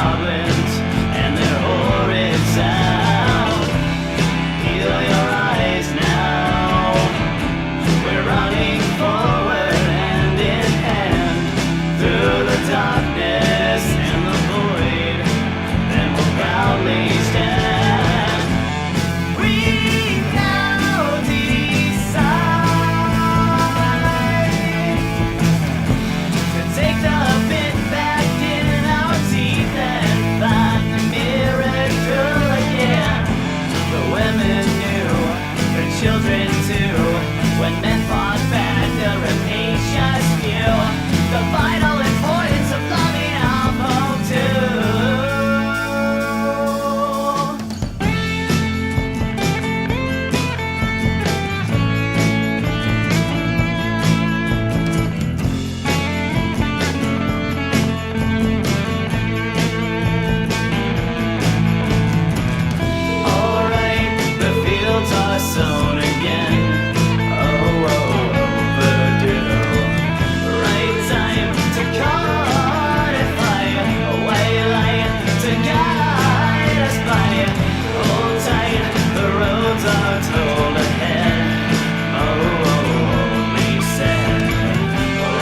goblins and their horrid sound. Heal your eyes now. We're running forward hand in hand through the darkness and the void. Then we'll proudly stand. We now decide to take the bit back in our teeth and find the miracle again. The women knew, the children too, when men fought back the rapacious few. The vital importance of loving our home too. Alright, the fields are sown again. Oh, overdue. Right time to codify a white light to guide us by. Hold tight, the roads are told ahead. Oh, only said.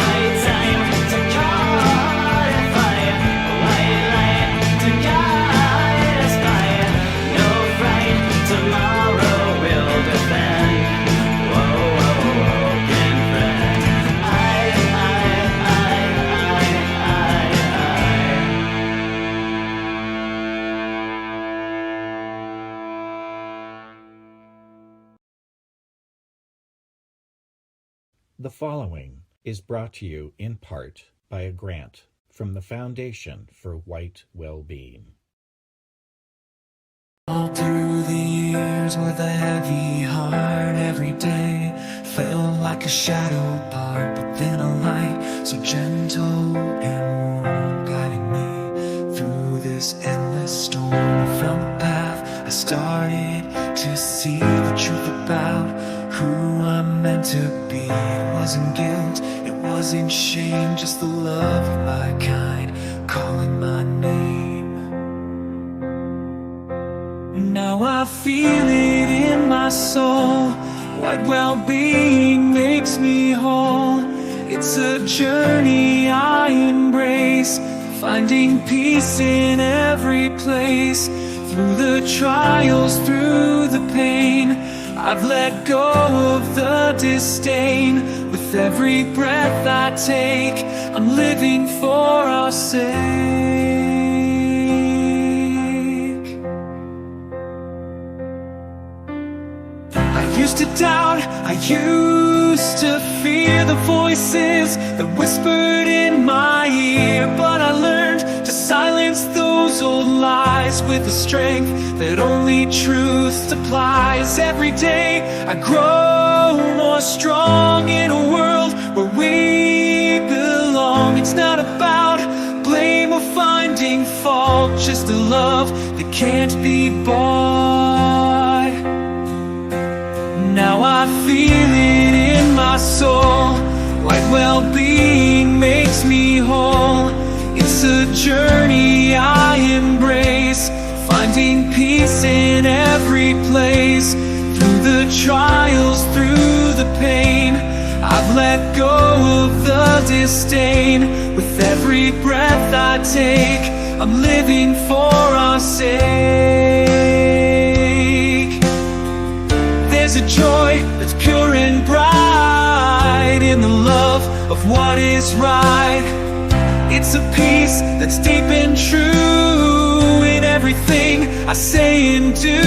Right time to codify a white light to guide us by. No fright, tomorrow will defend. Whoa, broken friend. I. The following is brought to you in part by a grant from the Foundation for White Well-Being. All through the years with a heavy heart, every day felt like a shadow part, but then a light so gentle and warm guided me through this endless storm. I found the path, I started to see the truth about who I'm meant to be. It wasn't guilt, it wasn't shame, just the love of my kind calling my name. Now I feel it in my soul. White well-being makes me whole. It's a journey I embrace, finding peace in every place. Through the trials, through the pain, I've let go of the disdain. With every breath I take, I'm living for our sake. I used to doubt, I used to fear the voices that whispered in my ear, but I learned to silence those old lies with the strength that only truth supplies. Every day I grow more strong in a world where we belong. It's not about blame or finding fault, just a love that can't be bought. Now I feel it in my soul. White well-being makes me whole. It's a journey I embrace, finding peace in every place. Through the trials, through the pain, I've let go of the disdain. With every breath I take, I'm living for our sake. There's a joy that's pure and bright in the love of what is right. It's a peace that's deep and true in everything I say and do.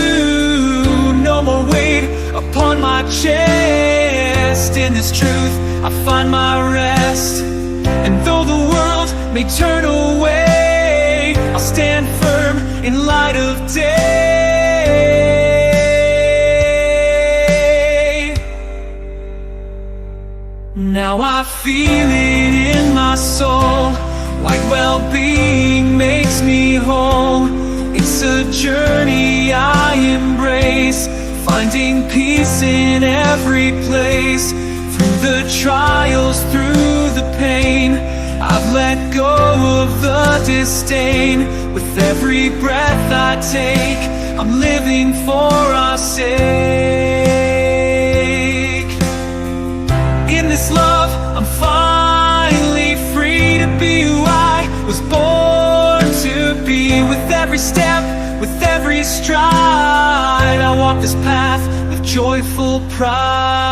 No more weight upon my chest. In this truth I find my rest. And though the world may turn away, I'll stand firm in light of day. Now I feel it in my soul. White well-being makes me whole. It's a journey I embrace, finding peace in every place. Through the trials, through the pain, I've let go of the disdain. With every breath I take, I'm living for our sake. In this love, I'm finally free to be who I was born to be. With every step, with every stride, I walk this path with joyful pride.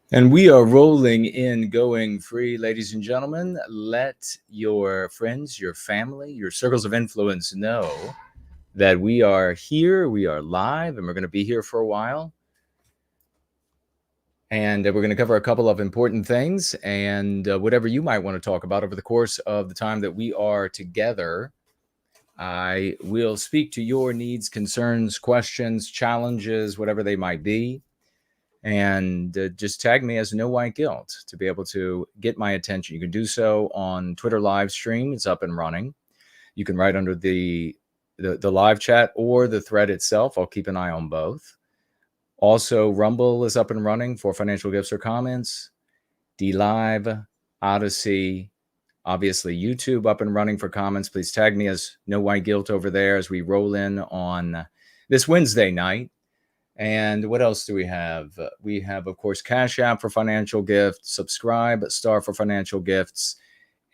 And we are rolling in, going free, ladies and gentlemen. Let your friends, your family, your circles of influence know that we are here, we are live, and we're going to be here for a while. And we're going to cover a couple of important things and whatever you might want to talk about over the course of the time that we are together. I will speak to your needs, concerns, questions, challenges, whatever they might be. And just tag me as No White Guilt to be able to get my attention. You can do so on Twitter live stream. It's up and running. You can write under the live chat or the thread itself. I'll keep an eye on both. Also, Rumble is up and running for financial gifts or comments. DLive, Odyssey, obviously YouTube up and running for comments. Please tag me as No White Guilt over there as we roll in on this Wednesday night. And what else do we have? We have, of course, Cash App for financial gifts, Subscribe, Star for financial gifts,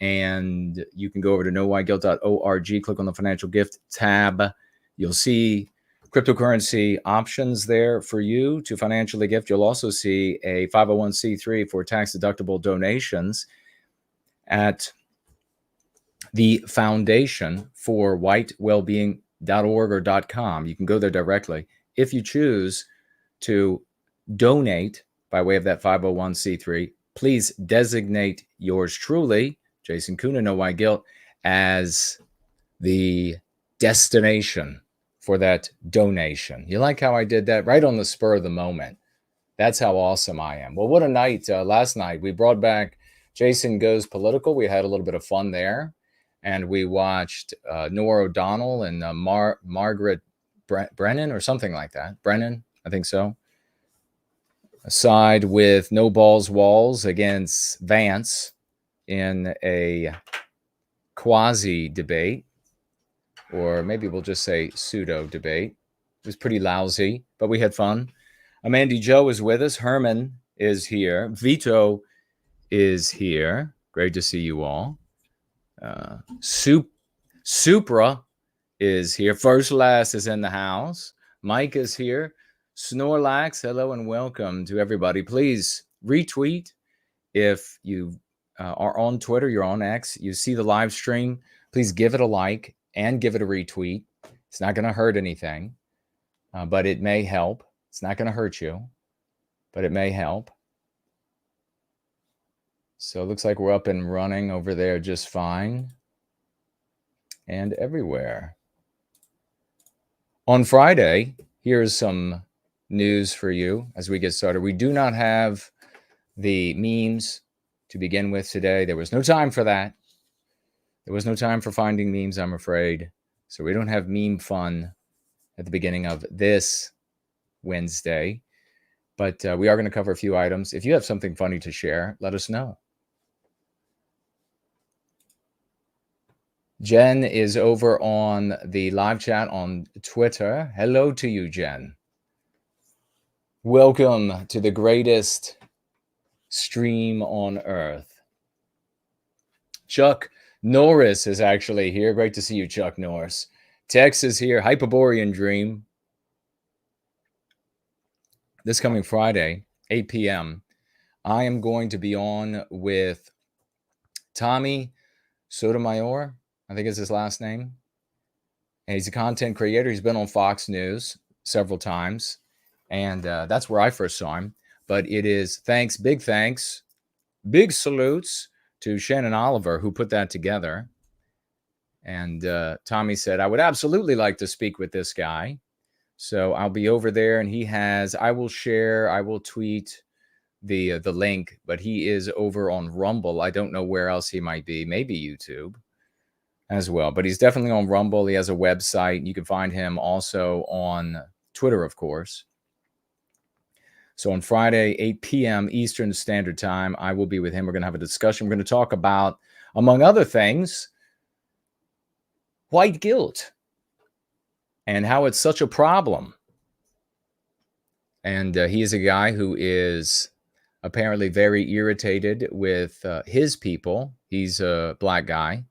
and you can go over to nowhiteguilt.org, click on the financial gift tab. You'll see cryptocurrency options there for you to financially gift. You'll also see a 501c3 for tax-deductible donations at the foundation for whitewellbeing.org or .com. You can go there directly. If you choose to donate by way of that 501c3, please designate yours truly, Jason Kuna, No White Guilt, as the destination for that donation. You like how I did that? Right on the spur of the moment. That's how awesome I am. Well, what a night. Last night, we brought back Jason Goes Political. We had a little bit of fun there. And we watched Nora O'Donnell and Margaret Brennan or something like that. Brennan, I think so. Side with No Balls Walz against Vance in a quasi debate, or maybe we'll just say pseudo debate. It was pretty lousy, but we had fun. Amanda Joe is with us. Herman is here. Vito is here. Great to see you all. Supra is here. First Last is in the house. Mike is here. Snorlax, hello and welcome to everybody. Please retweet if you are on Twitter, you're on X, you see the live stream. Please give it a like and give it a retweet. It's not going to hurt anything, but it may help. It's not going to hurt you, but it may help. So it looks like we're up and running over there just fine and everywhere. On Friday, here's some news for you as we get started. We do not have the memes to begin with today. There was no time for that. There was no time for finding memes, I'm afraid. So we don't have meme fun at the beginning of this Wednesday. But we are going to cover a few items. If you have something funny to share, let us know. Jen is over on the live chat on Twitter. Hello to you, Jen. Welcome to the greatest stream on earth. Chuck Norris is actually here. Great to see you, Chuck Norris. Tex is here. Hyperborean Dream. this coming Friday, 8 p.m., I am going to be on with Tommy Sotomayor. I think is his last name. And he's a content creator. He's been on Fox News several times. And that's where I first saw him. But it is big thanks, big salutes to Shannon Oliver, who put that together. And Tommy said, I would absolutely like to speak with this guy. So I'll be over there, and I will tweet the link, but he is over on Rumble. I don't know where else he might be, maybe YouTube as well, but he's definitely on Rumble. He has a website. You can find him also on Twitter, of course. So on Friday, 8 p.m. Eastern Standard Time, I will be with him. We're going to have a discussion. We're going to talk about, among other things, white guilt and how it's such a problem. And he is a guy who is apparently very irritated with his people. He's a black guy.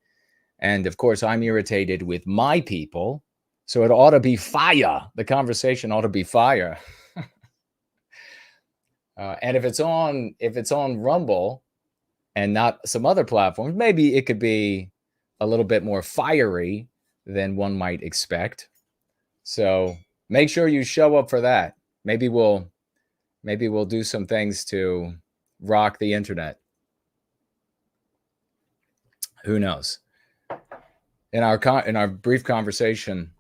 And of course, I'm irritated with my people. So it ought to be fire. The conversation ought to be fire. And if it's on Rumble and not some other platforms, maybe it could be a little bit more fiery than one might expect. So make sure you show up for that. Maybe we'll do some things to rock the internet. Who knows? In our brief conversation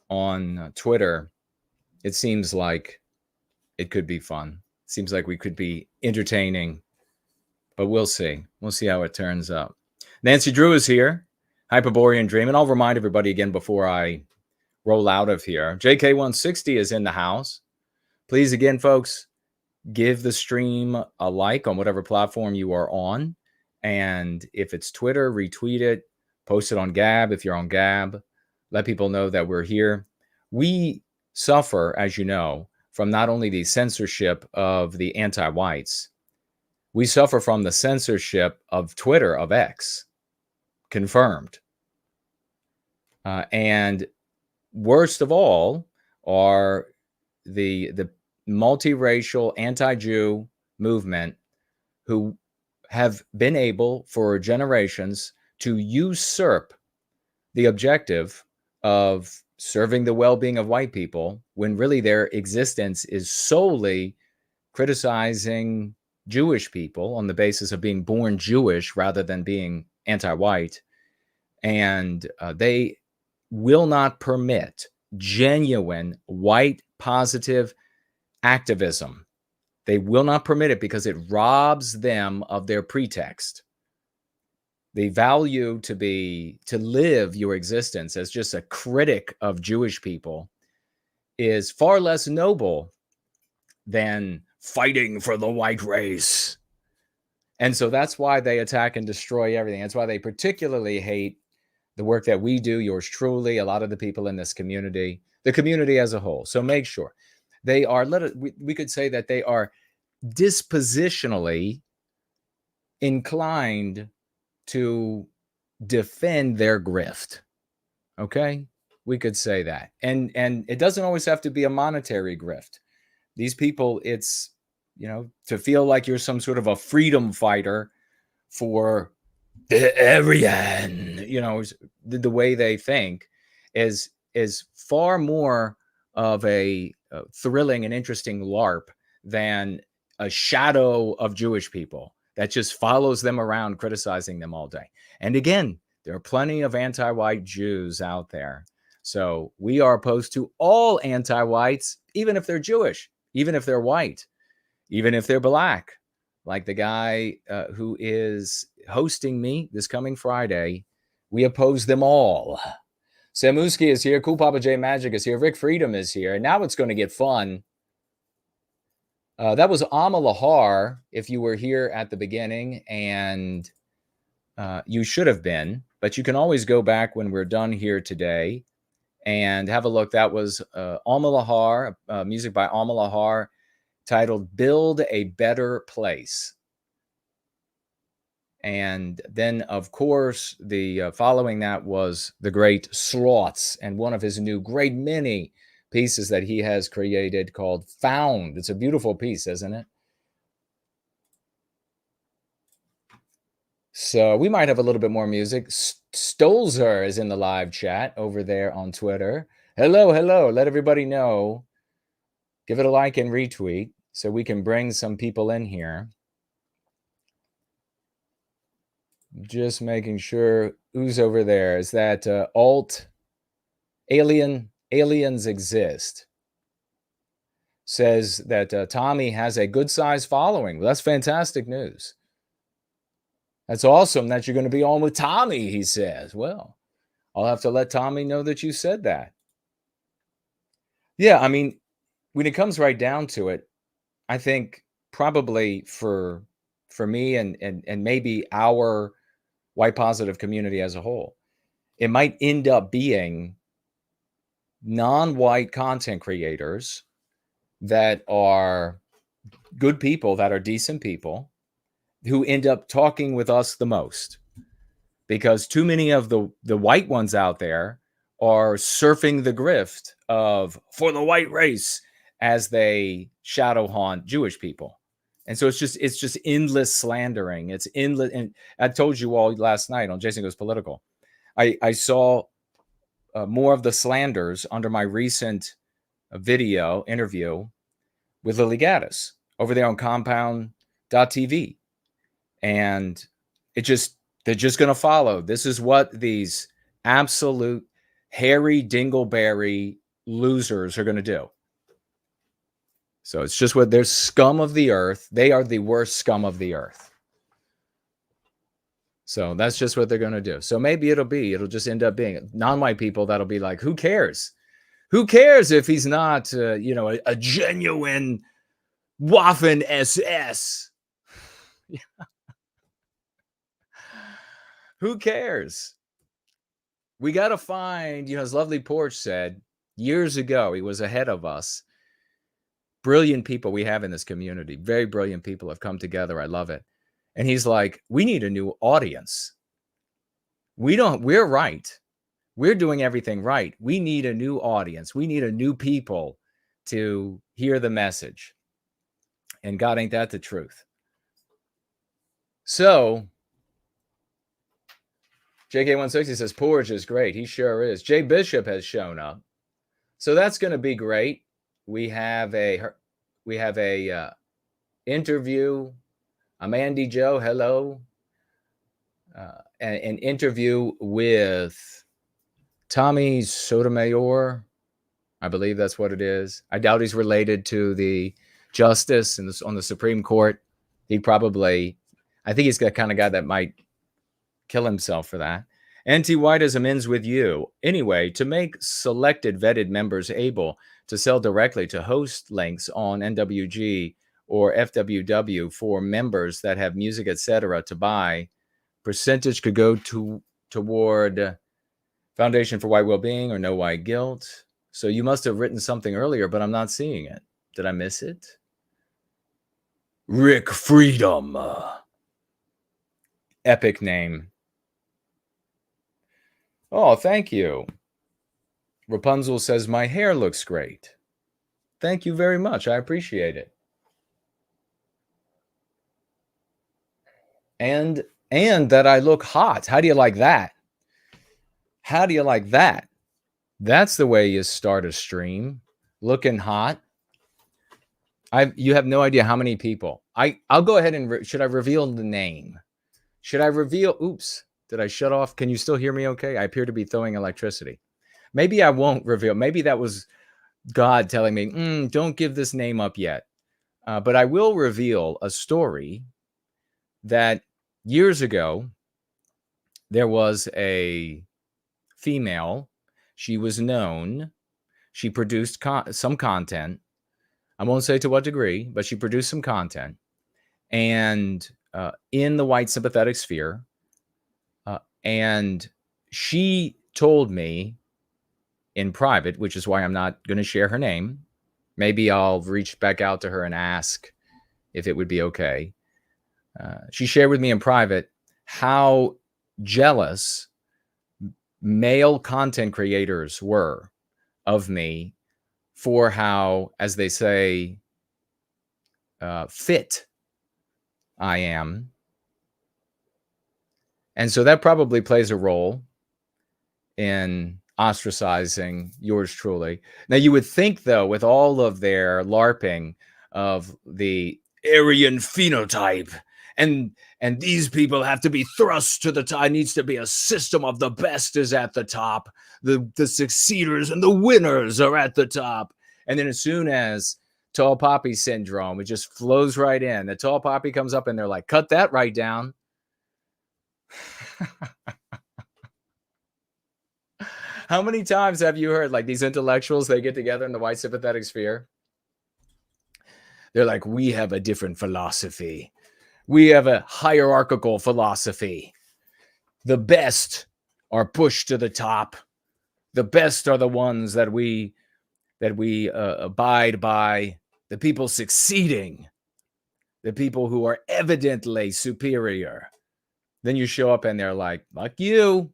on Twitter, it seems like it could be fun. It seems like we could be entertaining, but we'll see. We'll see how it turns out. Nancy Drew is here, Hyperborean Dream, and I'll remind everybody again before I roll out of here. JK160 is in the house. Please, again, folks, give the stream a like on whatever platform you are on. And if it's Twitter, retweet it, post it on Gab if you're on Gab. Let people know that we're here. We suffer, as you know, from not only the censorship of the anti-whites, we suffer from the censorship of Twitter, of X, confirmed. And worst of all are the multiracial anti-Jew movement who have been able for generations to usurp the objective of serving the well-being of white people when really their existence is solely criticizing Jewish people on the basis of being born Jewish rather than being anti-white. And they will not permit genuine white positive activism. They will not permit it because it robs them of their pretext. The value to live your existence as just a critic of Jewish people is far less noble than fighting for the white race. And so that's why they attack and destroy everything. That's why they particularly hate the work that we do, yours truly, a lot of the people in this community, the community as a whole. So make sure they are, we could say that they are dispositionally inclined to defend their grift. Okay? We could say that. And it doesn't always have to be a monetary grift. These people, it's, to feel like you're some sort of a freedom fighter for the Aryan, the way they think is far more of a thrilling and interesting LARP than a shadow of Jewish people that just follows them around, criticizing them all day. And again, there are plenty of anti-white Jews out there. So we are opposed to all anti-whites, even if they're Jewish, even if they're white, even if they're black, like the guy who is hosting me this coming Friday. We oppose them all. Samuski is here. Cool Papa J Magic is here. Rick Freedom is here. And now it's going to get fun. That was Amma Lahar, if you were here at the beginning, and you should have been, but you can always go back when we're done here today and have a look. That was Amma Lahar, music by Amma Lahar, titled Build a Better Place. And then, of course, the following that was the great Slots and one of his new great mini pieces that he has created called Found. It's a beautiful piece, isn't it? So we might have a little bit more music. Stolzer is in the live chat over there on Twitter. Hello, hello. Let everybody know. Give it a like and retweet so we can bring some people in here. Just making sure who's over there. Is that Alt Aliens Exist? Says that Tommy has a good size following. Well, that's fantastic news. That's awesome that you're going to be on with Tommy, he says. Well, I'll have to let Tommy know that you said that. Yeah, I mean, when it comes right down to it, I think probably for me and maybe our white positive community as a whole, it might end up being non-white content creators that are good people, that are decent people, who end up talking with us the most, because too many of the white ones out there are surfing the grift of for the white race as they shadow haunt Jewish people. And so it's just endless slandering. It's endless. And I told you all last night on Jason Goes Political, I saw more of the slanders under my recent video interview with Lily Gaddis over there on compound.tv. And they're just going to follow. This is what these absolute hairy dingleberry losers are going to do. So it's just what they're scum of the earth. They are the worst scum of the earth. So that's just what they're going to do. So maybe it'll just end up being non-white people that'll be like, who cares? Who cares if he's not, a genuine Waffen SS? Who cares? We got to find, as Lovely Porch said years ago, he was ahead of us. Brilliant people we have in this community. Very brilliant people have come together. I love it. And he's like, we need a new audience. We're right. We're doing everything right. We need a new audience. We need a new people to hear the message. And God, ain't that the truth? So, JK160 says, Porridge is great. He sure is. Jay Bishop has shown up. So that's going to be great. We have a interview. I'm Andy Joe. Hello. An interview with Tommy Sotomayor. I believe that's what it is. I doubt he's related to the justice on the Supreme Court. I think he's the kind of guy that might kill himself for that. Antiwhitism ends with you. Anyway, to make selected vetted members able to sell directly to host links on NWG or FWW for members that have music, etc. to buy, percentage could go toward Foundation for White Wellbeing or No White Guilt. So you must have written something earlier, but I'm not seeing it. Did I miss it? Rick Freedom. Epic name. Oh, thank you. Rapunzel says, my hair looks great. Thank you very much. I appreciate it. And that I look hot. How do you like that? How do you like that? That's the way you start a stream. Looking hot. You have no idea how many people. I'll go ahead and should I reveal the name? Should I reveal? Oops. Did I shut off? Can you still hear me okay? I appear to be throwing electricity. Maybe I won't reveal. Maybe that was God telling me, don't give this name up yet. But I will reveal a story that years ago, there was a female. She was known. She produced some content. I won't say to what degree, but she produced some content. And in the white sympathetic sphere. And she told me in private, which is why I'm not going to share her name. Maybe I'll reach back out to her and ask if it would be okay. She shared with me in private how jealous male content creators were of me for how, as they say, fit I am. And so that probably plays a role in ostracizing yours truly. Now, you would think, though, with all of their LARPing of the Aryan phenotype, and these people have to be thrust to the top, needs to be a system of the best is at the top. The succeeders and the winners are at the top. And then as soon as tall poppy syndrome, it just flows right in. The tall poppy comes up and they're like, cut that right down. How many times have you heard, like, these intellectuals, they get together in the white sympathetic sphere? They're like, we have a different philosophy. We have a hierarchical philosophy. The best are pushed to the top. The best are the ones that we abide by. The people succeeding. The people who are evidently superior. Then you show up and they're like, fuck you.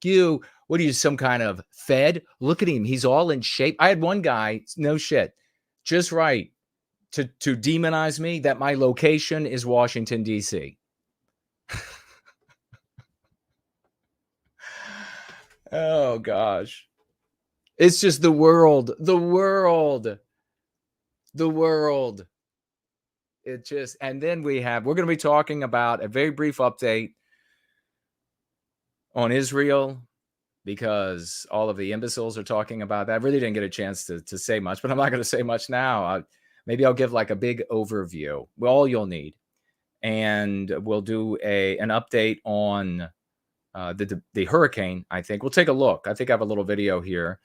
You. What are you, some kind of fed? Look at him. He's all in shape. I had one guy, no shit, just right, to demonize me that my location is Washington, D.C. Oh, gosh. It's just the world. It just, and then we're going to be talking about a very brief update on Israel, because all of the imbeciles are talking about that. I really didn't get a chance to say much, but I'm not going to say much now. Maybe I'll give like a big overview, all you'll need. And we'll do an update on the hurricane, I think. We'll take a look. I think I have a little video here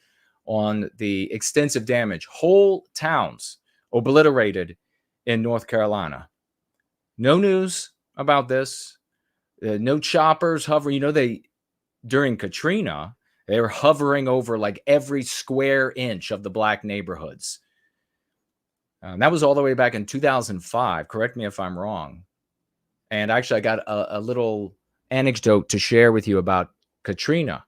on the extensive damage. Whole towns obliterated in North Carolina. No news about this. No choppers hovering. You know, during Katrina, they were hovering over like every square inch of the black neighborhoods. That was all the way back in 2005. Correct me if I'm wrong. And actually, I got a little anecdote to share with you about Katrina.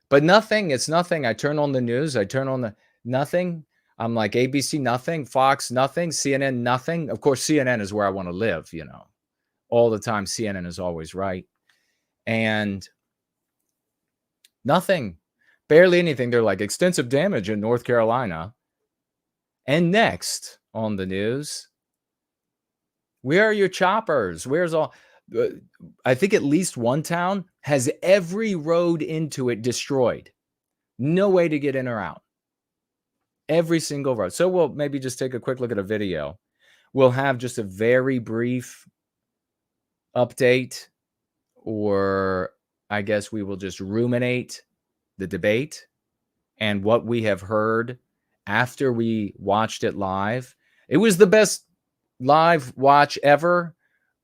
But nothing. It's nothing. I turn on the news. I turn on nothing. I'm like, ABC, nothing. Fox, nothing. CNN, nothing. Of course, CNN is where I want to live, you know. All the time, CNN is always right. And nothing. Barely anything. They're like, extensive damage in North Carolina. And next on the news, where are your choppers? Where's all? I think at least one town has every road into it destroyed. No way to get in or out. Every single road. So we'll maybe just take a quick look at a video. We'll have just a very brief update, or I guess we will just ruminate the debate and what we have heard after we watched it live. It was the best live watch ever.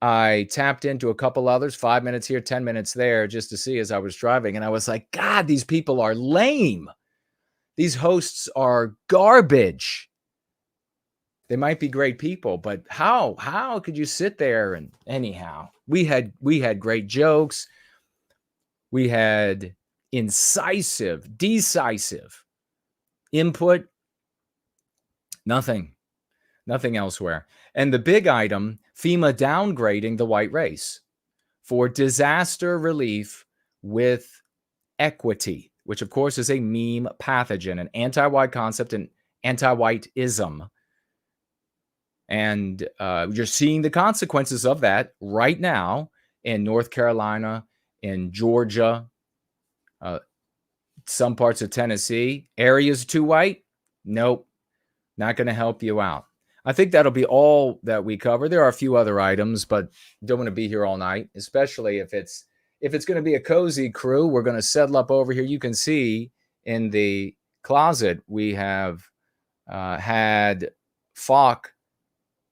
I tapped into a couple others, 5 minutes here, 10 minutes there, just to see as I was driving. And I was like, God, these people are lame. These hosts are garbage. They might be great people, but how could you sit there? And anyhow, we had great jokes. We had decisive input. Nothing elsewhere. And the big item, FEMA downgrading the white race for disaster relief with equity, which of course is a meme pathogen, an anti-white concept, and antiwhitism. And you're seeing the consequences of that right now in North Carolina, in Georgia, some parts of Tennessee. Areas too white? Nope. Not going to help you out. I think that'll be all that we cover. There are a few other items, but don't want to be here all night, especially if it's going to be a cozy crew. We're going to settle up over here. You can see in the closet, we have had Falk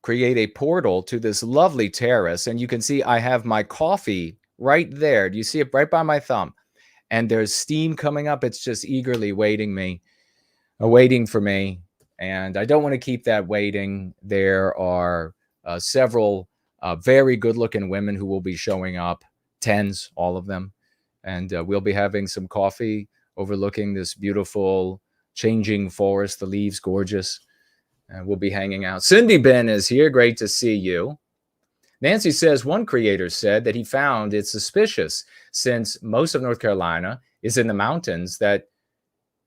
create a portal to this lovely terrace. And you can see I have my coffee right there. Do you see it right by my thumb? And there's steam coming up. It's just eagerly waiting for me. And I don't want to keep that waiting. There are several very good-looking women who will be showing up, tens, all of them. And we'll be having some coffee overlooking this beautiful changing forest, the leaves gorgeous. We'll be hanging out. Cindy Ben is here. Great to see you. Nancy says one creator said that he found it suspicious, since most of North Carolina is in the mountains, that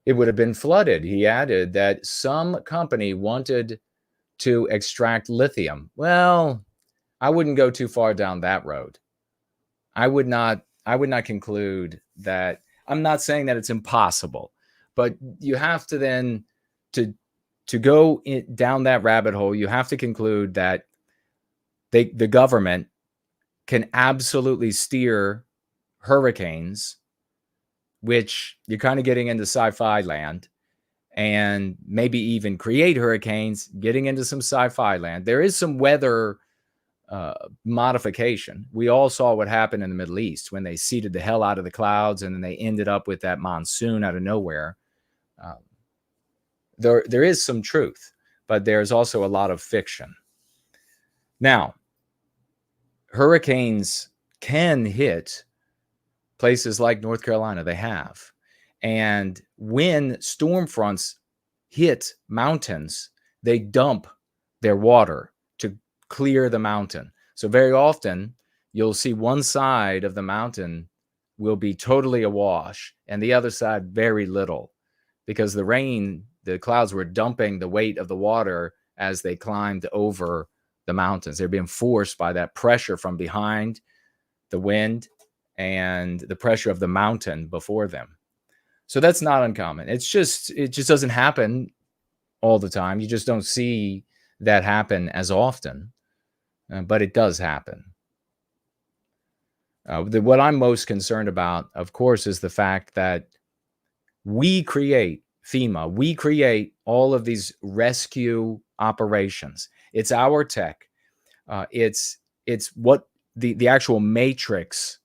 it would have been flooded. He added that some company wanted to extract lithium. Well, I wouldn't go too far down that road. I would not conclude that. I'm not saying that it's impossible, but you have to then to go down that rabbit hole, you have to conclude that the government can absolutely steer hurricanes, which you're kind of getting into sci-fi land, and maybe even create hurricanes, getting into some sci-fi land. There is some weather modification. We all saw what happened in the Middle East when they seeded the hell out of the clouds, and then they ended up with that monsoon out of nowhere. There is some truth, but there's also a lot of fiction. Now, hurricanes can hit places like North Carolina. They have. And when storm fronts hit mountains, they dump their water to clear the mountain. So very often you'll see one side of the mountain will be totally awash and the other side very little, because the clouds were dumping the weight of the water as they climbed over the mountains. They're being forced by that pressure from behind, the wind, and the pressure of the mountain before them. So that's not uncommon. It just doesn't happen all the time. You just don't see that happen as often, but it does happen. What I'm most concerned about, of course, is the fact that we create FEMA. We create all of these rescue operations. It's our tech. It's what the actual matrix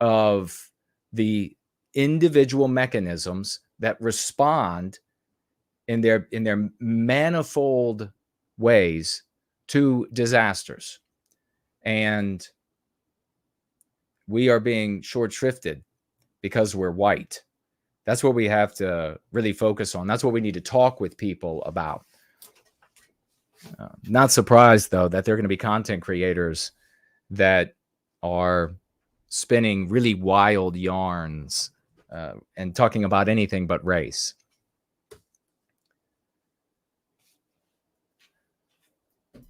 of the individual mechanisms that respond in their manifold ways to disasters. And we are being short shrifted because we're white. That's what we have to really focus on. That's what we need to talk with people about. Not surprised, though, that there are going to be content creators that are spinning really wild yarns and talking about anything but race.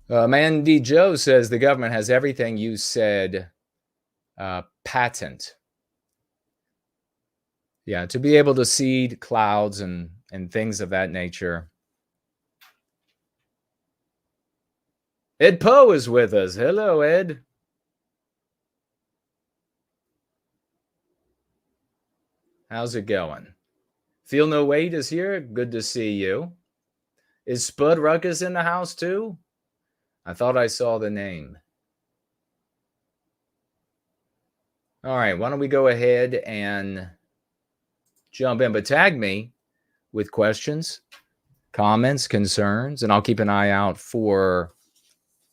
Mandy Joe says the government has everything you said patent. Yeah, to be able to seed clouds and things of that nature. Ed Poe is with us. Hello, Ed. How's it going? Feel No Weight is here. Good to see you. Is Spud Ruckus in the house too? I thought I saw the name. All right, why don't we go ahead and jump in, but tag me with questions, comments, concerns, and I'll keep an eye out for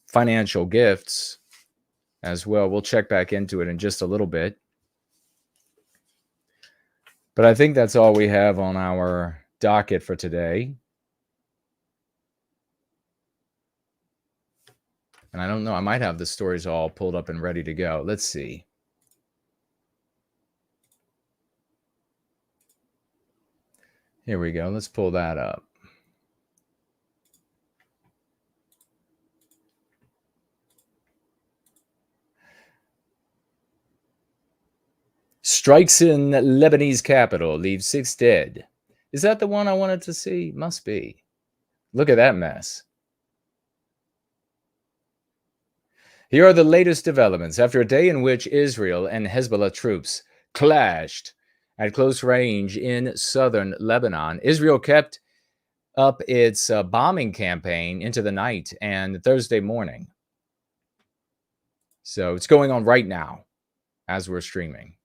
financial gifts as well. We'll check back into it in just a little bit. But I think that's all we have on our docket for today. And I don't know, I might have the stories all pulled up and ready to go. Let's see. Here we go. Let's pull that up. Strikes in Lebanese capital, leaves 6 dead. Is that the one I wanted to see? Must be. Look at that mess. Here are the latest developments. After a day in which Israel and Hezbollah troops clashed at close range in southern Lebanon, Israel kept up its bombing campaign into the night and Thursday morning. So it's going on right now as we're streaming.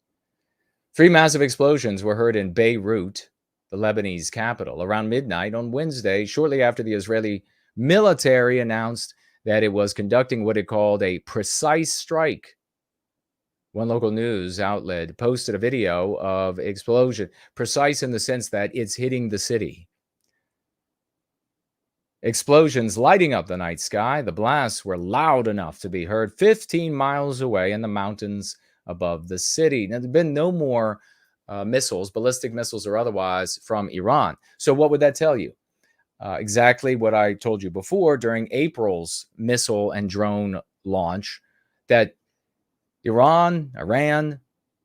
3 massive explosions were heard in Beirut, the Lebanese capital, around midnight on Wednesday, shortly after the Israeli military announced that it was conducting what it called a precise strike. One local news outlet posted a video of explosion, precise in the sense that it's hitting the city. Explosions lighting up the night sky. The blasts were loud enough to be heard 15 miles away in the mountains above the city. Now, there have been no more missiles, ballistic missiles or otherwise, from Iran. So what would that tell you? Exactly what I told you before during April's missile and drone launch, that Iran,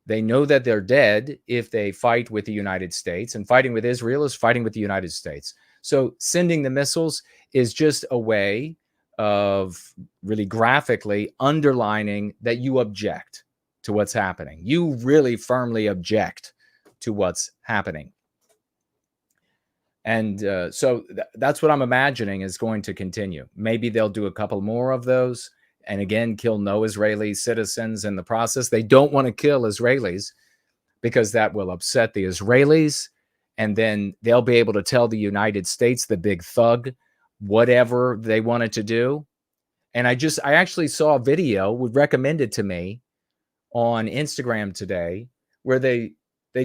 they know that they're dead if they fight with the United States, and fighting with Israel is fighting with the United States. So sending the missiles is just a way of really graphically underlining that you object to what's happening. You really firmly object to what's happening. And so that's what I'm imagining is going to continue. Maybe they'll do a couple more of those and again kill no Israeli citizens in the process. They don't want to kill Israelis because that will upset the Israelis. And then they'll be able to tell the United States, the big thug, whatever they wanted to do. And I actually saw a video recommended to me on Instagram today where they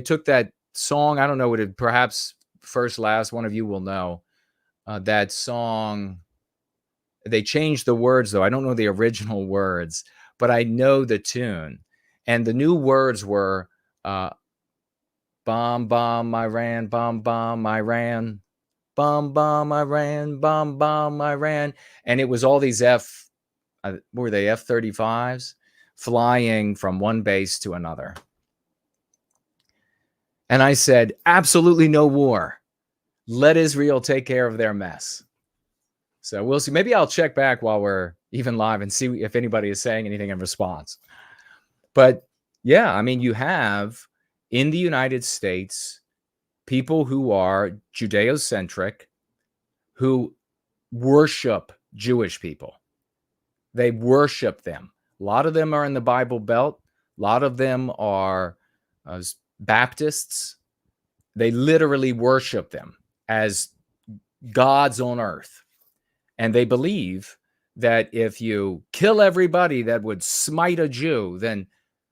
took that song. I don't know what it, perhaps First Last, one of you will know that song. They changed the words, though. I don't know the original words, but I know the tune. And the new words were bomb, bomb, Iran, bomb, bomb, Iran, bomb, bomb, Iran, bomb, bomb, Iran. And it was all these were they F-35s flying from one base to another. And I said, absolutely no war. Let Israel take care of their mess. So we'll see. Maybe I'll check back while we're even live and see if anybody is saying anything in response. But yeah, I mean, you have in the United States people who are Judeo-centric, who worship Jewish people. They worship them. A lot of them are in the Bible Belt. A lot of them are Baptists. They literally worship them as gods on earth. And they believe that if you kill everybody that would smite a Jew, then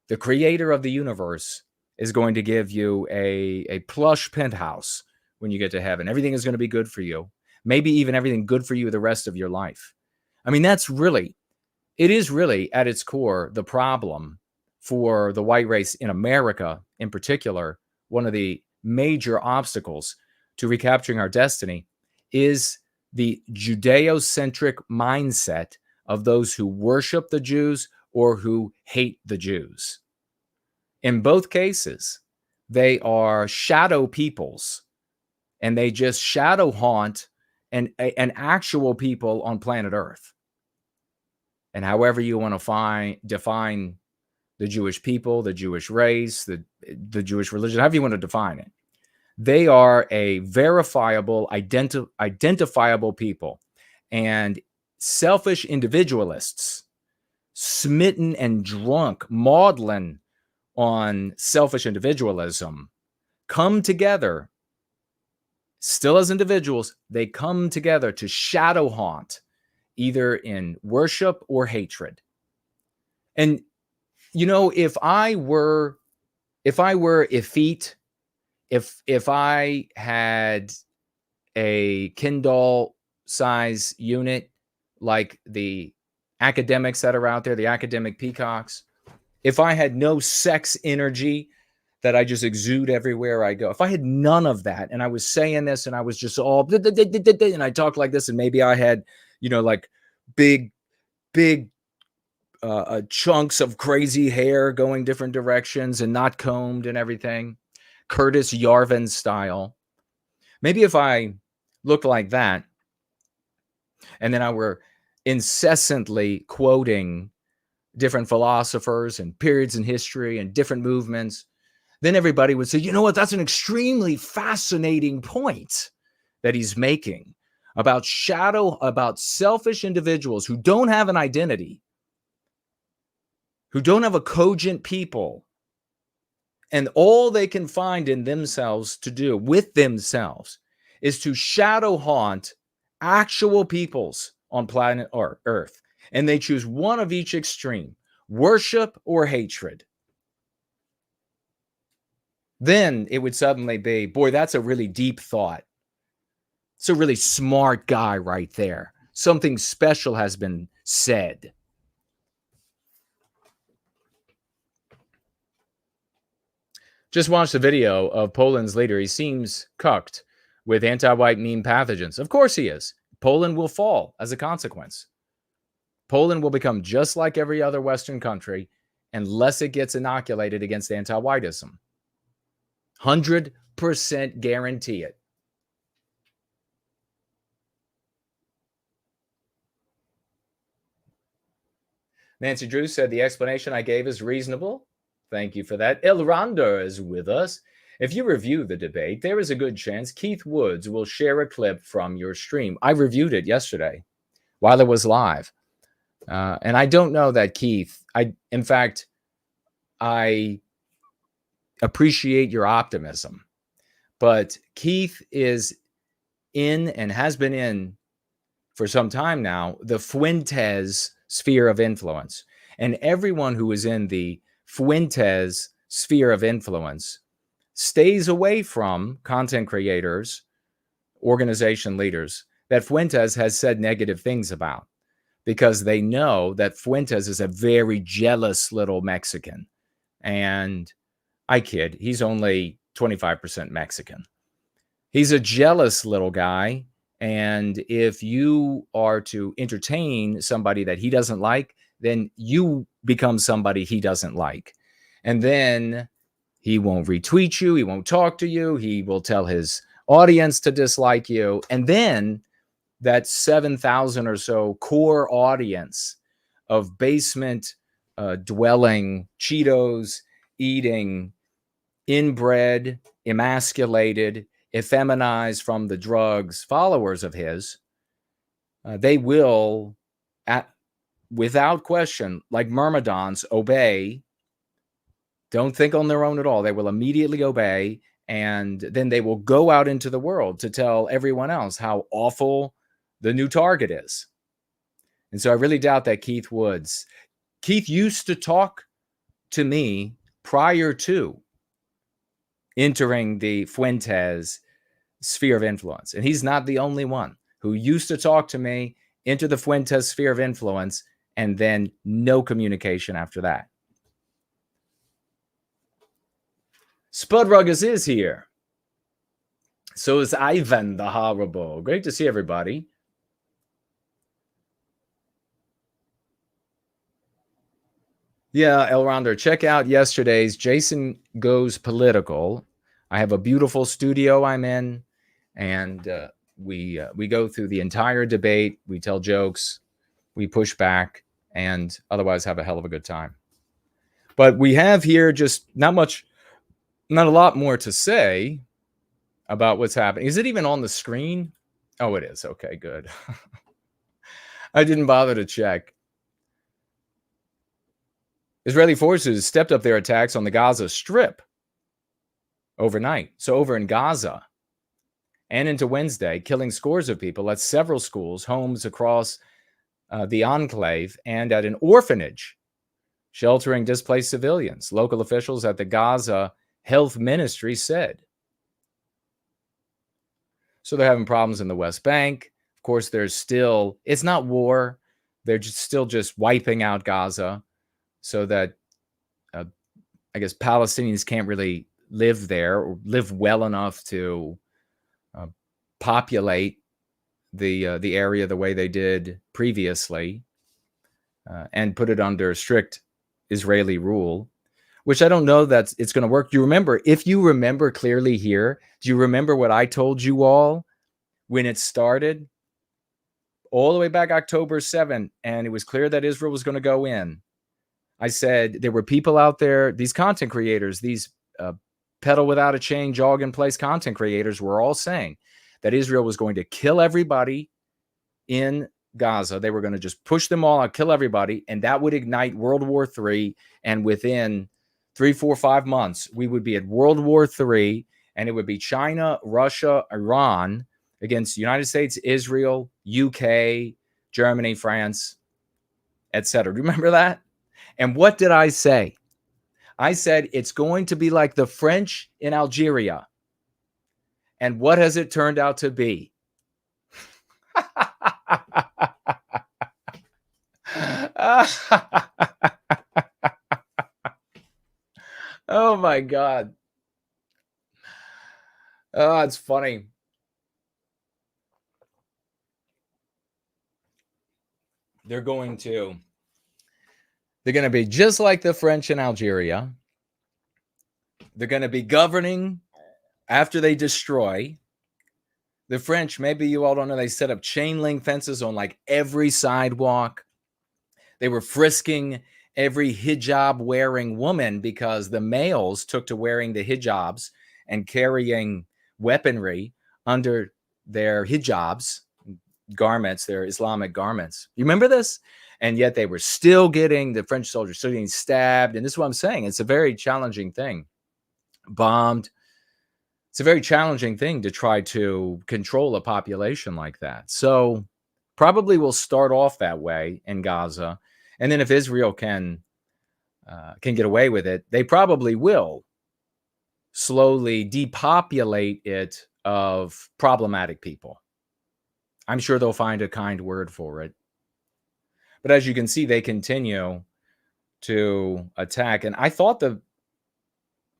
the creator of the universe is going to give you a plush penthouse when you get to heaven. Everything is going to be good for you. Maybe even everything good for you the rest of your life. I mean, it is really at its core the problem for the white race in America in particular. One of the major obstacles to recapturing our destiny is the Judeo-centric mindset of those who worship the Jews or who hate the Jews. In both cases, they are shadow peoples, and they just shadow haunt an actual people on planet Earth. And however you want to define the Jewish people, the Jewish race, the Jewish religion, however you want to define it, they are a verifiable, identifiable people. And selfish individualists, smitten and drunk, maudlin on selfish individualism, come together, still as individuals, they come together to shadow haunt, either in worship or hatred. And, you know, if I were effete, if I had a Kindle size unit like the academics that are out there, the academic peacocks, if I had no sex energy that I just exude everywhere I go, if I had none of that and I was saying this and I was just all and I talked like this and maybe I had, you know, like big chunks of crazy hair going different directions and not combed and everything, Curtis Yarvin style. Maybe if I looked like that and then I were incessantly quoting different philosophers and periods in history and different movements, then everybody would say, you know what, that's an extremely fascinating point that he's making about selfish individuals who don't have an identity, who don't have a cogent people, and all they can find in themselves to do with themselves is to shadow haunt actual peoples on planet Earth. And they choose one of each extreme, worship or hatred. Then it would suddenly be, boy, that's a really deep thought. It's a really smart guy right there. Something special has been said. Just watched the video of Poland's leader. He seems cucked with anti-white meme pathogens. Of course he is. Poland will fall as a consequence. Poland will become just like every other Western country unless it gets inoculated against anti-whitism. 100% guarantee it. Nancy Drew said, the explanation I gave is reasonable. Thank you for that. Ilranda is with us. If you review the debate, there is a good chance Keith Woods will share a clip from your stream. I reviewed it yesterday while it was live. And I don't know that Keith, in fact, I appreciate your optimism. But Keith is in and has been in for some time now, the Fuentes sphere of influence. And everyone who is in the Fuentes sphere of influence stays away from content creators, organization leaders that Fuentes has said negative things about, because they know that Fuentes is a very jealous little Mexican. And I kid, he's only 25% Mexican. He's a jealous little guy. And if you are to entertain somebody that he doesn't like, then you become somebody he doesn't like. And then he won't retweet you. He won't talk to you. He will tell his audience to dislike you. And then that 7,000 or so core audience of basement dwelling, Cheetos eating, inbred, emasculated, effeminized from the drugs followers of his, they will, without question, like myrmidons, obey. Don't think on their own at all. They will immediately obey, and then they will go out into the world to tell everyone else how awful the new target is. And so I really doubt that Keith Woods. Keith used to talk to me prior to entering the Fuentes sphere of influence. And he's not the only one who used to talk to me, enter the Fuentes sphere of influence, and then no communication after that. Spudruggers is here. So is Ivan the Horrible. Great to see everybody. Yeah, Elronder, check out yesterday's Jason Goes Political. I have a beautiful studio I'm in, and we go through the entire debate. We tell jokes, we push back, and otherwise have a hell of a good time. But we have here just not a lot more to say about what's happening. Is it even on the screen? Oh, it is. Okay, good. I didn't bother to check. Israeli forces stepped up their attacks on the Gaza Strip overnight. So over in Gaza and into Wednesday, killing scores of people at several schools, homes across the enclave, and at an orphanage, sheltering displaced civilians. Local officials at the Gaza Health Ministry said. So they're having problems in the West Bank. Of course, it's not war. They're still just wiping out Gaza so that, I guess, Palestinians can't really live there or live well enough to populate the area the way they did previously and put it under strict Israeli rule, which I don't know that it's going to work. If you remember clearly here, do you remember what I told you all when it started? All the way back October 7th, and it was clear that Israel was going to go in. I said there were people out there, these content creators, these pedal without a chain, jog in place content creators were all saying that Israel was going to kill everybody in Gaza. They were going to just push them all out, kill everybody, and that would ignite World War III. And within 3, 4, 5 months, we would be at World War III, and it would be China, Russia, Iran against the United States, Israel, UK, Germany, France, etc. Do you remember that? And what did I say? I said it's going to be like the French in Algeria. And what has it turned out to be? Oh my God. Oh, it's funny. They're going to be just like the French in Algeria. They're going to be governing after they destroy. The French, maybe you all don't know, they set up chain link fences on like every sidewalk. They were frisking every hijab wearing woman because the males took to wearing the hijabs and carrying weaponry under their hijabs, garments, their Islamic garments. You remember this? And yet they were still getting, the French soldiers still getting stabbed. And this is what I'm saying. It's a very challenging thing. Bombed. It's a very challenging thing to try to control a population like that. So probably will start off that way in Gaza. And then if Israel can get away with it, they probably will slowly depopulate it of problematic people. I'm sure they'll find a kind word for it. But as you can see, they continue to attack. And I thought the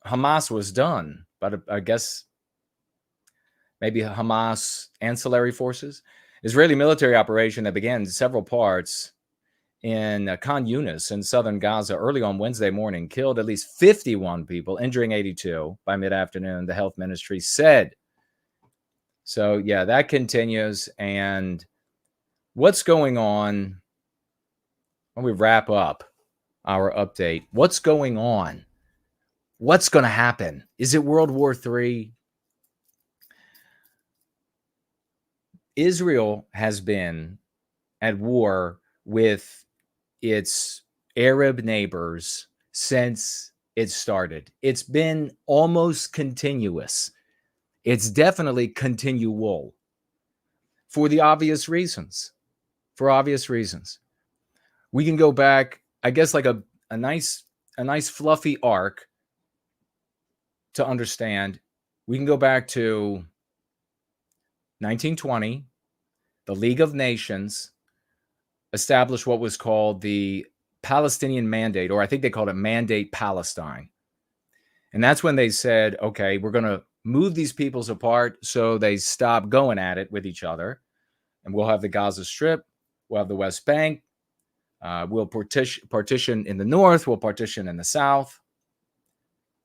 Hamas was done, but I guess maybe Hamas ancillary forces. Israeli military operation that began in several parts in Khan Yunis in southern Gaza early on Wednesday morning killed at least 51 people, injuring 82 by mid-afternoon, the health ministry said. So, yeah, that continues. And what's going on when we wrap up our update? What's going on? What's going to happen? Is it World War III? Israel has been at war with its Arab neighbors since it started. It's been almost continuous. It's definitely continual for the obvious reasons. For obvious reasons. We can go back, I guess, like a nice fluffy arc to understand. We can go back to 1920. The League of Nations established what was called the Palestinian Mandate, or I think they called it Mandate Palestine. And that's when they said, okay, we're going to move these peoples apart so they stop going at it with each other. And we'll have the Gaza Strip, we'll have the West Bank, we'll partition in the north, we'll partition in the south.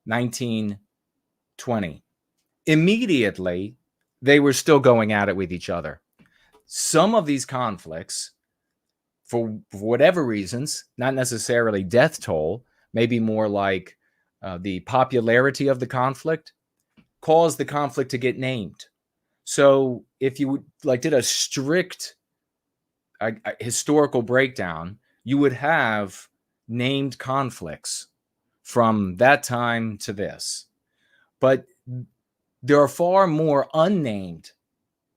1920. Immediately, they were still going at it with each other. Some of these conflicts, for whatever reasons, not necessarily death toll, maybe more like the popularity of the conflict, caused the conflict to get named. So if you did a strict historical breakdown, you would have named conflicts from that time to this. But there are far more unnamed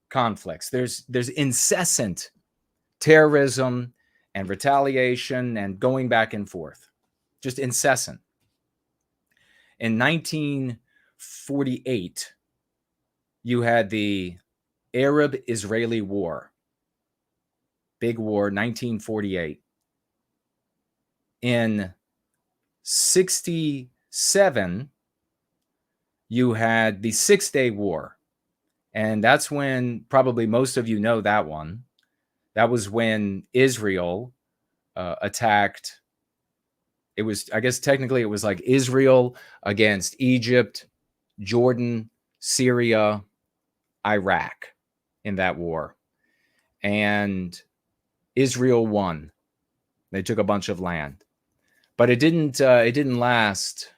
conflicts. There's incessant terrorism and retaliation and going back and forth, just incessant. In 1948, you had the Arab-Israeli War, big war, 1948. In 67, you had the Six-Day War. And that's when, probably most of you know that one. That was when Israel attacked. It was, I guess technically it was like Israel against Egypt, Jordan, Syria, Iraq in that war. And Israel won. They took a bunch of land. But it didn't last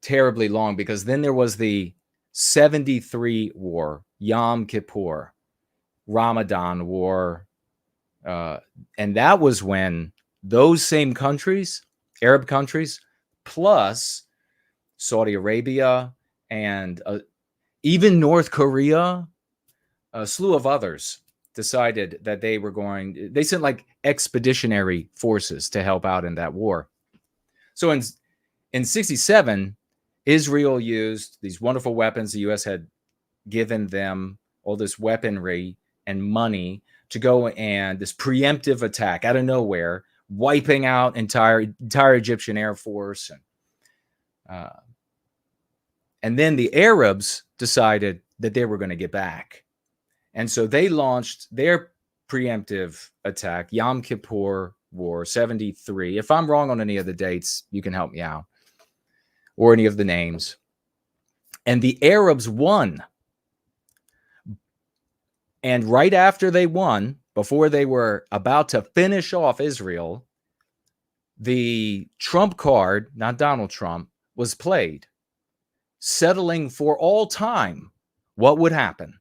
terribly long, because then there was the 73 war, Yom Kippur, Ramadan war. And that was when those same countries, Arab countries, plus Saudi Arabia and even North Korea, a slew of others, decided that they sent like expeditionary forces to help out in that war. So in 67, Israel used these wonderful weapons. The U.S. had given them all this weaponry and money to go and this preemptive attack out of nowhere, wiping out entire Egyptian Air Force. And then the Arabs decided that they were going to get back. And so they launched their preemptive attack, Yom Kippur War 73. If I'm wrong on any of the dates, you can help me out, or any of the names. And the Arabs won. And right after they won, before they were about to finish off Israel, the Trump card, not Donald Trump, was played, settling for all time what would happen.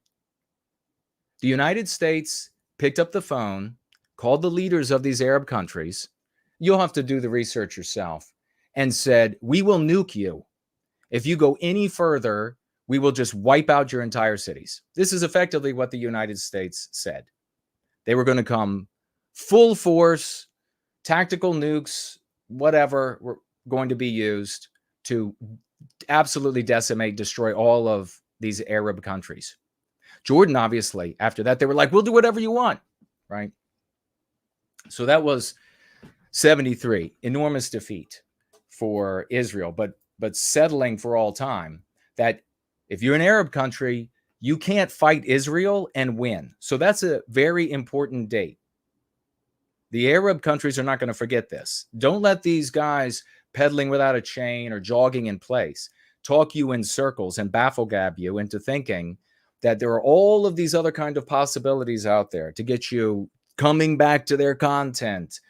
The United States picked up the phone, called the leaders of these Arab countries. You'll have to do the research yourself, and said, we will nuke you. If you go any further, we will just wipe out your entire cities. This is effectively what the United States said. They were going to come full force, tactical nukes, whatever were going to be used to absolutely decimate, destroy all of these Arab countries. Jordan, obviously, after that, they were like, we'll do whatever you want, right? So that was 73, enormous defeat for Israel, but settling for all time that if you're an Arab country, you can't fight Israel and win. So that's a very important date. The Arab countries are not going to forget this. Don't let these guys pedaling without a chain or jogging in place talk you in circles and baffle-gab you into thinking that there are all of these other kind of possibilities out there to get you coming back to their content,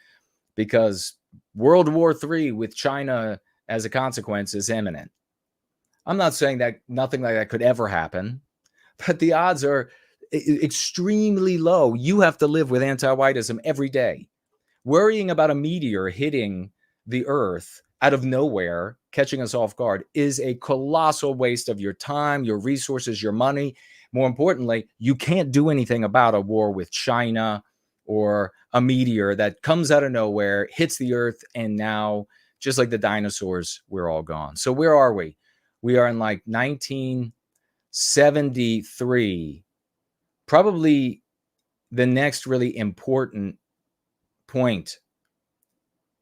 because World War III with China as a consequence is imminent. I'm not saying that nothing like that could ever happen, but the odds are extremely low. You have to live with anti-whitism every day. Worrying about a meteor hitting the earth out of nowhere, catching us off guard, is a colossal waste of your time, your resources, your money. More importantly, you can't do anything about a war with China or a meteor that comes out of nowhere, hits the earth, and now, just like the dinosaurs, we're all gone. So where are we? We are in like 1973. Probably the next really important point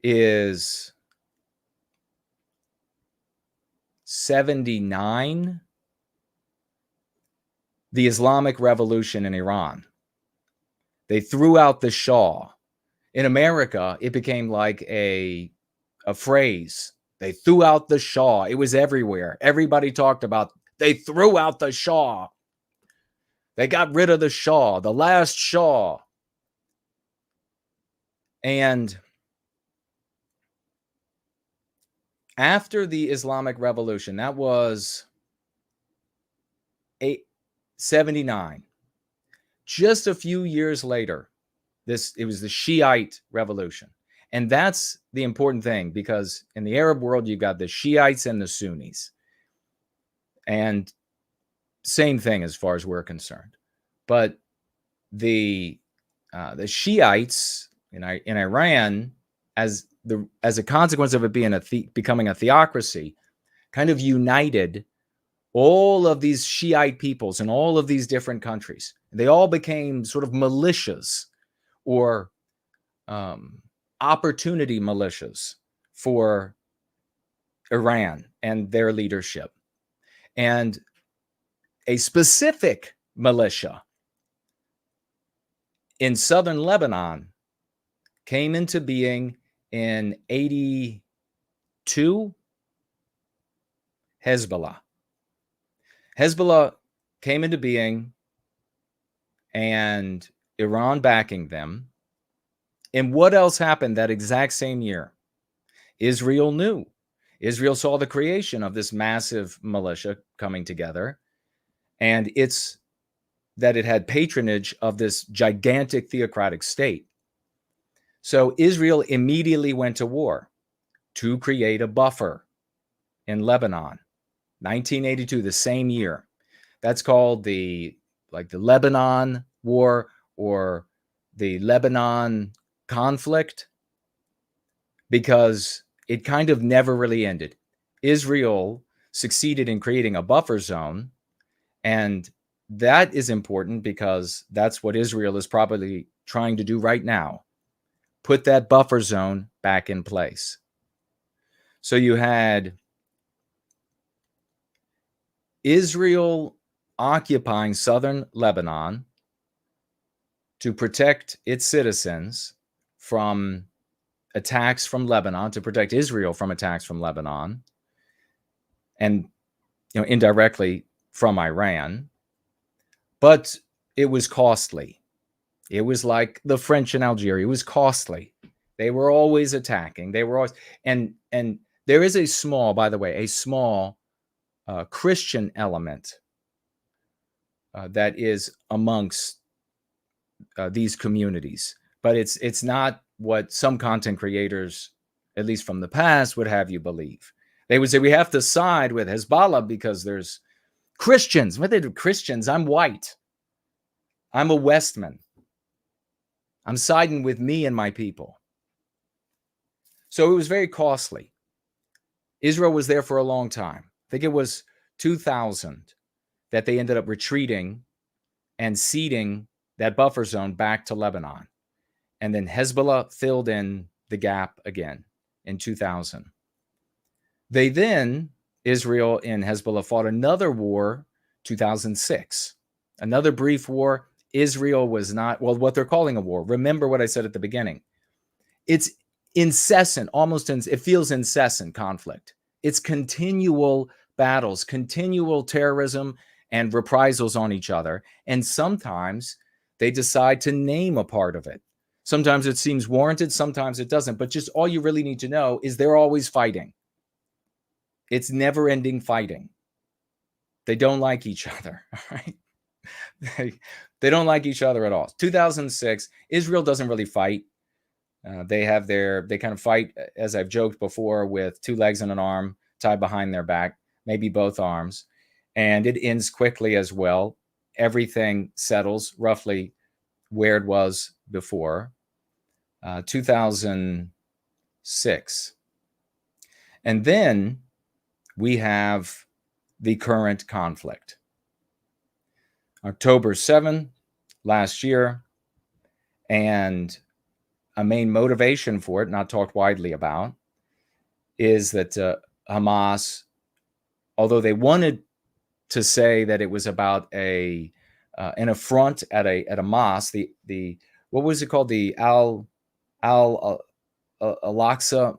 is 79. The Islamic Revolution in Iran. They threw out the Shah. In America, it became like a phrase. They threw out the Shah. It was everywhere. Everybody talked about, they threw out the Shah. They got rid of the Shah, the last Shah. And after the Islamic Revolution, that was 79. Just a few years later, it was the Shiite revolution. And that's the important thing, because in the Arab world, you've got the Shiites and the Sunnis. And same thing as far as we're concerned. But the Shiites in Iran, as a consequence of it being becoming a theocracy, kind of united all of these Shiite peoples in all of these different countries. They all became sort of militias, or opportunity militias for Iran and their leadership. And a specific militia in southern Lebanon came into being in 82. Hezbollah came into being, and Iran backing them. And what else happened that exact same year? Israel knew. Israel saw the creation of this massive militia coming together, and it had patronage of this gigantic theocratic state. So Israel immediately went to war to create a buffer in Lebanon. 1982, the same year. That's called the Lebanon War, or the Lebanon conflict, because it kind of never really ended. Israel succeeded in creating a buffer zone, and that is important because that's what Israel is probably trying to do right now. Put that buffer zone back in place. So you had Israel occupying southern Lebanon to protect its citizens from attacks from Lebanon, to protect Israel from attacks from Lebanon, and indirectly from Iran. But it was costly. It was like the French in Algeria. It was costly. They were always attacking. They were always, and there is a small, by the way, a small Christian element that is amongst these communities, but it's not what some content creators, at least from the past, would have you believe. They would say we have to side with Hezbollah because there's Christians. What they do? Christians? I'm white. I'm a Westman. I'm siding with me and my people. So it was very costly. Israel was there for a long time. I think it was 2000 that they ended up retreating and ceding that buffer zone back to Lebanon. And then Hezbollah filled in the gap again in 2000. They then, Israel and Hezbollah, fought another war, 2006. Another brief war. Israel was not, well, what they're calling a war. Remember what I said at the beginning. It's incessant, it feels incessant conflict. It's continual battles, continual terrorism and reprisals on each other. And sometimes they decide to name a part of it. Sometimes it seems warranted, sometimes it doesn't. But just all you really need to know is they're always fighting. It's never-ending fighting. They don't like each other, all right? They don't like each other at all. 2006, Israel doesn't really fight. They kind of fight, as I've joked before, with 2 legs and an arm tied behind their back, maybe both arms. And it ends quickly as well. Everything settles roughly where it was before. 2006. And then we have the current conflict. October 7 last year, and a main motivation for it, not talked widely about, is that Hamas, although they wanted to say that it was about an affront at a mosque, the what was it called, the Al-Aqsa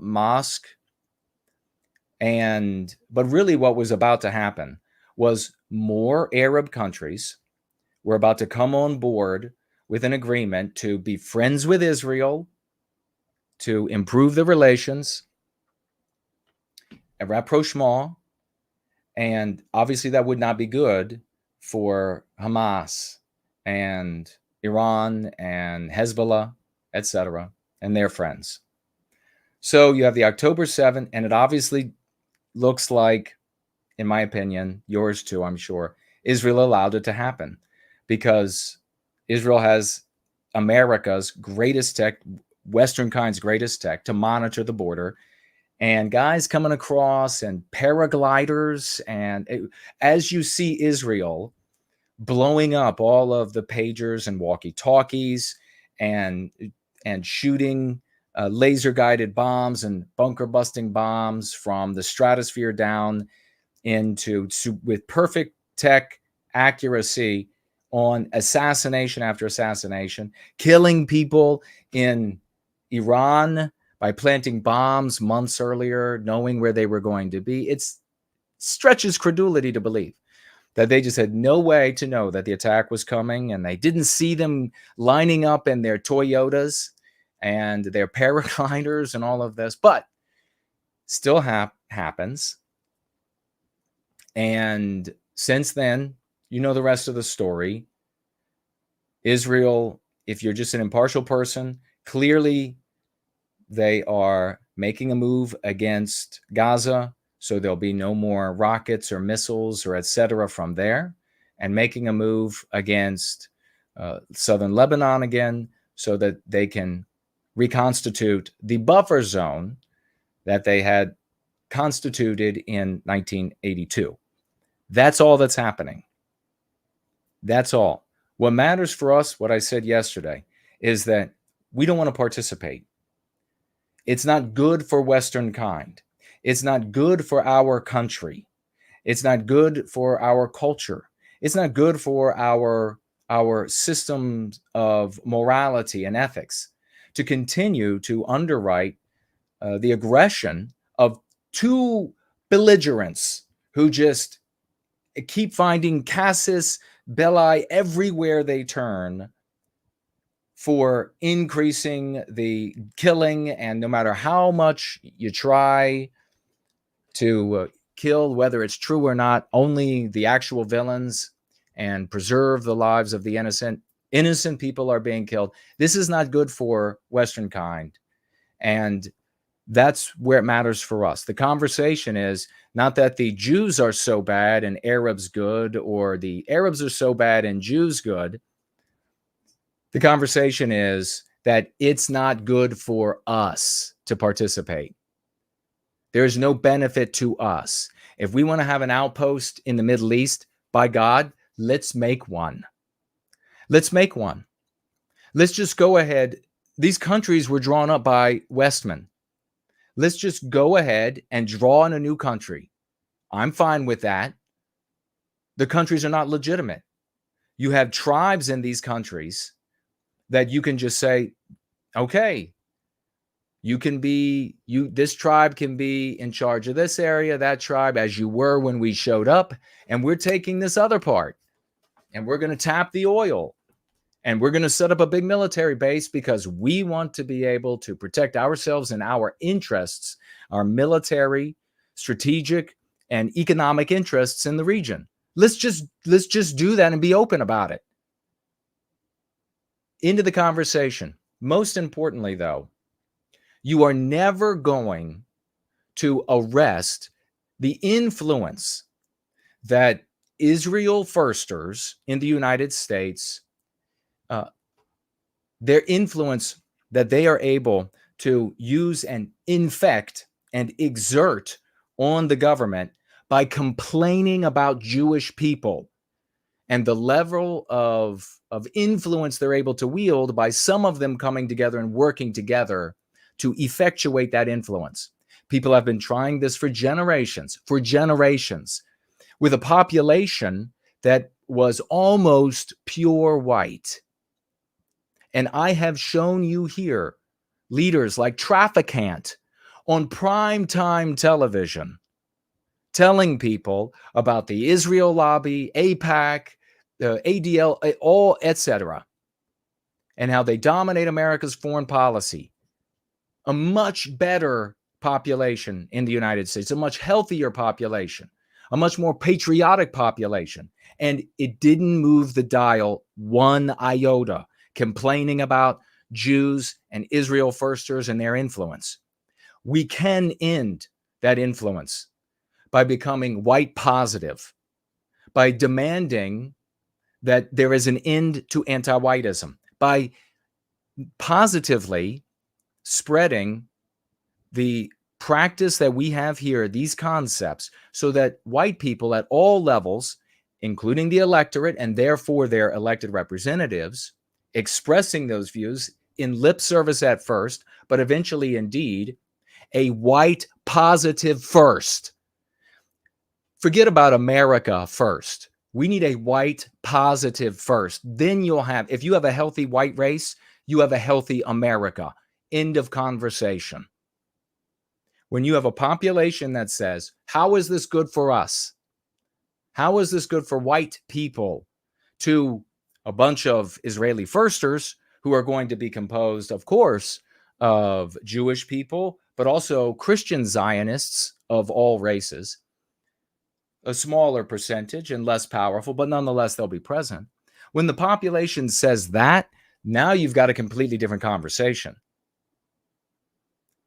Mosque, but really what was about to happen was more Arab countries were about to come on board with an agreement to be friends with Israel, to improve the relations, a rapprochement, and obviously that would not be good for Hamas and Iran and Hezbollah, etc., and their friends. So you have the October 7, and it obviously looks like, in my opinion, yours too, I'm sure, Israel allowed it to happen because Israel has America's greatest tech, Westernkind's greatest tech to monitor the border, and guys coming across and paragliders. And as you see Israel blowing up all of the pagers and walkie-talkies and shooting laser-guided bombs and bunker-busting bombs from the stratosphere down with perfect tech accuracy on assassination after assassination, killing people in Iran by planting bombs months earlier, knowing where they were going to be. It stretches credulity to believe that they just had no way to know that the attack was coming, and they didn't see them lining up in their Toyotas and their paragliders and all of this, but still happens. And since then, you know the rest of the story. Israel, if you're just an impartial person, clearly they are making a move against Gaza, so there'll be no more rockets or missiles or etc. from there, and making a move against southern Lebanon again, so that they can reconstitute the buffer zone that they had constituted in 1982. That's all that's happening. That's all. What matters for us, what I said yesterday, is that we don't want to participate. It's not good for Westernkind. It's not good for our country. It's not good for our culture. It's not good for our systems of morality and ethics to continue to underwrite the aggression of two belligerents who just keep finding casus belli everywhere they turn for increasing the killing. And no matter how much you try to kill, whether it's true or not, only the actual villains and preserve the lives of the innocent people are being killed. This is not good for Westernkind. And that's where it matters for us. The conversation is not that the Jews are so bad and Arabs good, or the Arabs are so bad and Jews good. The conversation is that it's not good for us to participate. There's no benefit to us. If we want to have an outpost in the Middle East, by God, let's make one. Let's make one. Let's just go ahead. These countries were drawn up by Westmen. Let's just go ahead and draw in a new country. I'm fine with that. The countries are not legitimate. You have tribes in these countries that you can just say, okay, this tribe can be in charge of this area, that tribe, as you were when we showed up, and we're taking this other part, and we're going to tap the oil, and we're going to set up a big military base because we want to be able to protect ourselves and our interests, our military, strategic, and economic interests in the region. Let's just do that and be open about it. Into the conversation. Most importantly, though, you are never going to arrest the influence that Israel firsters in the United States, their influence that they are able to use and infect and exert on the government by complaining about Jewish people, and the level of influence they're able to wield by some of them coming together and working together to effectuate that influence. People have been trying this for generations, with a population that was almost pure white. And I have shown you here leaders like Trafficant on primetime television telling people about the Israel lobby, AIPAC, ADL, all, etc., and how they dominate America's foreign policy. A much better population in the United States, a much healthier population, a much more patriotic population. And it didn't move the dial one iota, complaining about Jews and Israel firsters and their influence. We can end that influence by becoming white positive, by demanding that there is an end to antiwhitism, by positively spreading the practice that we have here, these concepts, so that white people at all levels, including the electorate and therefore their elected representatives, expressing those views in lip service at first, but eventually indeed a white positive first. Forget about America first. We need a white positive first. Then you'll have, if you have a healthy white race, you have a healthy America. End of conversation. When you have a population that says, how is this good for us? How is this good for white people? To a bunch of Israeli firsters who are going to be composed, of course, of Jewish people, but also Christian Zionists of all races. A smaller percentage and less powerful, but nonetheless, they'll be present. When the population says that, now you've got a completely different conversation.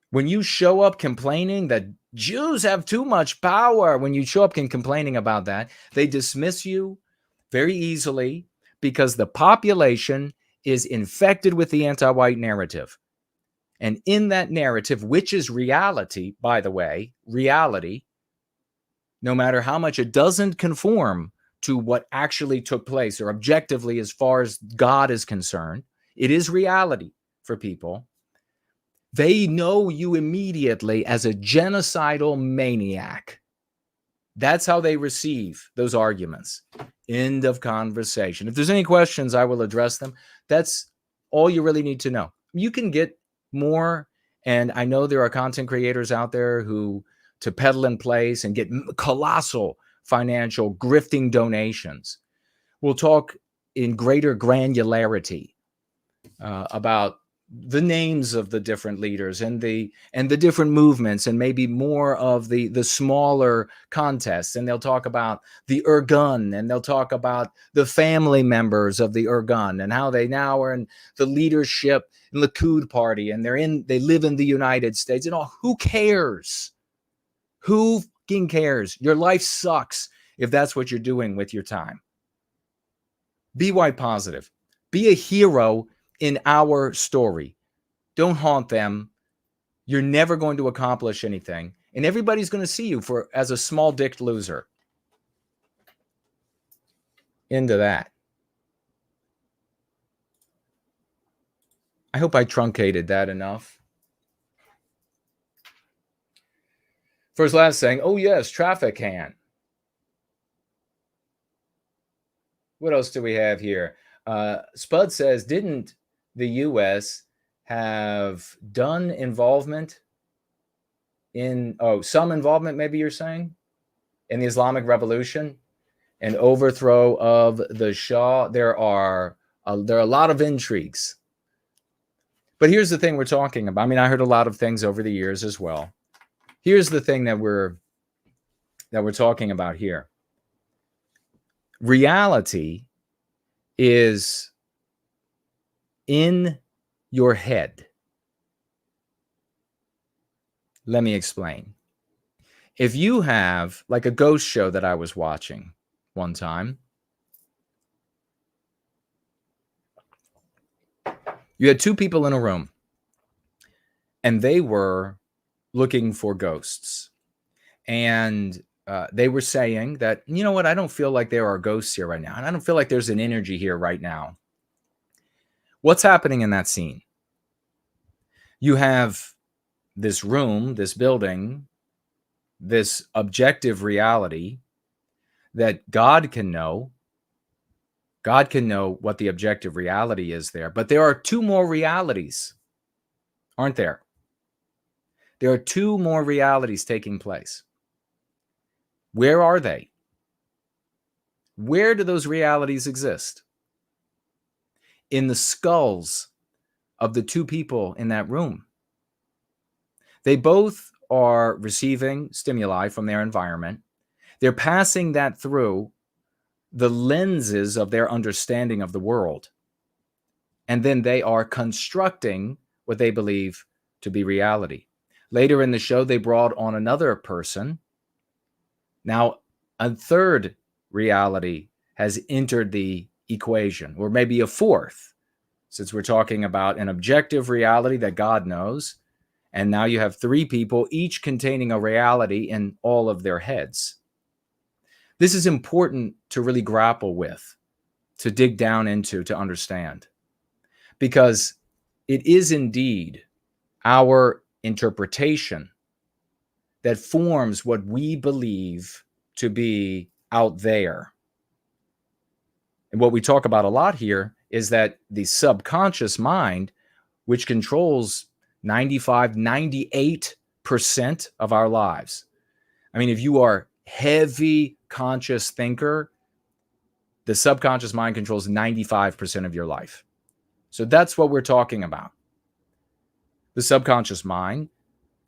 When you show up complaining that Jews have too much power, when you show up complaining about that, they dismiss you very easily because the population is infected with the anti-white narrative. And in that narrative, which is reality, by the way, reality, no matter how much it doesn't conform to what actually took place, or objectively as far as God is concerned, it is reality for people. They know you immediately as a genocidal maniac. That's how they receive those arguments. End of conversation. If there's any questions, I will address them. That's all you really need to know. You can get more, and I know there are content creators out there who, to peddle in place and get colossal financial grifting donations. We'll talk in greater granularity about the names of the different leaders and the different movements, and maybe more of the smaller contests. And they'll talk about the Irgun, and they'll talk about the family members of the Irgun and how they now are in the leadership in the Likud party, and they live in the United States and all. Who cares? Who fucking cares? Your life sucks if that's what you're doing with your time. Be white positive. Be a hero in our story. Don't haunt them. You're never going to accomplish anything, and everybody's going to see you as a small-dicked loser. Into that. I hope I truncated that enough. First last saying, oh yes, traffic can. What else do we have here? Spud says, didn't the U.S. have done involvement in, some involvement, maybe you're saying, in the Islamic Revolution and overthrow of the Shah? There are a lot of intrigues. But here's the thing we're talking about. I mean, I heard a lot of things over the years as well. Here's the thing that we're talking about here. Reality is in your head. Let me explain. If you have, like a ghost show that I was watching one time, you had two people in a room, and they were looking for ghosts. And they were saying that, you know what, I don't feel like there are ghosts here right now. And I don't feel like there's an energy here right now. What's happening in that scene? You have this room, this building, this objective reality that God can know. God can know what the objective reality is there. But there are two more realities, aren't there? There are two more realities taking place. Where are they? Where do those realities exist? In the skulls of the two people in that room. They both are receiving stimuli from their environment. They're passing that through the lenses of their understanding of the world. And then they are constructing what they believe to be reality. Later in the show, they brought on another person. Now, a third reality has entered the equation, or maybe a fourth, since we're talking about an objective reality that God knows. And now you have three people, each containing a reality in all of their heads. This is important to really grapple with, to dig down into, to understand. Because it is indeed our interpretation that forms what we believe to be out there. And what we talk about a lot here is that the subconscious mind, which controls 95, 98% of our lives. I mean, if you are heavy conscious thinker, the subconscious mind controls 95% of your life. So that's what we're talking about. The subconscious mind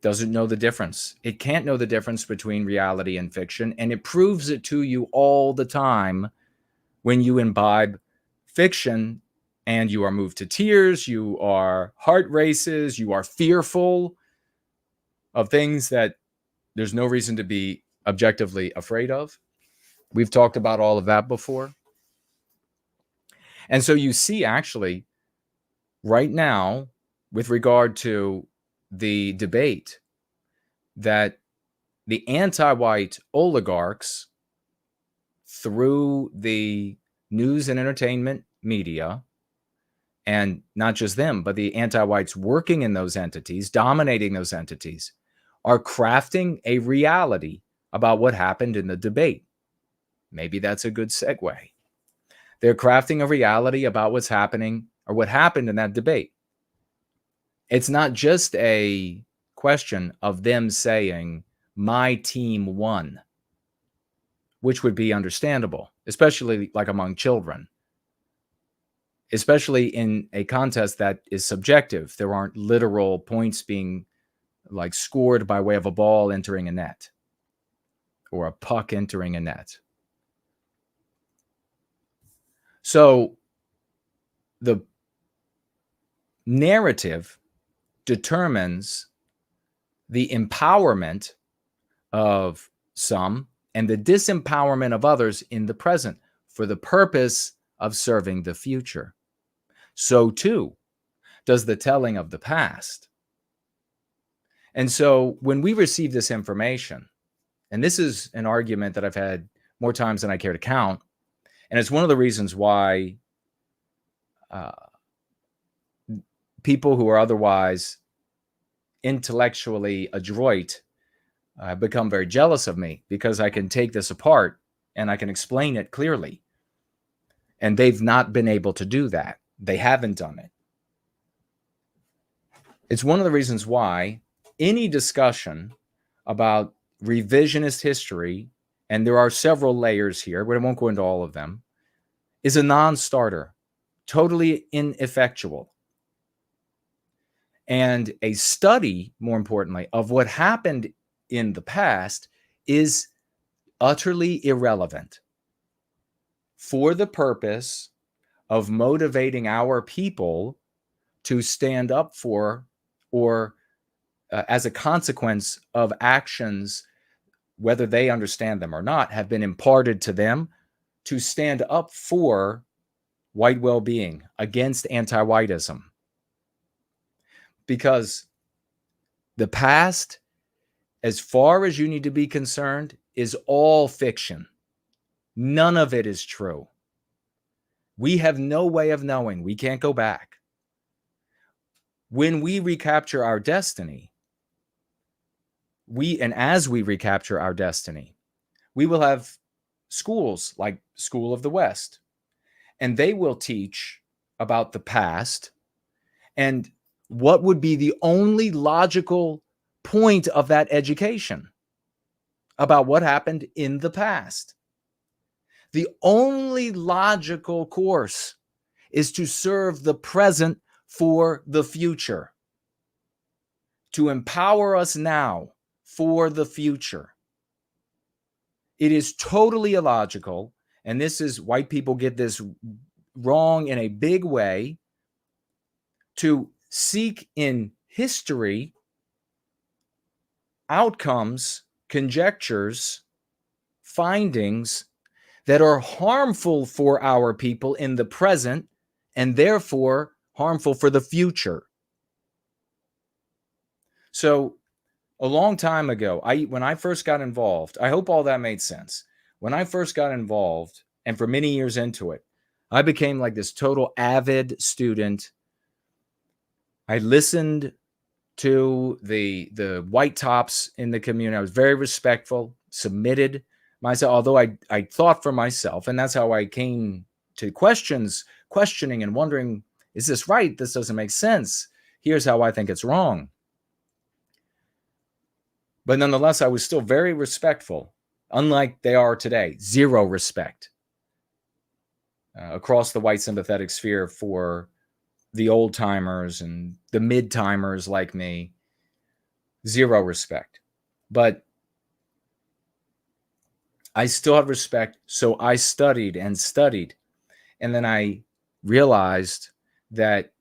doesn't know the difference. It can't know the difference between reality and fiction, and it proves it to you all the time when you imbibe fiction and you are moved to tears, you are heart races, you are fearful of things that there's no reason to be objectively afraid of. We've talked about all of that before. And so you see, actually, right now, with regard to the debate, that the anti-white oligarchs through the news and entertainment media, and not just them, but the anti-whites working in those entities, dominating those entities, are crafting a reality about what happened in the debate. Maybe that's a good segue. They're crafting a reality about what's happening or what happened in that debate. It's not just a question of them saying, my team won, which would be understandable, especially like among children, especially in a contest that is subjective. There aren't literal points being like scored by way of a ball entering a net or a puck entering a net. So the narrative determines the empowerment of some and the disempowerment of others in the present for the purpose of serving the future. So too does the telling of the past. And so when we receive this information, and this is an argument that I've had more times than I care to count, and it's one of the reasons why people who are otherwise intellectually adroit become very jealous of me, because I can take this apart and I can explain it clearly. And they've not been able to do that. They haven't done it. It's one of the reasons why any discussion about revisionist history, and there are several layers here, but I won't go into all of them, is a non-starter, totally ineffectual. And a study, more importantly, of what happened in the past is utterly irrelevant for the purpose of motivating our people to stand up for, or as a consequence of actions, whether they understand them or not, have been imparted to them to stand up for white well-being against anti-whitism. Because the past, as far as you need to be concerned, is all fiction. None of it is true. We have no way of knowing. We can't go back. When we recapture our destiny, as we recapture our destiny, we will have schools like School of the West, and they will teach about the past and what would be the only logical point of that education about what happened in the past. The only logical course is to serve the present for the future, to empower us now for the future. It is totally illogical, and this is, white people get this wrong in a big way, to seek in history outcomes, conjectures, findings that are harmful for our people in the present and therefore harmful for the future. So a long time ago, when I first got involved, I hope all that made sense. When I first got involved, and for many years into it, I became like this total avid student. I listened to the white tops in the community. I was very respectful, submitted myself, although I thought for myself, and that's how I came to questioning and wondering, is this right? This doesn't make sense. Here's how I think it's wrong. But nonetheless, I was still very respectful, unlike they are today. Zero respect across the white sympathetic sphere for the old timers and the mid timers like me. Zero respect. But I still have respect, so I studied and studied. And then I realized that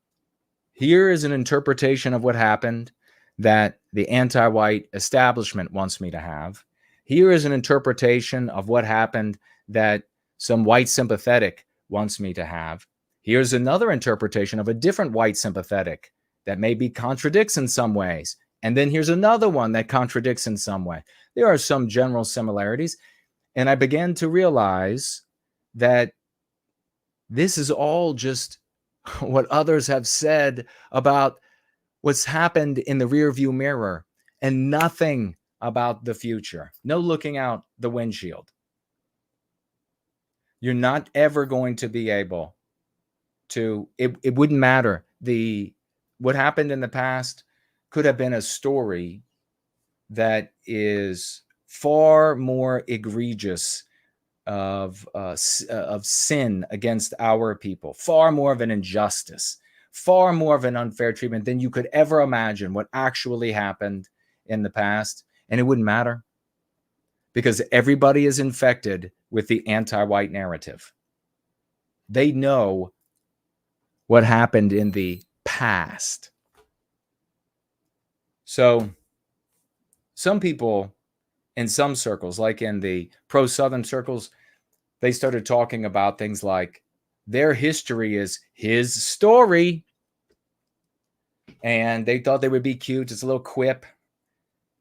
here is an interpretation of what happened that the anti-white establishment wants me to have. Here is an interpretation of what happened that some white sympathetic wants me to have. Here's another interpretation of a different white sympathetic that maybe contradicts in some ways. And then here's another one that contradicts in some way. There are some general similarities. And I began to realize that this is all just what others have said about what's happened in the rearview mirror and nothing about the future. No looking out the windshield. You're not ever going to be able to, it wouldn't matter. What happened in the past could have been a story that is far more egregious of sin against our people, far more of an injustice, far more of an unfair treatment than you could ever imagine what actually happened in the past. And it wouldn't matter because everybody is infected with the anti-white narrative. They know what happened in the past. So some people in some circles, like in the pro-Southern circles, they started talking about things like their history is his story. And they thought they would be cute. It's a little quip.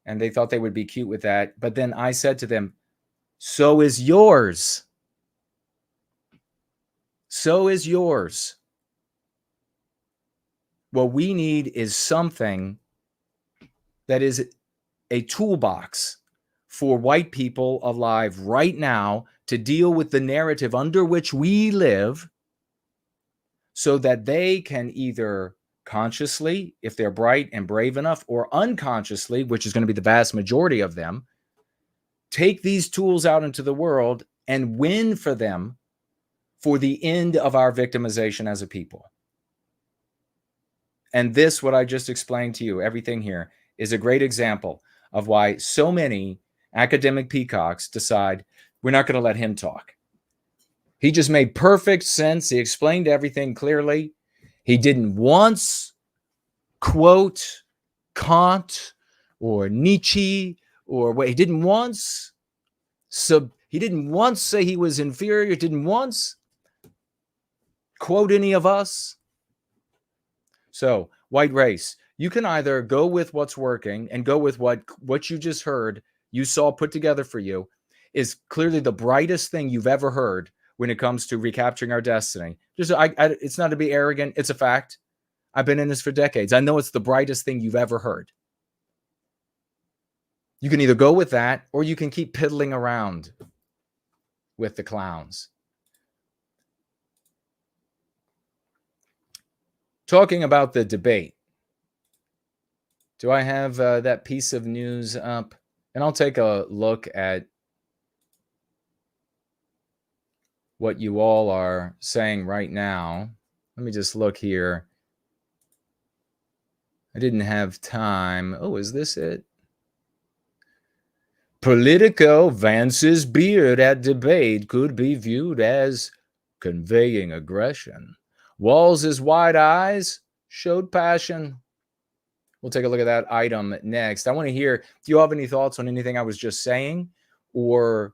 And they thought they would be cute with that. But then I said to them, so is yours. So is yours. What we need is something that is a toolbox for white people alive right now to deal with the narrative under which we live so that they can either consciously, if they're bright and brave enough, or unconsciously, which is going to be the vast majority of them, take these tools out into the world and win for them for the end of our victimization as a people. And this, what I just explained to you, everything here, is a great example of why so many academic peacocks decide we're not going to let him talk. He just made perfect sense. He explained everything clearly. He didn't once quote Kant or Nietzsche or what he didn't once. So he didn't once say he was inferior. Didn't once quote any of us. So white race, you can either go with what's working and go with what you just heard, you saw put together for you, is clearly the brightest thing you've ever heard when it comes to recapturing our destiny. It's not to be arrogant. It's a fact. I've been in this for decades. I know it's the brightest thing you've ever heard. You can either go with that or you can keep piddling around with the clowns. Talking about the debate. Do I have that piece of news up? And I'll take a look at what you all are saying right now. Let me just look here. I didn't have time. Oh, is this it? Politico, Vance's beard at debate could be viewed as conveying aggression. Walz's wide eyes showed passion. We'll take a look at that item next. I want to hear, do you have any thoughts on anything I was just saying? Or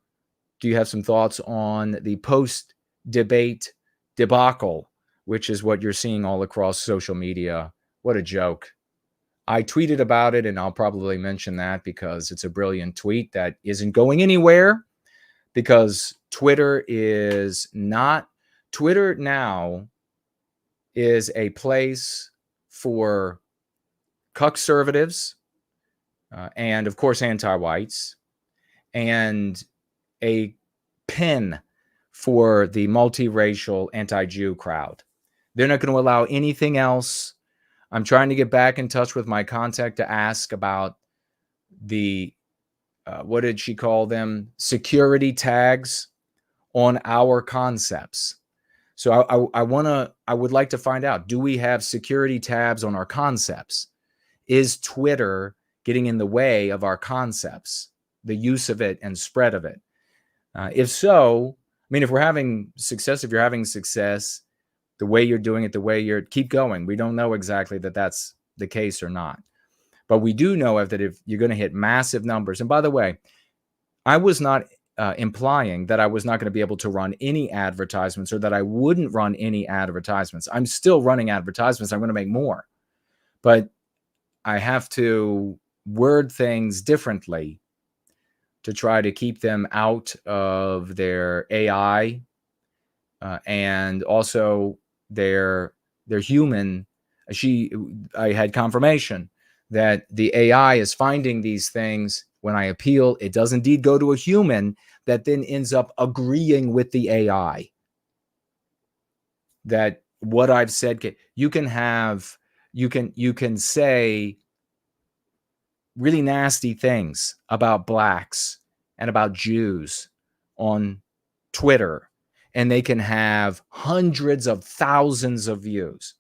do you have some thoughts on the post-debate debacle, which is what you're seeing all across social media? What a joke. I tweeted about it, and I'll probably mention that because it's a brilliant tweet that isn't going anywhere because Twitter now is a place for cuckservatives and, of course, anti-whites, and a pen for the multiracial anti-Jew crowd. They're not going to allow anything else. I'm trying to get back in touch with my contact to ask about the, what did she call them? Security tags on our concepts. So I would like to find out, do we have security tabs on our concepts? Is Twitter getting in the way of our concepts, the use of it and spread of it? If so, I mean, if you're having success, the way you're doing it, keep going. We don't know exactly that that's the case or not. But we do know that if you're going to hit massive numbers, and by the way, I was not implying that I was not going to be able to run any advertisements or that I wouldn't run any advertisements. I'm still running advertisements. I'm going to make more. But I have to word things differently to try to keep them out of their AI and also their human. I had confirmation that the AI is finding these things. When I appeal, it does indeed go to a human that then ends up agreeing with the AI that what I've said, you can say really nasty things about blacks and about Jews on Twitter, and they can have hundreds of thousands of views.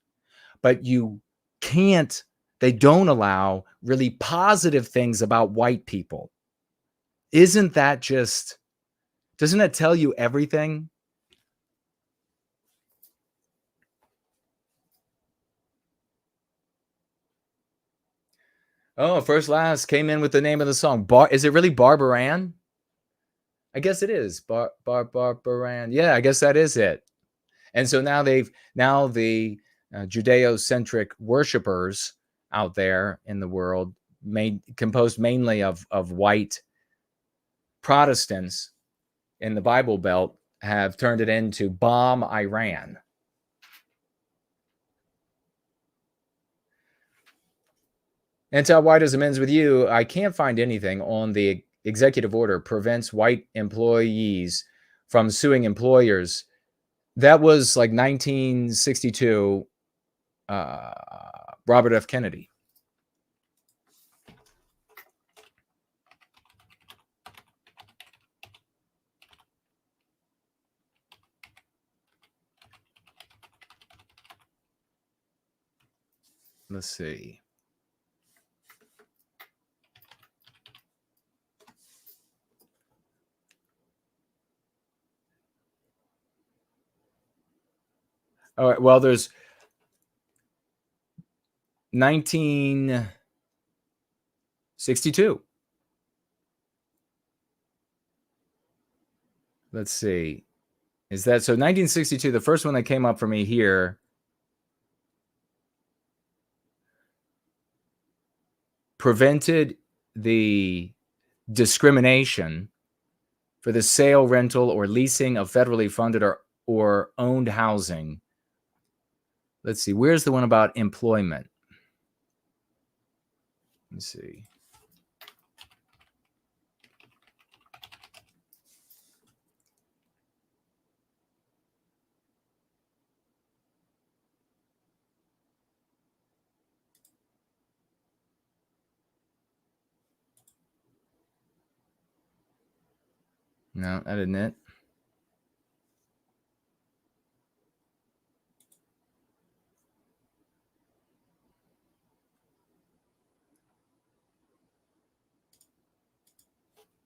But they don't allow really positive things about white people. Doesn't that tell you everything? Oh, First Last came in with the name of the song. Is it really Barbaran? I guess it is. Barbaran. Yeah, I guess that is it. And so now the Judeo-centric worshipers out there in the world, composed mainly of white Protestants in the Bible Belt, have turned it into Bomb Iran. Antiwhitism ends with you. I can't find anything on the executive order prevents white employees from suing employers. That was like 1962, Robert F. Kennedy. Let's see. All right, well, there's 1962. Let's see. Is that so? 1962, the first one that came up for me here. Prevented the discrimination for the sale, rental, or leasing of federally funded or owned housing. Let's see. Where's the one about employment? Let's see. No, that isn't it.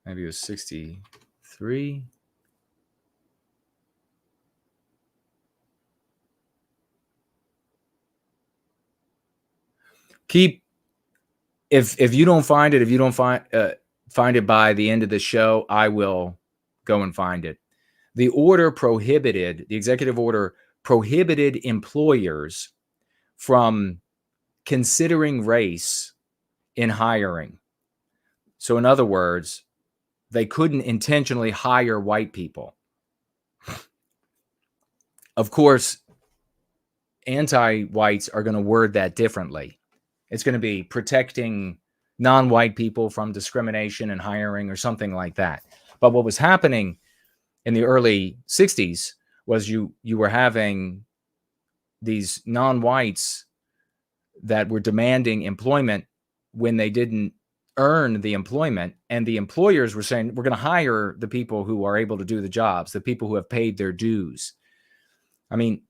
Maybe it was 63. If you don't find it, find it by the end of the show, I will go and find it. The executive order prohibited employers from considering race in hiring. So in other words, they couldn't intentionally hire white people. Of course, anti-whites are going to word that differently. It's going to be protecting non-white people from discrimination in hiring or something like that. But what was happening in the early 60s was you were having these non-whites that were demanding employment when they didn't earn the employment, and the employers were saying, we're going to hire the people who are able to do the jobs, the people who have paid their dues. I mean,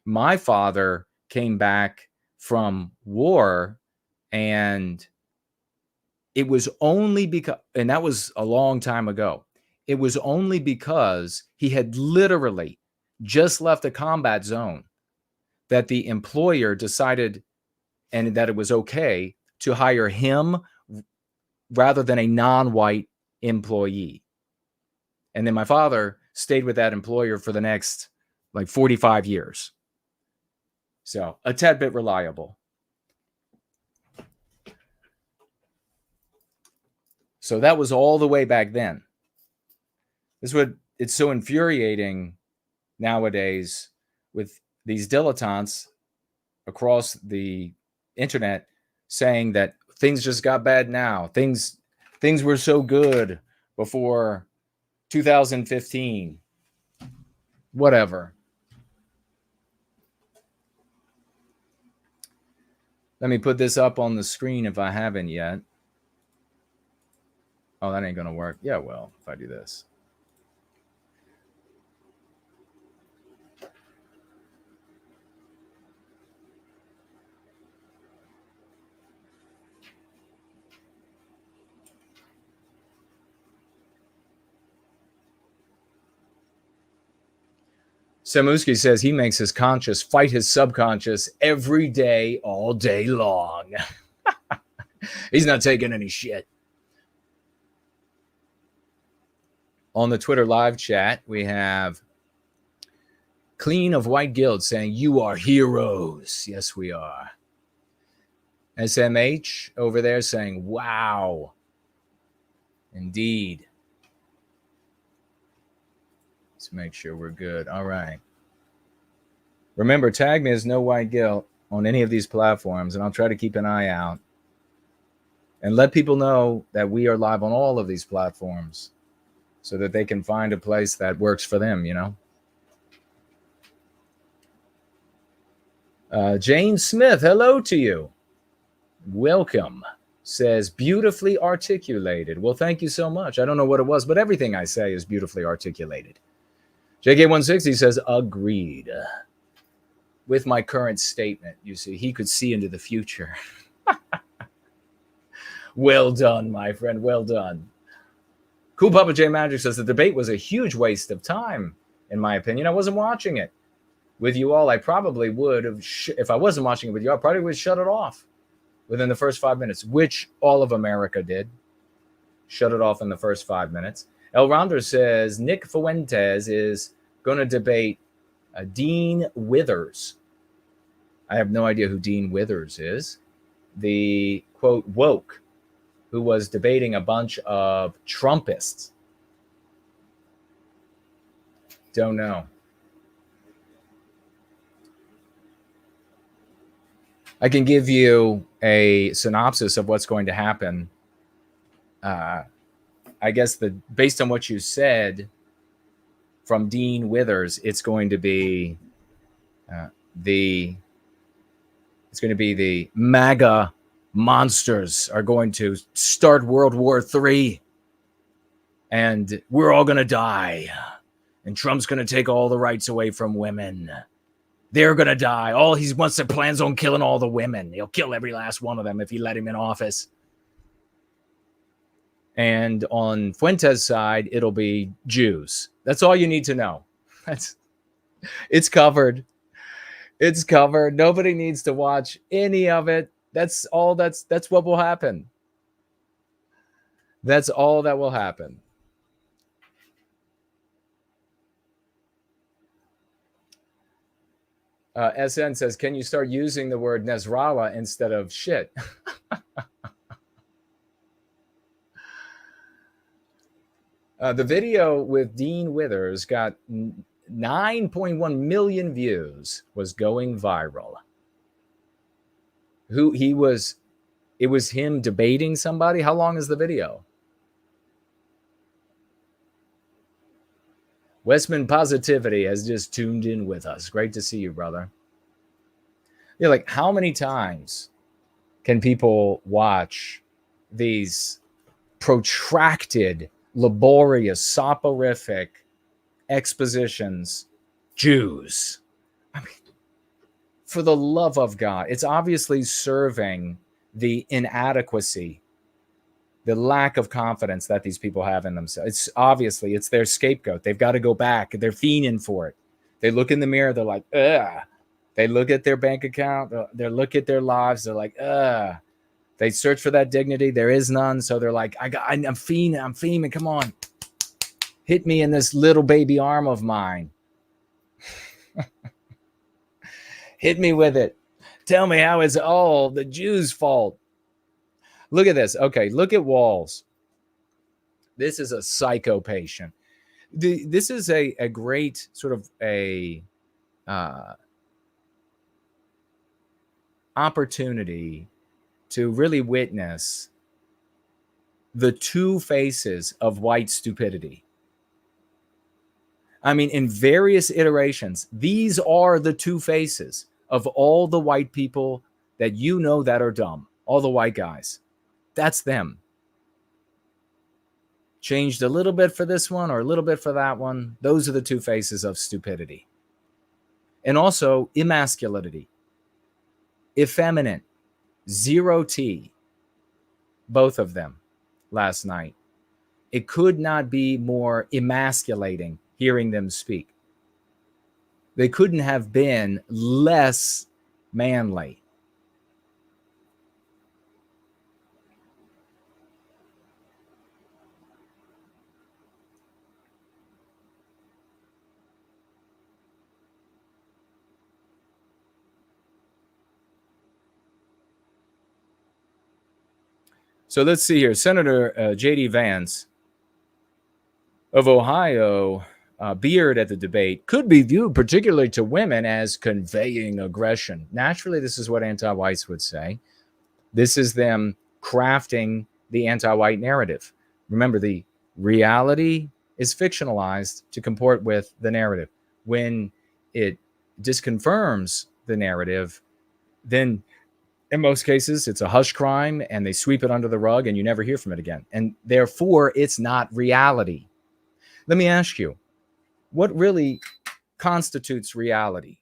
my father came back from war, and it was only because, and that was a long time ago, it was only because he had literally just left a combat zone that the employer decided and that it was okay to hire him rather than a non-white employee. And then my father stayed with that employer for the next like 45 years. So a tad bit reliable. So that was all the way back then. This is what it's so infuriating nowadays with these dilettantes across the internet saying that things just got bad now. Things were so good before 2015. Whatever. Let me put this up on the screen if I haven't yet. Oh, that ain't going to work. Yeah, well, if I do this. Samuski says he makes his conscious fight his subconscious every day, all day long. He's not taking any shit. On the Twitter live chat, we have Clean of White Guild saying, you are heroes. Yes, we are. SMH over there saying, wow. Indeed. Let's make sure we're good. All right. Remember, tag me as No White Guilt on any of these platforms, and I'll try to keep an eye out and let people know that we are live on all of these platforms so that they can find a place that works for them, you know? Jane Smith, hello to you. Welcome. Says, beautifully articulated. Well, thank you so much. I don't know what it was, but everything I say is beautifully articulated. JK160 says, agreed with my current statement. You see, he could see into the future. Well done, my friend. Well done. Cool Papa J Magic says the debate was a huge waste of time, in my opinion. I wasn't watching it with you all. I probably would have, if I wasn't watching it with you, I probably would shut it off within the first 5 minutes, which all of America did. Shut it off in the first 5 minutes. El Ronder says Nick Fuentes is going to debate Dean Withers. I have no idea who Dean Withers is. The, quote, woke, who was debating a bunch of Trumpists. Don't know. I can give you a synopsis of what's going to happen. I guess based on what you said from Dean Withers, it's going to be the MAGA monsters are going to start World War III, and we're all going to die, and Trump's going to take all the rights away from women. They're going to die. He wants to plans on killing all the women. He'll kill every last one of them if he let him in office. And on Fuentes' side, it'll be Jews. That's all you need to know. It's covered. It's covered. Nobody needs to watch any of it. That's all. That's what will happen. That's all that will happen. SN says, can you start using the word Nasrallah instead of shit? The video with Dean Withers got 9.1 million views, was going viral. It was him debating somebody. How long is the video? Westman Positivity has just tuned in with us. Great to see you, brother. You're like, how many times can people watch these protracted, laborious, soporific expositions? Jews. I mean, for the love of God, it's obviously serving the inadequacy, the lack of confidence that these people have in themselves. It's their scapegoat. They've got to go back. They're fiending for it. They look in the mirror. They're like, ugh. They look at their bank account. They look at their lives. They're like, ugh. They search for that dignity. There is none. So they're like, I'm fiending. Come on. Hit me in this little baby arm of mine. Hit me with it. Tell me how it's all the Jews' fault. Look at this. Okay, look at Walz. This is a psycho patient. This is a great sort of a opportunity to really witness the two faces of white stupidity. I mean, in various iterations, these are the two faces of all the white people that you know that are dumb. All the white guys. That's them. Changed a little bit for this one or a little bit for that one. Those are the two faces of stupidity. And also emasculinity. Effeminate. Zero T. Both of them last night. It could not be more emasculating hearing them speak. They couldn't have been less manly. So let's see here. Senator J.D. Vance of Ohio beard at the debate could be viewed, particularly to women, as conveying aggression. Naturally, this is what anti-whites would say. This is them crafting the anti-white narrative. Remember, the reality is fictionalized to comport with the narrative. When it disconfirms the narrative, then in most cases, it's a hush crime and they sweep it under the rug and you never hear from it again. And therefore, it's not reality. Let me ask you, what really constitutes reality?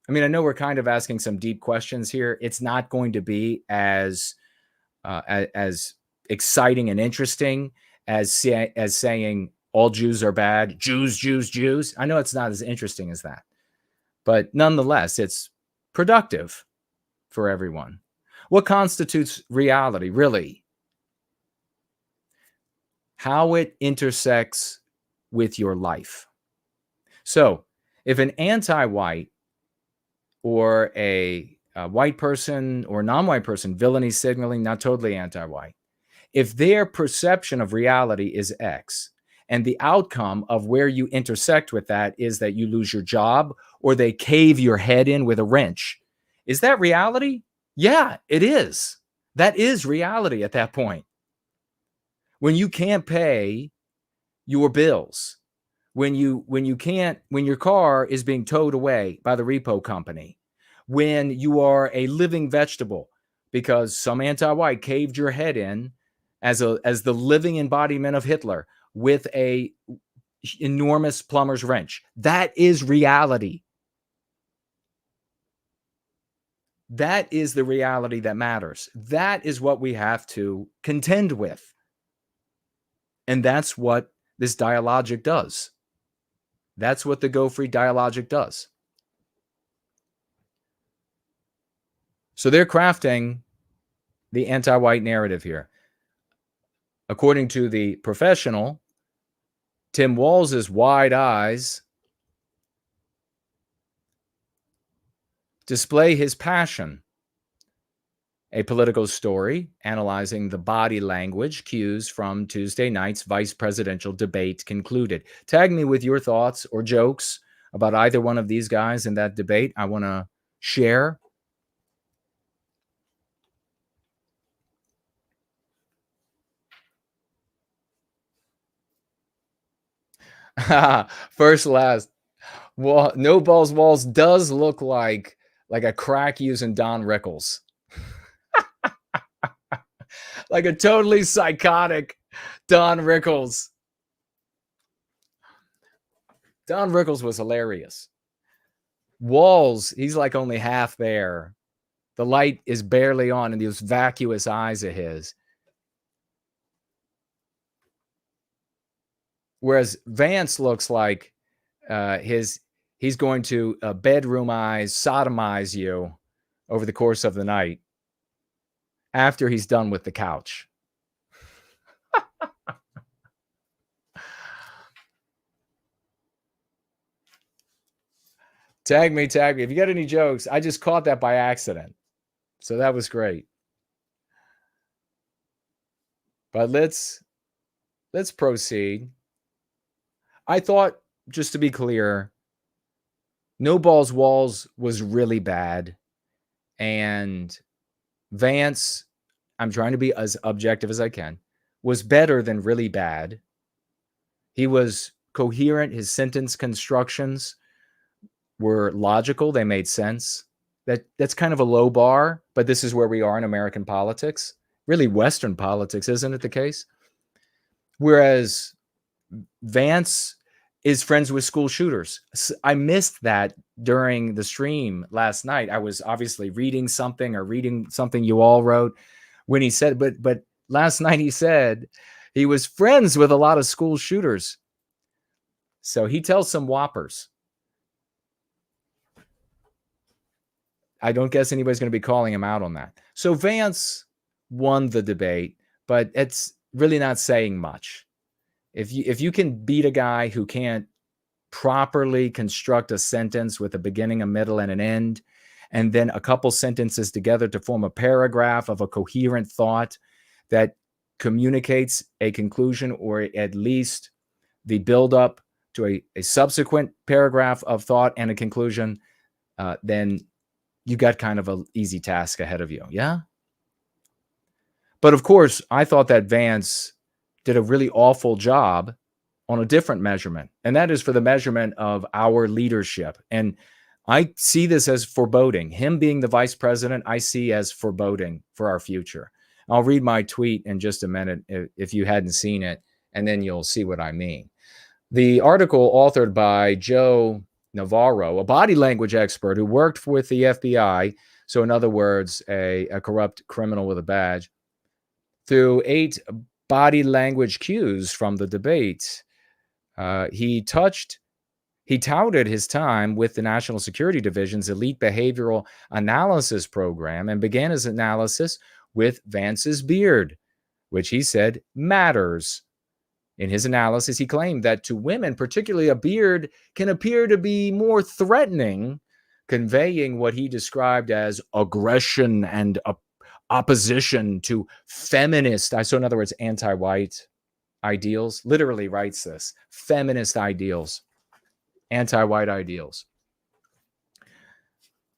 I mean, I know we're kind of asking some deep questions here. It's not going to be as exciting and interesting as saying all Jews are bad. Jews, Jews, Jews. I know it's not as interesting as that. But nonetheless, it's productive for everyone. What constitutes reality, really? How it intersects with your life. So, if an anti-white or a white person or non-white person, villainy signaling, not totally anti-white, if their perception of reality is X, and the outcome of where you intersect with that is that you lose your job or they cave your head in with a wrench, is that reality? Yeah, it is. That is reality at that point. When you can't pay your bills, when your car is being towed away by the repo company, when you are a living vegetable because some anti-white caved your head in as the living embodiment of Hitler with a enormous plumber's wrench. That is reality. That is the reality that matters. That is what we have to contend with. And that's what this dialogic does. That's what the Go Free dialogic does. So they're crafting the anti-white narrative here. According to the professional, Tim Walz's wide eyes display his passion. A political story analyzing the body language cues from Tuesday night's vice presidential debate concluded. Tag me with your thoughts or jokes about either one of these guys in that debate. I want to share. First, last. Well, No Balls Walz does look like a crack using Don Rickles. Like a totally psychotic Don Rickles. Don Rickles was hilarious. Walz, he's like only half there. The light is barely on in those vacuous eyes of his. Whereas Vance looks like he's going to bedroomize, sodomize you over the course of the night after he's done with the couch. Tag me. If you got any jokes, I just caught that by accident. So that was great. But let's let's proceed. I thought, just to be clear, No Balls Walz was really bad. And Vance, I'm trying to be as objective as I can, was better than really bad. He was coherent. His sentence constructions were logical. They made sense. That's kind of a low bar, but this is where we are in American politics. Really Western politics, isn't it the case? Whereas Vance is friends with school shooters. I missed that during the stream last night. I was obviously reading something you all wrote when he said, but last night he said he was friends with a lot of school shooters. So he tells some whoppers. I don't guess anybody's going to be calling him out on that. So Vance won the debate, but it's really not saying much. If you can beat a guy who can't properly construct a sentence with a beginning, a middle, and an end, and then a couple sentences together to form a paragraph of a coherent thought that communicates a conclusion or at least the buildup to a subsequent paragraph of thought and a conclusion, then you got kind of an easy task ahead of you. Yeah. But of course, I thought that Vance did a really awful job on a different measurement, and that is for the measurement of our leadership. And I see this as foreboding. Him being the vice president, I see as foreboding for our future. I'll read my tweet in just a minute if you hadn't seen it, and then you'll see what I mean. The article authored by Joe Navarro, a body language expert who worked with the FBI, so in other words, a corrupt criminal with a badge, through 8 body language cues from the debate. He touted his time with the National Security Division's Elite Behavioral Analysis Program and began his analysis with Vance's beard, which he said matters. In his analysis, he claimed that to women, particularly a beard can appear to be more threatening, conveying what he described as aggression and opposition to feminist, so in other words, anti-white ideals. Literally writes this: feminist ideals, anti-white ideals.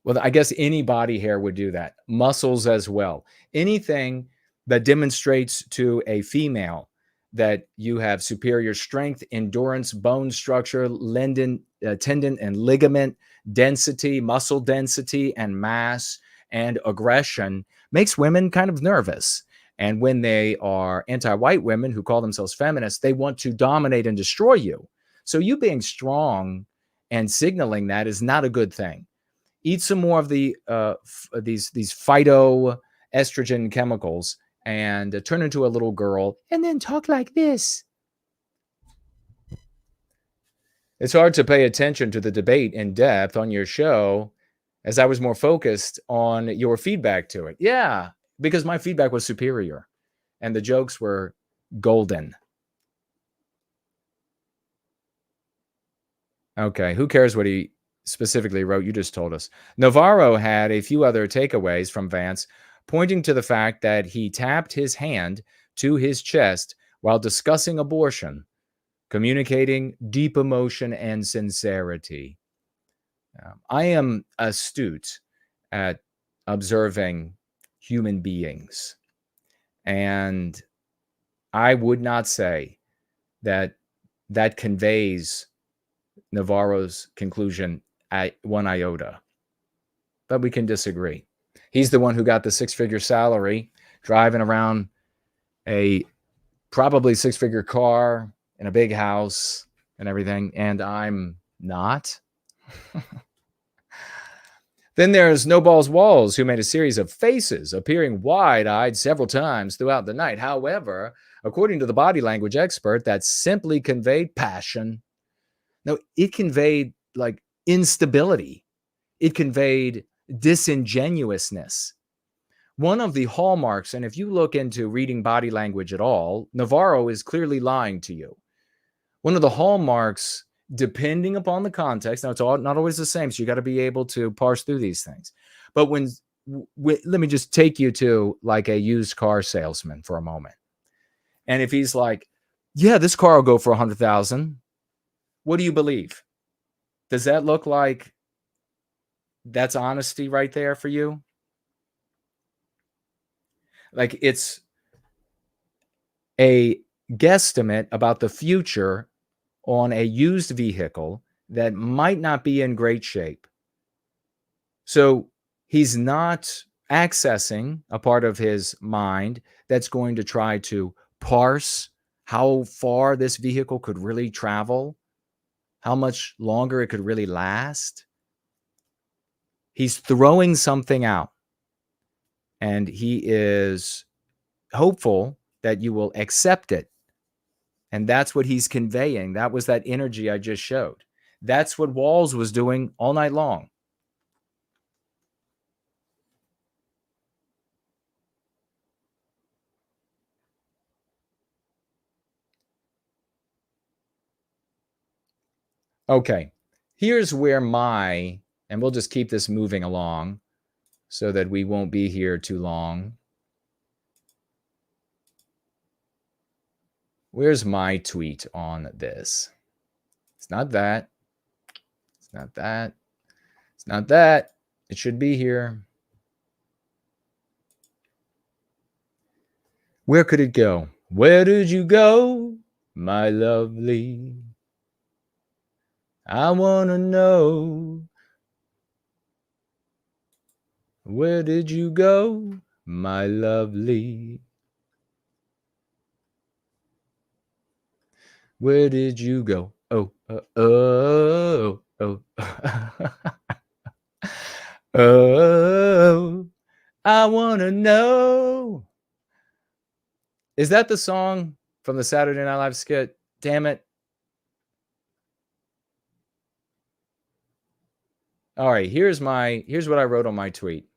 Well, I guess any body hair would do that. Muscles as well. Anything that demonstrates to a female that you have superior strength, endurance, bone structure, tendon and ligament density, muscle density and mass and aggression makes women kind of nervous. And when they are anti-white women who call themselves feminists, they want to dominate and destroy you. So you being strong and signaling that is not a good thing. Eat some more of these phytoestrogen chemicals and turn into a little girl and then talk like this. It's hard to pay attention to the debate in depth on your show as I was more focused on your feedback to it. Yeah, because my feedback was superior and the jokes were golden. Okay, who cares what he specifically wrote? You just told us. Navarro had a few other takeaways from Vance, pointing to the fact that he tapped his hand to his chest while discussing abortion, communicating deep emotion and sincerity. I am astute at observing human beings, and I would not say that conveys Navarro's conclusion at 1 iota, but we can disagree. He's the one who got the 6-figure salary, driving around a probably 6-figure car in a big house and everything, and I'm not. Then there's No Balls Walz, who made a series of faces, appearing wide-eyed several times throughout the night. However, according to the body language expert, that simply conveyed passion. No, it conveyed like instability. It conveyed disingenuousness. One of the hallmarks, and if you look into reading body language at all, Navarro is clearly lying to you. One of the hallmarks, depending upon the context, now it's not always the same, so you got to be able to parse through these things. But let me just take you to like a used car salesman for a moment. And if he's like, Yeah, this car will go for 100,000. What do you believe? Does that look like that's honesty right there for you? Like it's a guesstimate about the future on a used vehicle that might not be in great shape. So he's not accessing a part of his mind that's going to try to parse how far this vehicle could really travel, how much longer it could really last. He's throwing something out, and he is hopeful that you will accept it. And that's what he's conveying. That was that energy I just showed. That's what Walz was doing all night long. Okay, here's where and we'll just keep this moving along so that we won't be here too long. Where's my tweet on this? It's not that. It's not that. It's not that. It should be here. Where could it go? Where did you go, my lovely? I want to know. Where did you go, my lovely? Where did you go? Oh, oh, oh. Oh, I want to know. Is that the song from the Saturday Night Live skit? Damn it. All right, here's what I wrote on my tweet.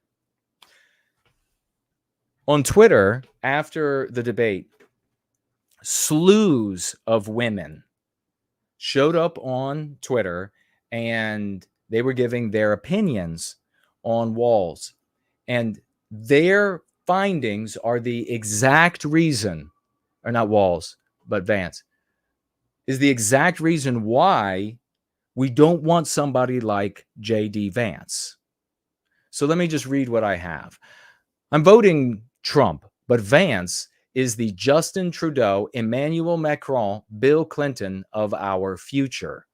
On Twitter, after the debate, slews of women showed up on Twitter and they were giving their opinions on Walz. And their findings are the exact reason, or not Walz, but Vance, is the exact reason why we don't want somebody like J.D. Vance. So let me just read what I have. I'm voting Trump, but Vance is the Justin Trudeau, Emmanuel Macron, Bill Clinton of our future.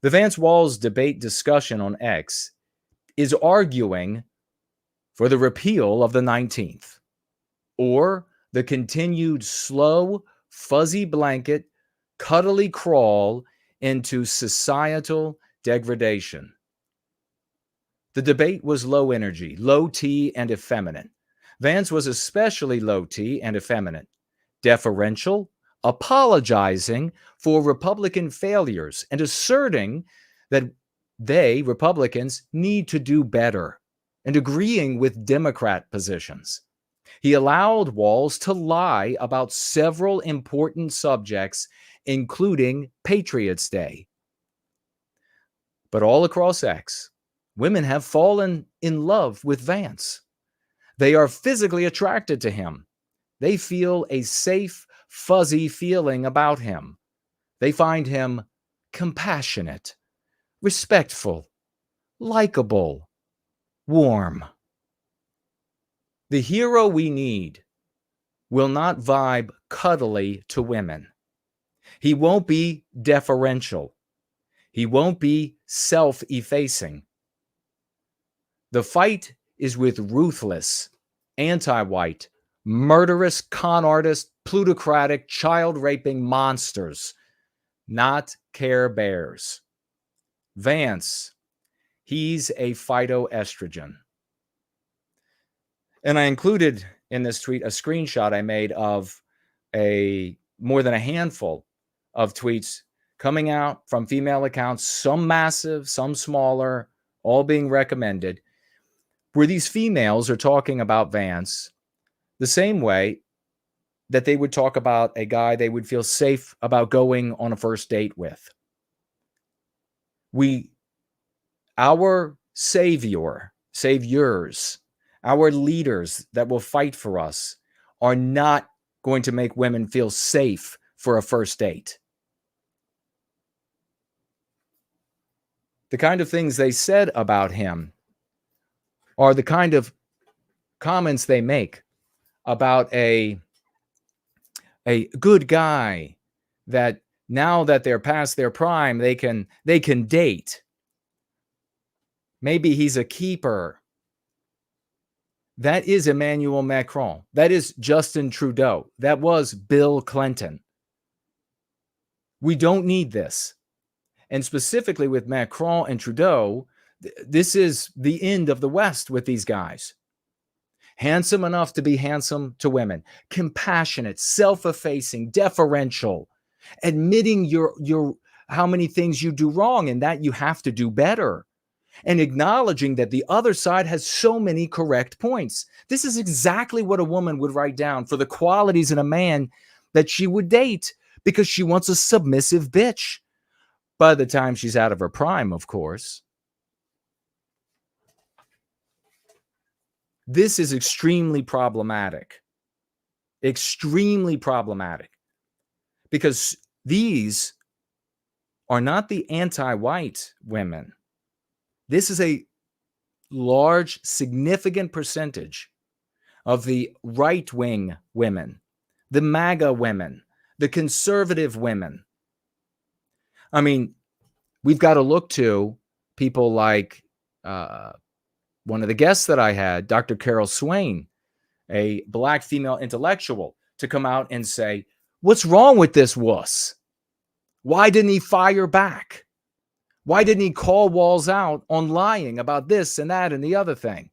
The Vance-Walz debate discussion on X is arguing for the repeal of the 19th or the continued slow, fuzzy blanket, cuddly crawl into societal degradation. The debate was low energy, low T, and effeminate. Vance was especially low T and effeminate, deferential, apologizing for Republican failures and asserting that they, Republicans, need to do better and agreeing with Democrat positions. He allowed Walz to lie about several important subjects, including Patriots' Day. But all across X, women have fallen in love with Vance. They are physically attracted to him. They feel a safe, fuzzy feeling about him. They find him compassionate, respectful, likable, warm. The hero we need will not vibe cuddly to women. He won't be deferential. He won't be self-effacing. The fight is with ruthless, anti-white, murderous con artist, plutocratic, child-raping monsters, not Care Bears. Vance, he's a phytoestrogen. And I included in this tweet a screenshot I made of more than a handful of tweets coming out from female accounts, some massive, some smaller, all being recommended, where these females are talking about Vance the same way that they would talk about a guy they would feel safe about going on a first date with. Our saviors, our leaders that will fight for us are not going to make women feel safe for a first date. The kind of things they said about him are the kind of comments they make about a good guy that now that they're past their prime, they can date. Maybe he's a keeper. That is Emmanuel Macron. That is Justin Trudeau. That was Bill Clinton. We don't need this. And specifically with Macron and Trudeau, this is the end of the West with these guys. Handsome enough to be handsome to women, compassionate, self-effacing, deferential, admitting your how many things you do wrong and that you have to do better, and acknowledging that the other side has so many correct points. This is exactly what a woman would write down for the qualities in a man that she would date, because she wants a submissive bitch. By the time she's out of her prime, of course. This is extremely problematic. Extremely problematic. Because these are not the anti-white women. This is a large, significant percentage of the right-wing women, the MAGA women, the conservative women. I mean, we've got to look to people like one of the guests that I had, Dr. Carol Swain, a black female intellectual, to come out and say, what's wrong with this wuss? Why didn't he fire back? Why didn't he call Walz out on lying about this and that and the other thing?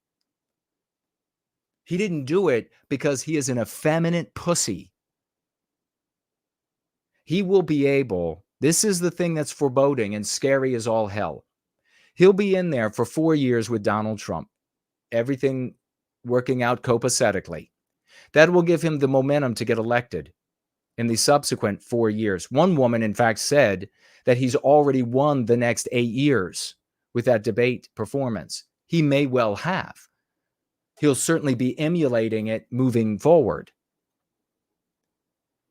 He didn't do it because he is an effeminate pussy. He will be able... This is the thing that's foreboding and scary as all hell. He'll be in there for 4 years with Donald Trump, everything working out copacetically. That will give him the momentum to get elected in the subsequent 4 years. One woman, in fact, said that he's already won the next 8 years with that debate performance. He may well have. He'll certainly be emulating it moving forward.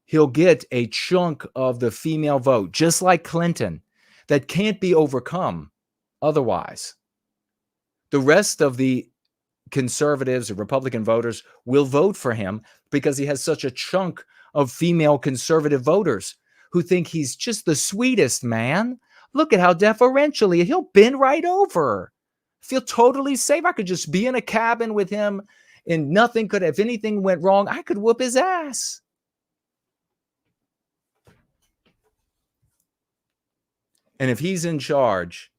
He'll get a chunk of the female vote, just like Clinton, that can't be overcome otherwise. The rest of the conservatives or Republican voters will vote for him because he has such a chunk of female conservative voters who think he's just the sweetest man. Look at how deferentially he'll bend right over. Feel totally safe. I could just be in a cabin with him and nothing could, if anything went wrong, I could whoop his ass. And if he's in charge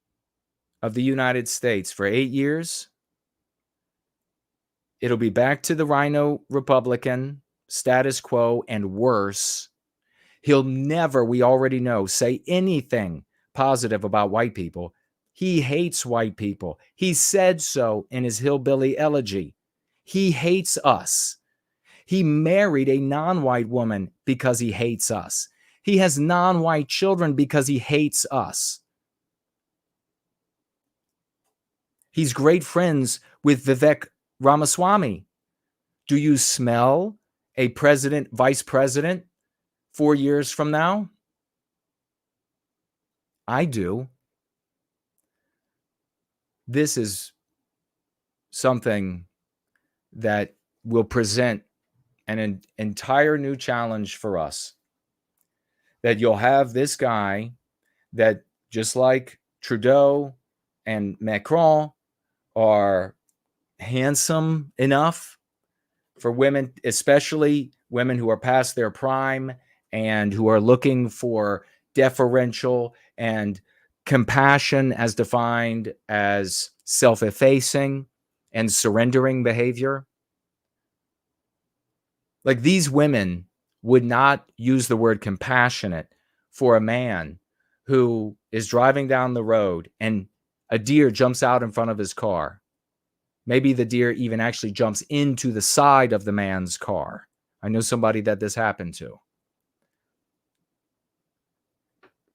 of the United States for 8 years, it'll be back to the Rhino Republican status quo and worse. He'll never, we already know, say anything positive about white people. He hates white people. He said so in his hillbilly elegy. He hates us. He married a non-white woman because he hates us. He has non-white children because he hates us. He's great friends with Vivek Ramaswamy. Do you smell a president, vice president 4 years from now? I do. This is something that will present an entire new challenge for us. That you'll have this guy that, just like Trudeau and Macron, are handsome enough for women, especially women who are past their prime and who are looking for deferential and compassion as defined as self-effacing and surrendering behavior. Like, these women would not use the word compassionate for a man who is driving down the road and a deer jumps out in front of his car. Maybe the deer even actually jumps into the side of the man's car. I know somebody that this happened to.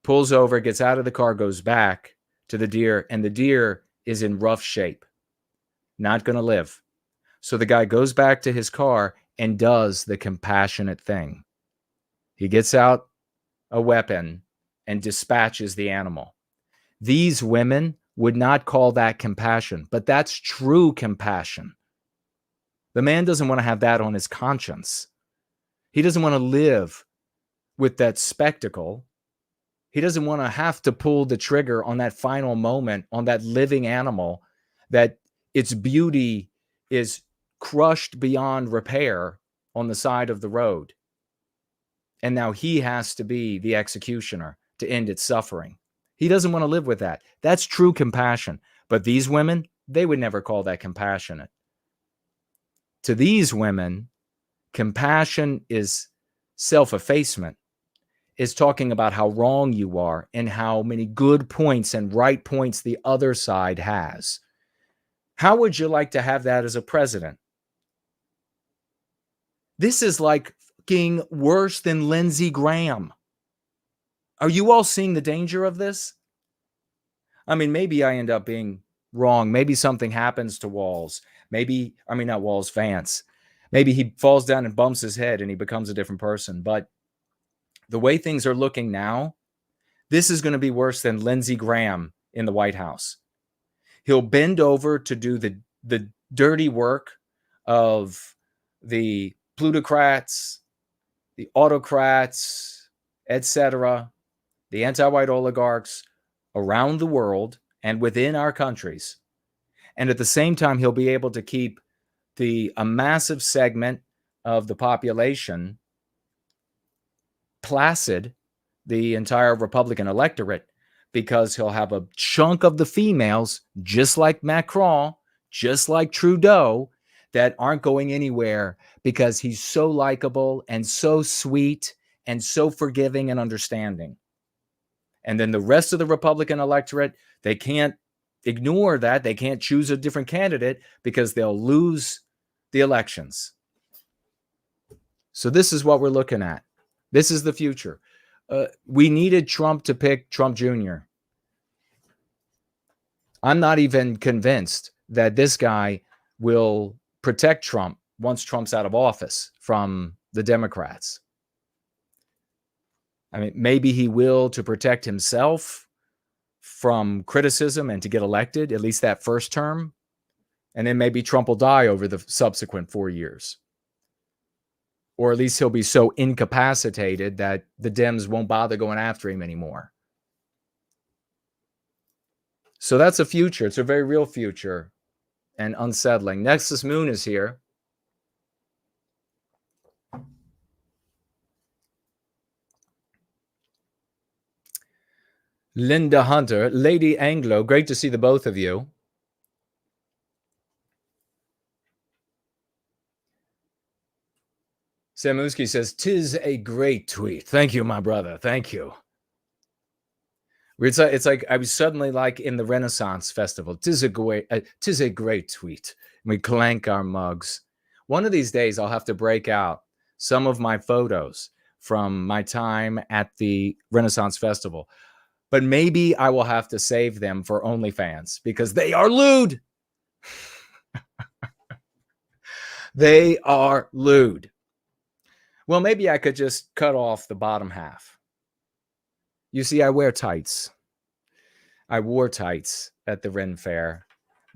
Pulls over, gets out of the car, goes back to the deer, and the deer is in rough shape. Not going to live. So the guy goes back to his car and does the compassionate thing. He gets out a weapon and dispatches the animal. These women would not call that compassion, but that's true compassion. The man doesn't want to have that on his conscience. He doesn't want to live with that spectacle. He doesn't want to have to pull the trigger on that final moment on that living animal that its beauty is crushed beyond repair on the side of the road. And now he has to be the executioner to end its suffering. He doesn't want to live with that. That's true compassion. But these women, they would never call that compassionate. To these women, compassion is self-effacement, is talking about how wrong you are and how many good points and right points the other side has. How would you like to have that as a president? This is like fucking worse than Lindsey Graham. Are you all seeing the danger of this? I mean, maybe I end up being wrong. Maybe something happens to Walz. Not Walz, Vance. Maybe he falls down and bumps his head and he becomes a different person. But the way things are looking now, this is going to be worse than Lindsey Graham in the White House. He'll bend over to do the dirty work of the plutocrats, the autocrats, etc., the anti-white oligarchs around the world and within our countries. And at the same time, he'll be able to keep a massive segment of the population placid, the entire Republican electorate, because he'll have a chunk of the females, just like Macron, just like Trudeau, that aren't going anywhere because he's so likable and so sweet and so forgiving and understanding. And then the rest of the Republican electorate, they can't ignore that. They can't choose a different candidate because they'll lose the elections. So this is what we're looking at. This is the future. We needed Trump to pick Trump Jr. I'm not even convinced that this guy will protect Trump once Trump's out of office from the Democrats. I mean, maybe he will to protect himself from criticism and to get elected, at least that first term. And then maybe Trump will die over the subsequent 4 years. Or at least he'll be so incapacitated that the Dems won't bother going after him anymore. So that's a future. It's a very real future and unsettling. Nexus Moon is here. Linda Hunter, Lady Anglo, great to see the both of you. Samuski says, "'Tis a great tweet." Thank you, my brother. Thank you. It's like I was suddenly like in the Renaissance Festival. "'Tis a great tweet." And we clank our mugs. One of these days, I'll have to break out some of my photos from my time at the Renaissance Festival. But maybe I will have to save them for OnlyFans because they are lewd. They are lewd. Well, maybe I could just cut off the bottom half. You see, I wear tights. I wore tights at the Ren Fair.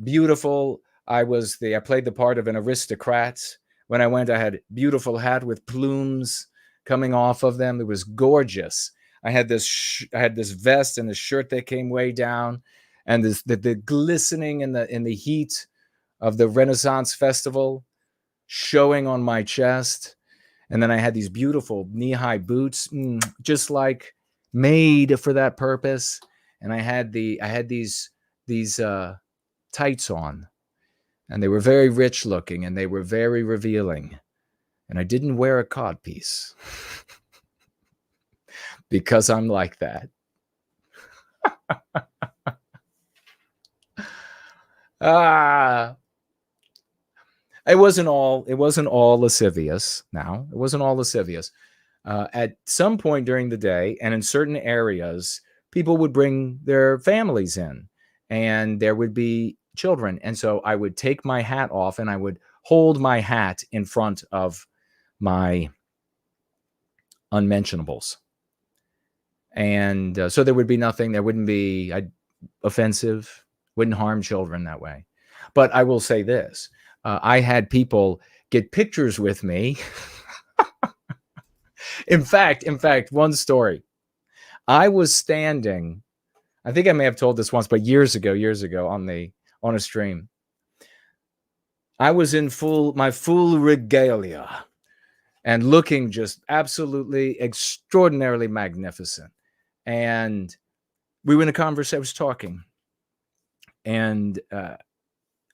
Beautiful. I played the part of an aristocrat. When I went, I had a beautiful hat with plumes coming off of them. It was gorgeous. I had this vest and a shirt that came way down, and the glistening in the heat of the Renaissance Festival showing on my chest. And then I had these beautiful knee-high boots, just like made for that purpose. And I had these tights on, and they were very rich looking and they were very revealing. And I didn't wear a codpiece because I'm like that. It wasn't all lascivious. Now, it wasn't all lascivious. At some point during the day, and in certain areas, people would bring their families in, and there would be children. And so I would take my hat off, and I would hold my hat in front of my unmentionables. And so there would be nothing, there wouldn't be offensive, wouldn't harm children that way. But I will say this, I had people get pictures with me. In fact, one story. I was standing, I think I may have told this once, but years ago on a stream. I was in my full regalia and looking just absolutely extraordinarily magnificent. And we were in a conversation, I was talking, and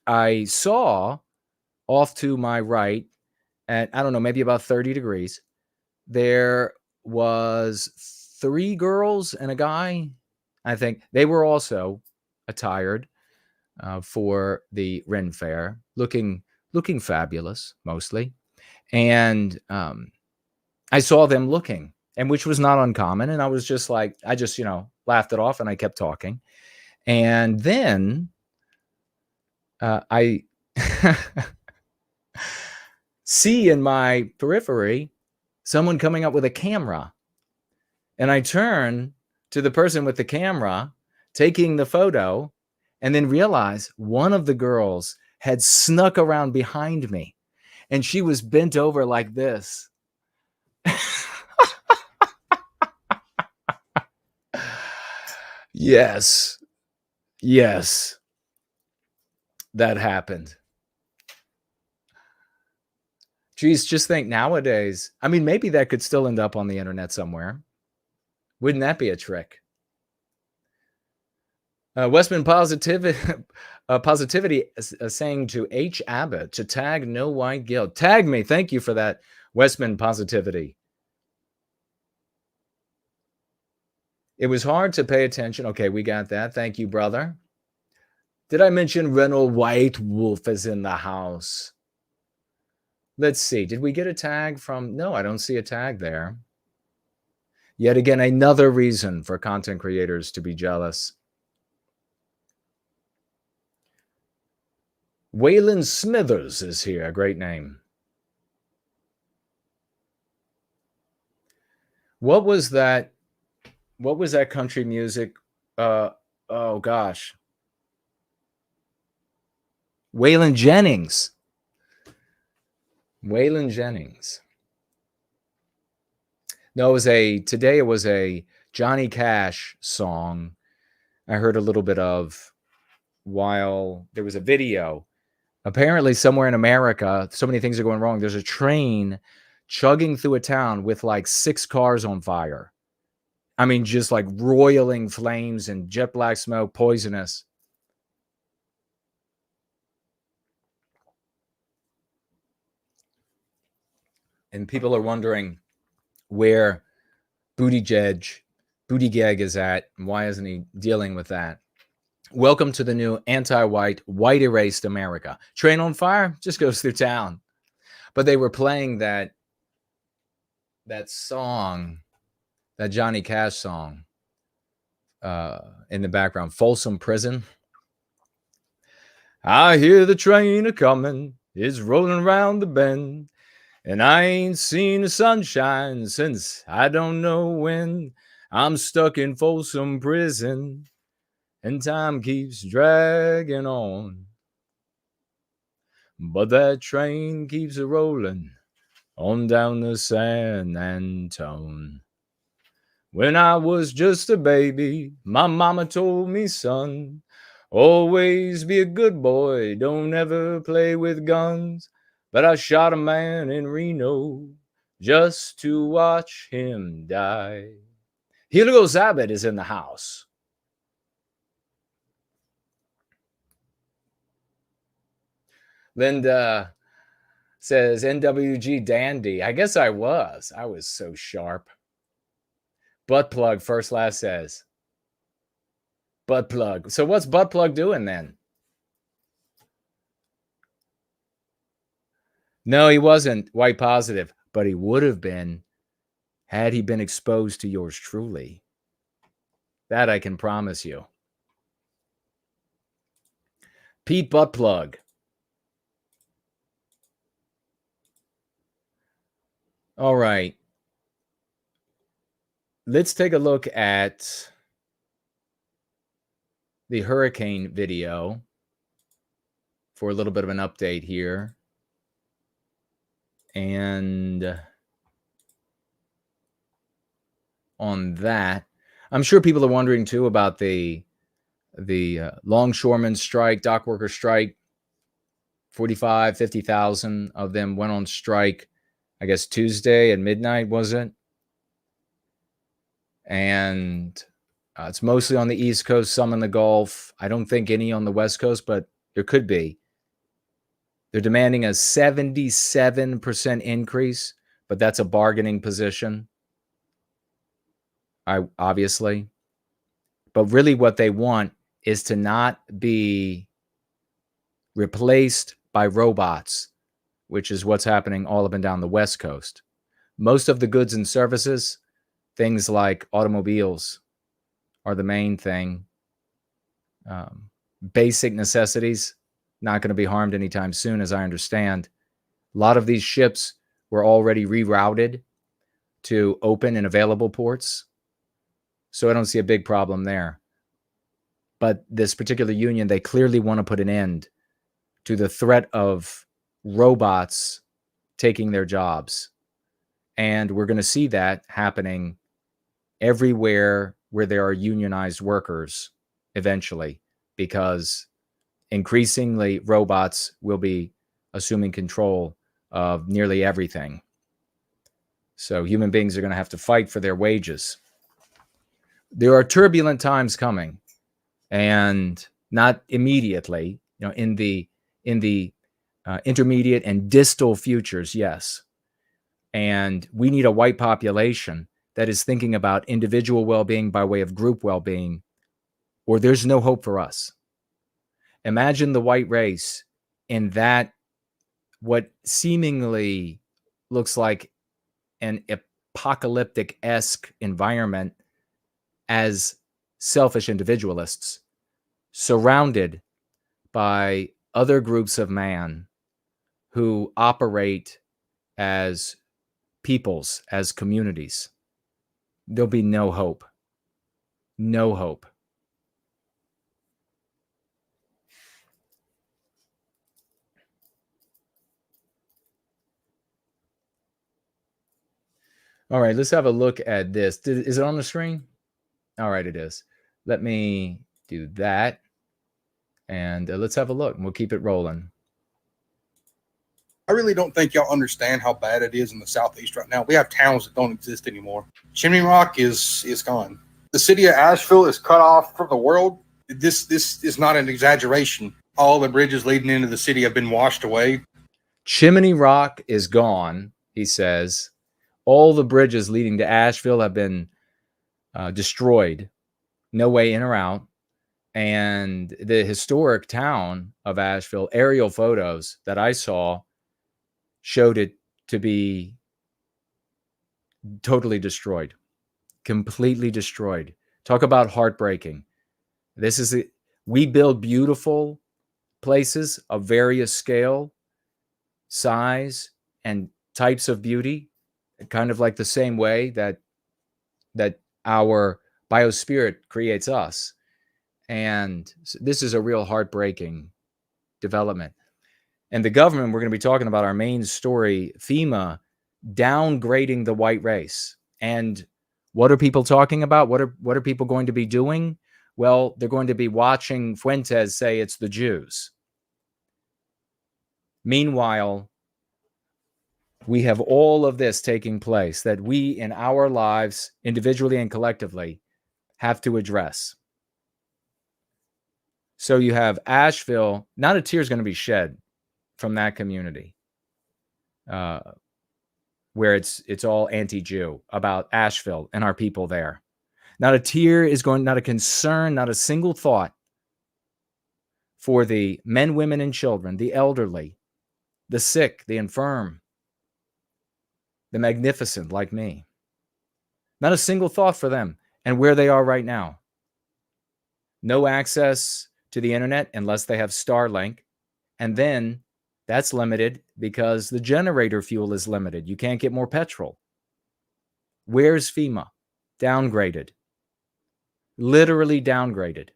I saw off to my right, at, I don't know, maybe about 30 degrees, there was 3 girls and a guy. I think they were also attired for the Ren Fair, looking fabulous mostly. And I saw them looking, and which was not uncommon. And I was just like, I just, laughed it off and I kept talking. And then I see in my periphery someone coming up with a camera. And I turn to the person with the camera taking the photo, and then realize one of the girls had snuck around behind me, and she was bent over like this. Yes, that happened. Geez, just think nowadays. I mean, maybe that could still end up on the internet somewhere. Wouldn't that be a trick? Westmen Positivity is saying to H. Abbott to tag No White Guild. Tag me. Thank you for that, Westmen Positivity. It was hard to pay attention. Okay, we got that. Thank you, brother. Did I mention Reynold White Wolf is in the house? Let's see. Did we get a tag from? No, I don't see a tag there. Yet again, another reason for content creators to be jealous. Waylon Smithers is here. Great name. What was that? What was that country music? Oh gosh. Waylon Jennings. Waylon Jennings. No, today it was a Johnny Cash song. I heard a little bit of while there was a video. Apparently somewhere in America, so many things are going wrong. There's a train chugging through a town with like 6 cars on fire. I mean, just like roiling flames and jet black smoke, poisonous. And people are wondering where Buttigieg is at, and why isn't he dealing with that? Welcome to the new anti-white, white erased America. Train on fire just goes through town. But they were playing that song, that Johnny Cash song in the background, Folsom Prison. I hear the train a-coming, it's rolling around the bend, and I ain't seen the sunshine since I don't know when. I'm stuck in Folsom Prison, and time keeps dragging on. But that train keeps a-rolling on down to San Antone. When I was just a baby, my mama told me, son, always be a good boy, don't ever play with guns. But I shot a man in Reno just to watch him die. Hugo Zabit is in the house. Linda says, NWG dandy. I guess I was. I was so sharp. Butt plug, first last says. Butt plug. So what's butt plug doing then? No, he wasn't white positive, but he would have been had he been exposed to yours truly. That I can promise you. Pete Butt plug. All right. let's take a look at the hurricane video for a little bit of an update here. And on that, I'm sure people are wondering too about the longshoremen strike, dock worker strike. 45, 50,000 of them went on strike, I guess Tuesday at midnight, was it? And it's mostly on the East Coast, some in the Gulf. I don't think any on the West Coast, but there could be. They're demanding a 77% increase, but that's a bargaining position, obviously. But really what they want is to not be replaced by robots, which is what's happening all up and down the West Coast. Most of the goods and services, things like automobiles, are the main thing. Basic necessities, not going to be harmed anytime soon, as I understand. A lot of these ships were already rerouted to open and available ports, so I don't see a big problem there. But this particular union, they clearly want to put an end to the threat of robots taking their jobs. And we're going to see that happening everywhere where there are unionized workers eventually, because increasingly robots will be assuming control of nearly everything. So human beings are going to have to fight for their wages. There are turbulent times coming, and not immediately, in the intermediate and distal futures, yes. And we need a white population that is thinking about individual well-being by way of group well-being, or there's no hope for us. Imagine the white race in that, what seemingly looks like an apocalyptic-esque environment, as selfish individualists surrounded by other groups of man who operate as peoples, as communities. There'll be no hope. No hope. All right, let's have a look at this. Is it on the screen? All right, it is. Let me do that. And let's have a look, and we'll keep it rolling. I really don't think y'all understand how bad it is in the Southeast right now. We have towns that don't exist anymore. Chimney Rock is gone. The city of Asheville is cut off from the world. This is not an exaggeration. All the bridges leading into the city have been washed away. Chimney Rock is gone, he says. All the bridges leading to Asheville have been destroyed. No way in or out. And the historic town of Asheville, aerial photos that I saw showed it to be totally destroyed, completely destroyed. Talk about heartbreaking. This is it. We build beautiful places of various scale, size, and types of beauty, kind of like the same way that our biospirit creates us. And this is a real heartbreaking development. And the government, we're going to be talking about our main story, FEMA downgrading the white race. And what are people talking about? What are people going to be doing? Well, they're going to be watching Fuentes say it's the Jews. Meanwhile, we have all of this taking place that we in our lives, individually and collectively, have to address. So you have Asheville, not a tear is going to be shed from that community, where it's all anti-Jew about Asheville and our people there. Not a tear is going, not a concern, not a single thought for the men, women, and children, the elderly, the sick, the infirm, the magnificent like me. Not a single thought for them and where they are right now. No access to the internet unless they have Starlink. And then that's limited because the generator fuel is limited. You can't get more petrol. Where's FEMA? Downgraded. Literally downgraded.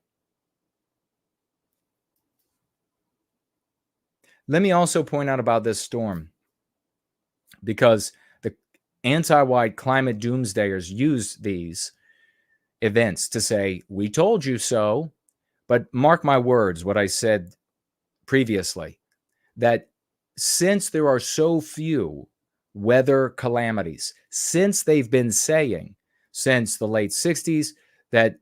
Let me also point out about this storm, because the anti-white climate doomsdayers use these events to say, we told you so. But mark my words, what I said previously, that since there are so few weather calamities, since they've been saying since the late 60s that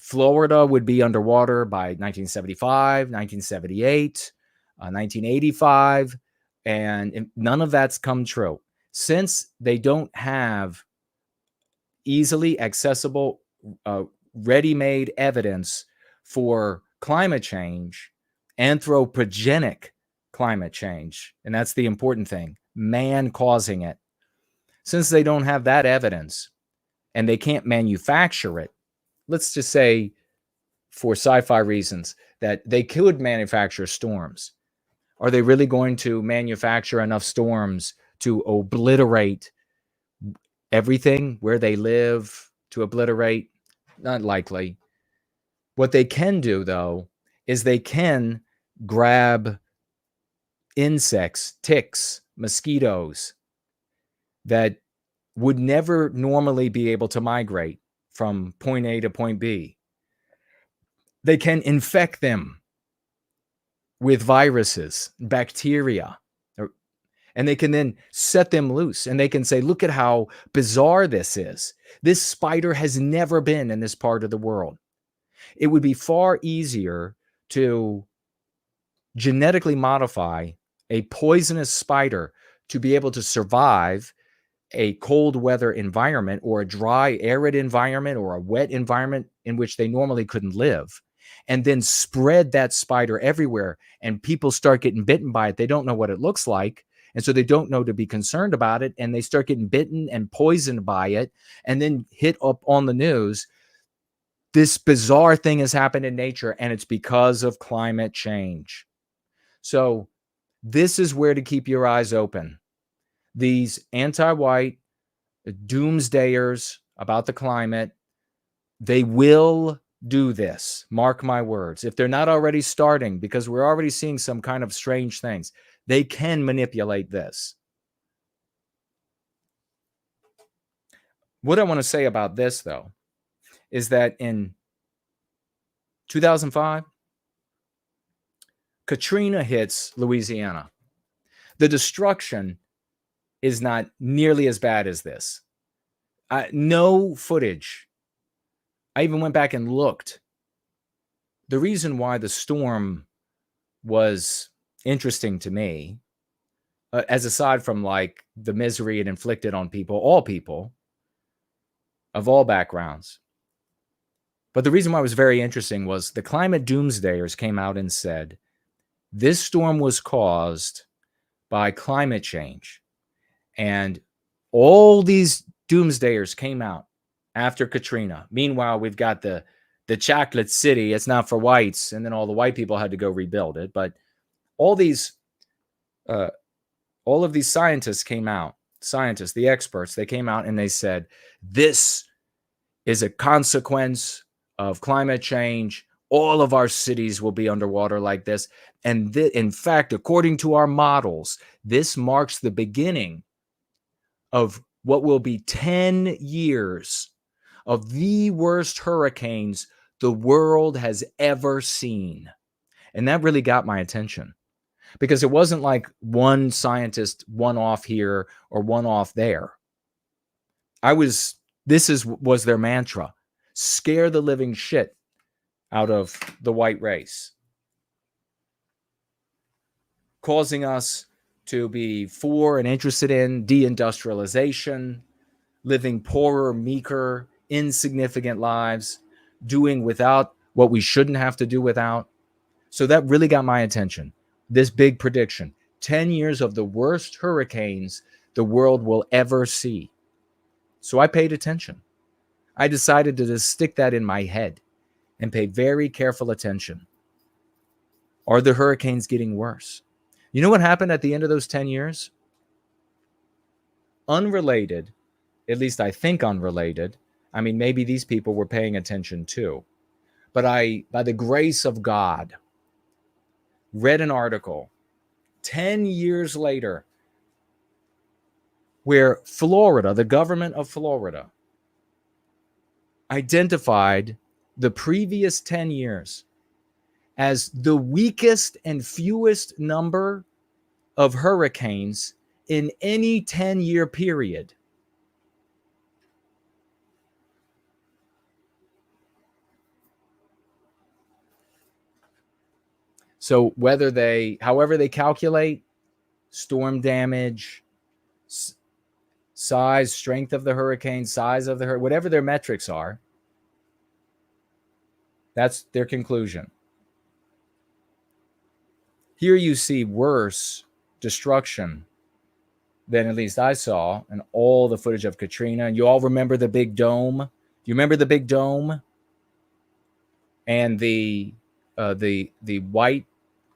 Florida would be underwater by 1975, 1978, 1985, and none of that's come true. Since they don't have easily accessible, ready-made evidence for climate change, anthropogenic climate change, and that's the important thing, man causing it. Since they don't have that evidence and they can't manufacture it, let's just say for sci-fi reasons that they could manufacture storms. Are they really going to manufacture enough storms to obliterate everything where they live, to obliterate? Not likely. What they can do, though, is they can grab insects, ticks, mosquitoes that would never normally be able to migrate from point A to point B. They can infect them with viruses, bacteria, and they can then set them loose, and they can say, look at how bizarre this is. This spider has never been in this part of the world. It would be far easier to genetically modify a poisonous spider to be able to survive a cold weather environment or a dry, arid environment or a wet environment in which they normally couldn't live, and then spread that spider everywhere, and people start getting bitten by it. They don't know what it looks like, and so they don't know to be concerned about it, and they start getting bitten and poisoned by it, and then hit up on the news. This bizarre thing has happened in nature, and it's because of climate change. So this is where to keep your eyes open. These anti-white doomsdayers about the climate, they will do this. Mark my words. If they're not already starting, because we're already seeing some kind of strange things, they can manipulate this. What I want to say about this, though, is that in 2005, Katrina hits Louisiana. The destruction is not nearly as bad as this. No footage. I even went back and looked. The reason why the storm was interesting to me, as aside from like the misery it inflicted on people, all people of all backgrounds, but the reason why it was very interesting was the climate doomsdayers came out and said, this storm was caused by climate change. And all these doomsdayers came out after Katrina. Meanwhile, we've got the chocolate city. It's not for whites. And then all the white people had to go rebuild it. But all of these scientists came out, the experts, they came out and they said, this is a consequence of climate change. All of our cities will be underwater like this. And in fact, according to our models, this marks the beginning of what will be 10 years of the worst hurricanes the world has ever seen. And that really got my attention, because it wasn't like one scientist, one off here or one off there. Was their mantra: scare the living shit out of the white race, causing us to be for and interested in deindustrialization, living poorer, meeker, insignificant lives, doing without what we shouldn't have to do without. So that really got my attention. This big prediction, 10 years of the worst hurricanes the world will ever see. So I paid attention. I decided to just stick that in my head and pay very careful attention. Are the hurricanes getting worse? You know what happened at the end of those 10 years? Unrelated, at least I think unrelated. I mean, maybe these people were paying attention too. But I, by the grace of God, read an article 10 years later where Florida, the government of Florida, identified the previous 10 years as the weakest and fewest number of hurricanes in any 10-year period. So however they calculate storm damage, size, strength of the hurricane, size of the hurricane, whatever their metrics are, that's their conclusion. Here you see worse destruction than at least I saw in all the footage of Katrina. And you all remember the big dome? Do you remember the big dome? And the white,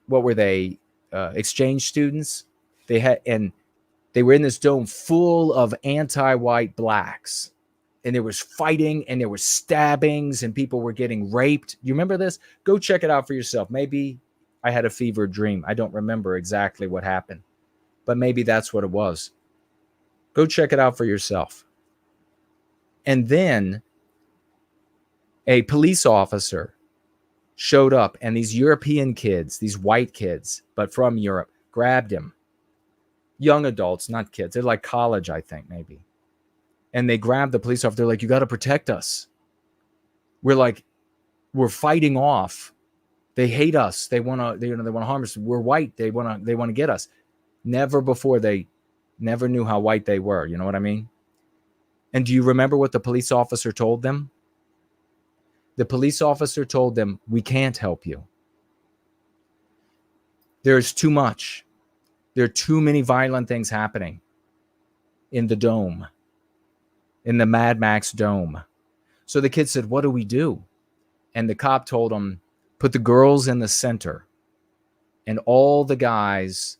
what were they? Exchange students. They were in this dome full of anti-white blacks. And there was fighting and there was stabbings and people were getting raped. You remember this? Go check it out for yourself. Maybe I had a fever dream. I don't remember exactly what happened, but maybe that's what it was. Go check it out for yourself. And then a police officer showed up, and these European kids, these white kids, but from Europe, grabbed him. Young adults, not kids. They're like college, I think, maybe. And they grabbed the police officer. They're like, you got to protect us. We're fighting off. They hate us. They want to harm us. We're white. They want to get us. Never before, they never knew how white they were. You know what I mean? And do you remember what the police officer told them? The police officer told them, we can't help you. There's too much. There are too many violent things happening in the dome, in the Mad Max dome. So the kid said, what do we do? And the cop told him, put the girls in the center and all the guys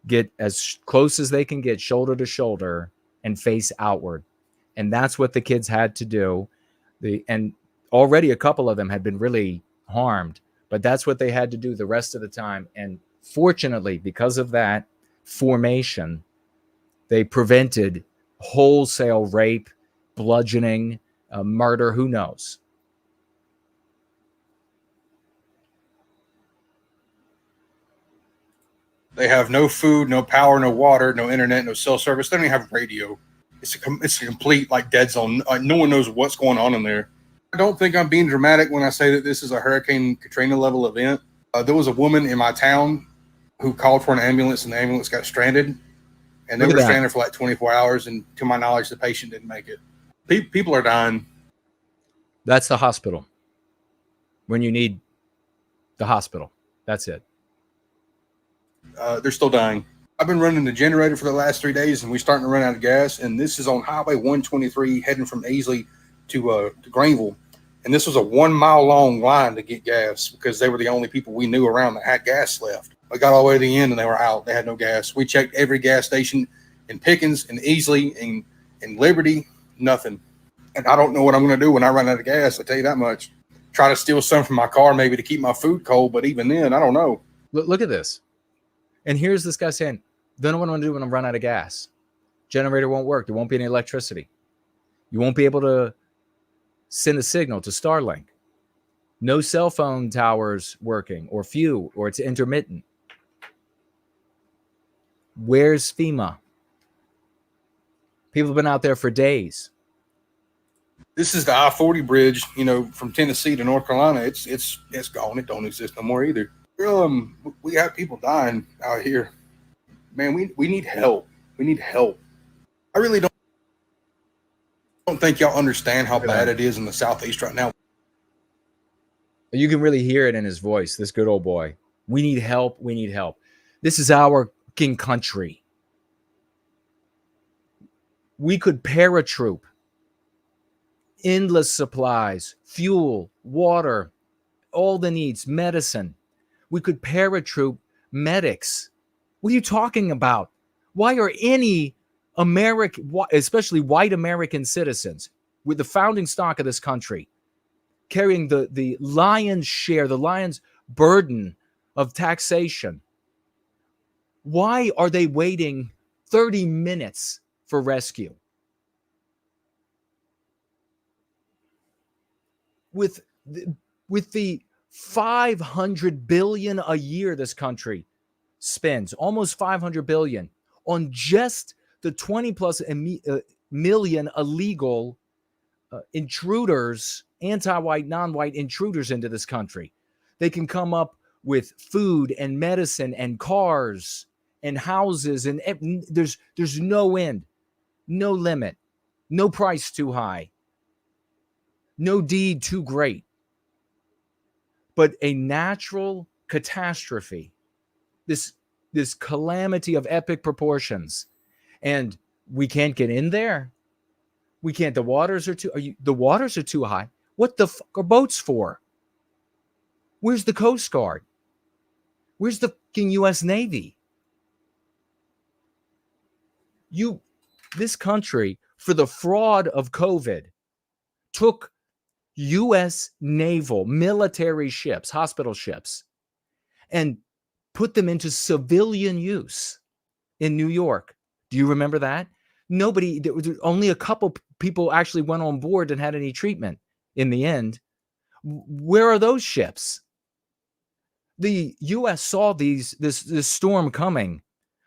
get as close as they can get, shoulder to shoulder, and face outward. And that's what the kids had to do. And already a couple of them had been really harmed, but that's what they had to do the rest of the time. And fortunately, because of that formation, they prevented wholesale rape, bludgeoning, murder, who knows? They have no food, no power, no water, no internet, no cell service. They don't even have radio. It's a complete dead zone. No one knows what's going on in there. I don't think I'm being dramatic when I say that this is a Hurricane Katrina level event. There was a woman in my town who called for an ambulance, and the ambulance got stranded. And they were stranded for 24 hours. And to my knowledge, the patient didn't make it. People are dying. That's the hospital. When you need the hospital, that's it. They're still dying. I've been running the generator for the last 3 days, and we're starting to run out of gas. And this is on Highway 123 heading from Easley to Greenville. And this was a 1 mile long line to get gas because they were the only people we knew around that had gas left. I got all the way to the end and they were out. They had no gas. We checked every gas station in Pickens and Easley and Liberty, nothing. And I don't know what I'm going to do when I run out of gas. I tell you that much. Try to steal some from my car maybe to keep my food cold. But even then, I don't know. Look at this. And here's this guy saying, don't know what I'm going to do when I run out of gas. Generator won't work. There won't be any electricity. You won't be able to send a signal to Starlink. No cell phone towers working, or few, or it's intermittent. Where's FEMA? People have been out there for days. This is the I-40 bridge, from Tennessee to North Carolina. It's gone. It don't exist no more either. We got people dying out here. Man, we need help. We need help. I really don't think y'all understand how bad it is in the Southeast right now. You can really hear it in his voice, this good old boy. We need help. We need help. This is our king country. We could paratroop endless supplies, fuel, water, all the needs, medicine. We could paratroop medics. What are you talking about? Why are any American, especially white American citizens, with the founding stock of this country, carrying the lion's share, the lion's burden of taxation, why are they waiting 30 minutes for rescue? With the 500 billion a year this country spends, almost 500 billion on just the 20 plus million illegal intruders, anti-white, non-white intruders into this country. They can come up with food and medicine and cars and houses, and there's no end, no limit, no price too high, no deed too great. But a natural catastrophe, this calamity of epic proportions, and we can't get in there. We can't. The waters are too high. What the fuck are boats for? Where's the Coast Guard? Where's the fucking U.S. Navy? This country, for the fraud of COVID, took U.S. naval military ships, hospital ships, and put them into civilian use in New York. Do you remember that? Only a couple people actually went on board and had any treatment in the end. Where are those ships? The U.S. saw this storm coming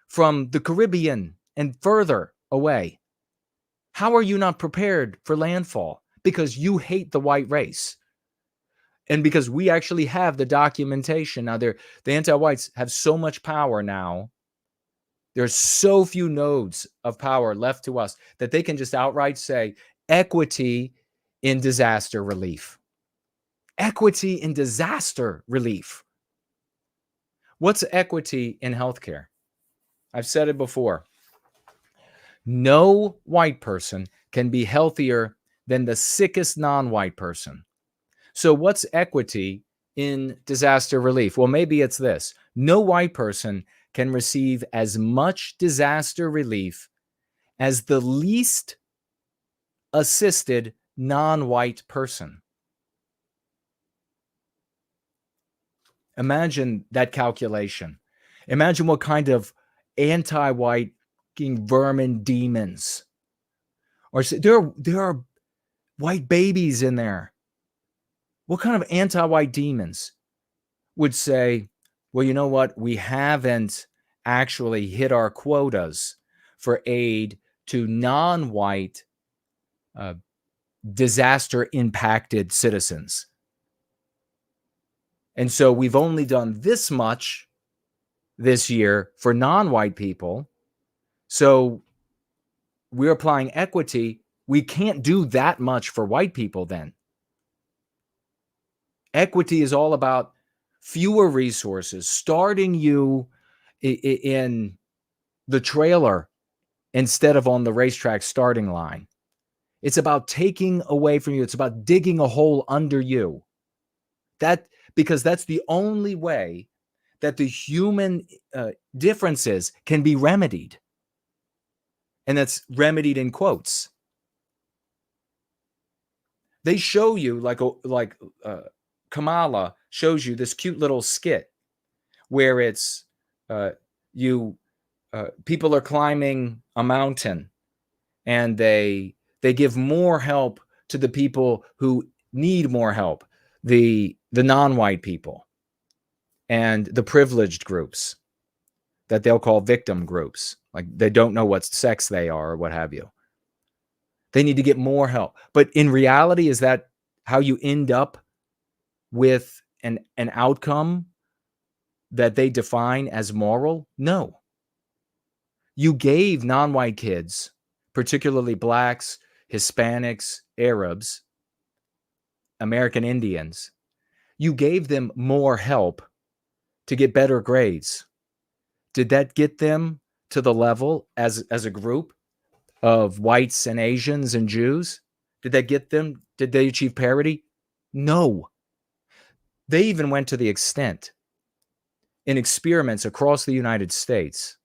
from the Caribbean and further away. How are you not prepared for landfall? Because you hate the white race. And because we actually have the documentation. Now, the anti-whites have so much power now. There's so few nodes of power left to us that they can just outright say equity in disaster relief. Equity in disaster relief. What's equity in healthcare? I've said it before. No white person can be healthier than the sickest non-white person. So what's equity in disaster relief? Well, maybe it's this. No white person can receive as much disaster relief as the least assisted non-white person. Imagine that calculation. Imagine what kind of anti-white vermin demons. Or there are white babies in there. What kind of anti-white demons would say, well, you know what? We haven't actually hit our quotas for aid to non-white disaster-impacted citizens. And so we've only done this much this year for non-white people. So we're applying equity. We can't do that much for white people then. Equity is all about fewer resources, starting you in the trailer instead of on the racetrack starting line. It's about taking away from you. It's about digging a hole under you. Because that's the only way that the human differences can be remedied. And that's remedied in quotes. They show you like Kamala shows you this cute little skit where it's people are climbing a mountain and they give more help to the people who need more help, the non-white people and the privileged groups that they'll call victim groups. Like they don't know what sex they are or what have you. They need to get more help. But in reality, is that how you end up with an outcome that they define as moral? No. You gave non-white kids, particularly blacks, Hispanics, Arabs, American Indians, you gave them more help to get better grades. Did that get them to the level as a group of whites and Asians and Jews? Did that get them? Did they achieve parity? No. They even went to the extent in experiments across the United States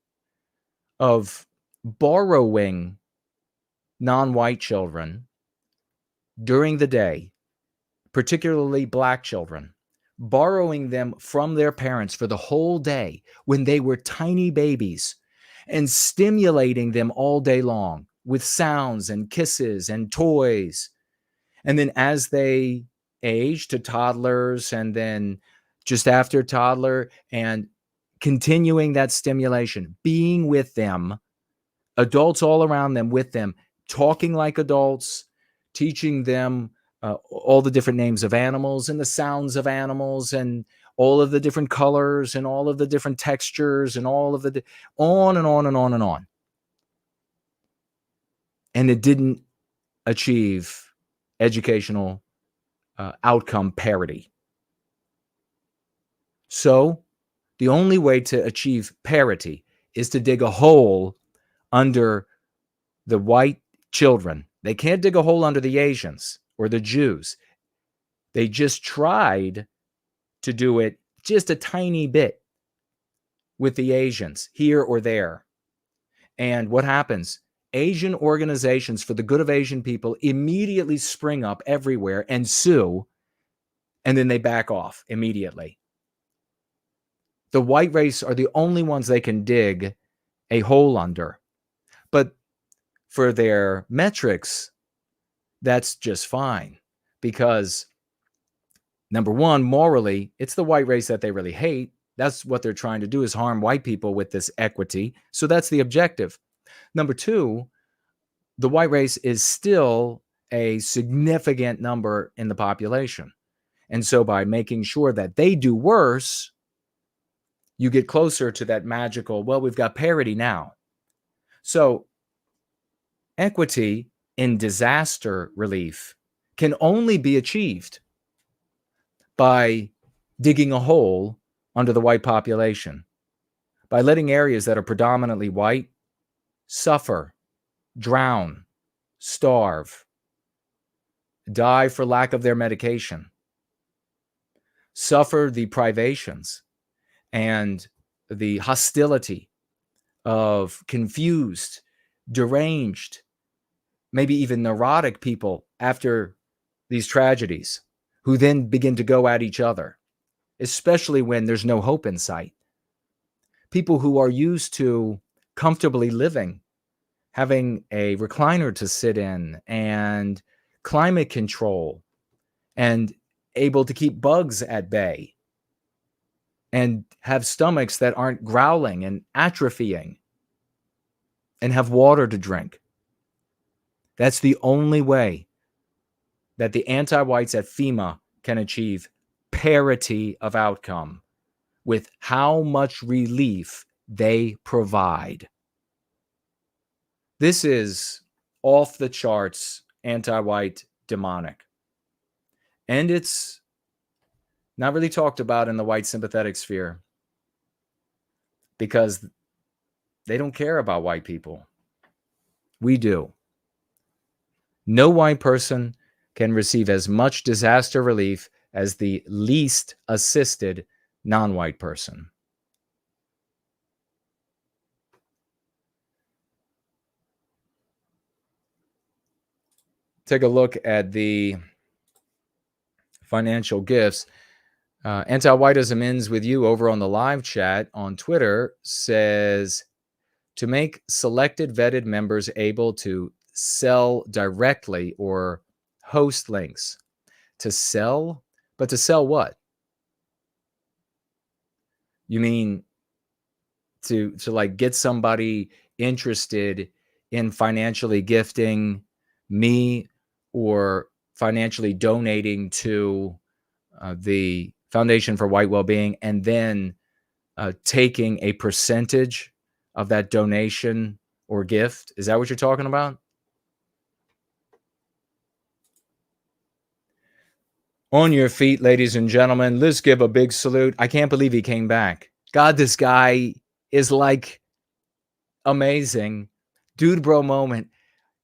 of borrowing non-white children during the day, particularly black children, borrowing them from their parents for the whole day when they were tiny babies and stimulating them all day long with sounds and kisses and toys. And then as they age to toddlers and then just after toddler and continuing that stimulation, being with them, adults all around them with them, talking like adults, teaching them all the different names of animals and the sounds of animals and all of the different colors and all of the different textures and all of the on and on and on and on. And it didn't achieve educational outcome parity. So the only way to achieve parity is to dig a hole under the white children. They can't dig a hole under the Asians or the Jews. They just tried to do it just a tiny bit with the Asians here or there. And what happens? Asian organizations for the good of Asian people immediately spring up everywhere and sue, and then they back off immediately. The white race are the only ones they can dig a hole under. But for their metrics, that's just fine. Because, number one, morally, it's the white race that they really hate. That's what they're trying to do, is harm white people with this equity. So that's the objective. Number two, the white race is still a significant number in the population. And so by making sure that they do worse, you get closer to that magical, well, we've got parity now. So equity in disaster relief can only be achieved by digging a hole under the white population, by letting areas that are predominantly white suffer, drown, starve, die for lack of their medication, suffer the privations and the hostility of confused, deranged, maybe even neurotic people after these tragedies, who then begin to go at each other, especially when there's no hope in sight. People who are used to comfortably living, having a recliner to sit in and climate control and able to keep bugs at bay and have stomachs that aren't growling and atrophying and have water to drink. That's the only way that the anti-whites at FEMA can achieve parity of outcome with how much relief they provide. This is off the charts anti-white demonic. And it's not really talked about in the white sympathetic sphere because they don't care about white people. We do. No white person can receive as much disaster relief as the least assisted non-white person. Take a look at the financial gifts. Antiwhitism ends with you over on the live chat on Twitter says, to make selected vetted members able to sell directly or host links. To sell? But to sell what? You mean to like get somebody interested in financially gifting me or financially donating to the Foundation for White Wellbeing and then taking a percentage of that donation or gift? Is that what you're talking about? On your feet, ladies and gentlemen. Let's give a big salute. I can't believe he came back. God, this guy is like amazing. Dude bro moment.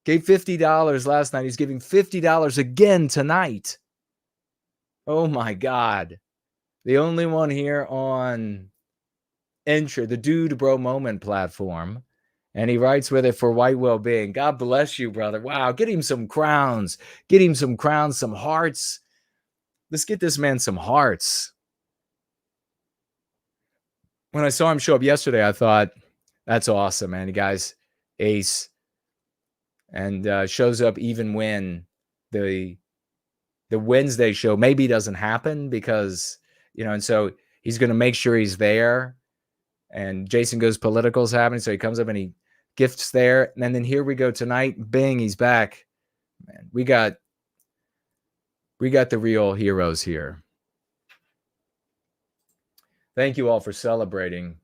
Gave $50 last night. He's giving $50 again tonight. Oh my God. The only one here on Enter, the Dude Bro Moment platform. And he writes with it for white well-being. God bless you, brother. Wow, get him some crowns. Get him some crowns, some hearts. Let's get this man some hearts. When I saw him show up yesterday, I thought, that's awesome, man. You guys, ace. And shows up even when the Wednesday show maybe doesn't happen because, and so he's going to make sure he's there. And Jason Goes Political is happening. So he comes up and he gifts there. And then here we go tonight. Bing, he's back. Man, we got the real heroes here. Thank you all for celebrating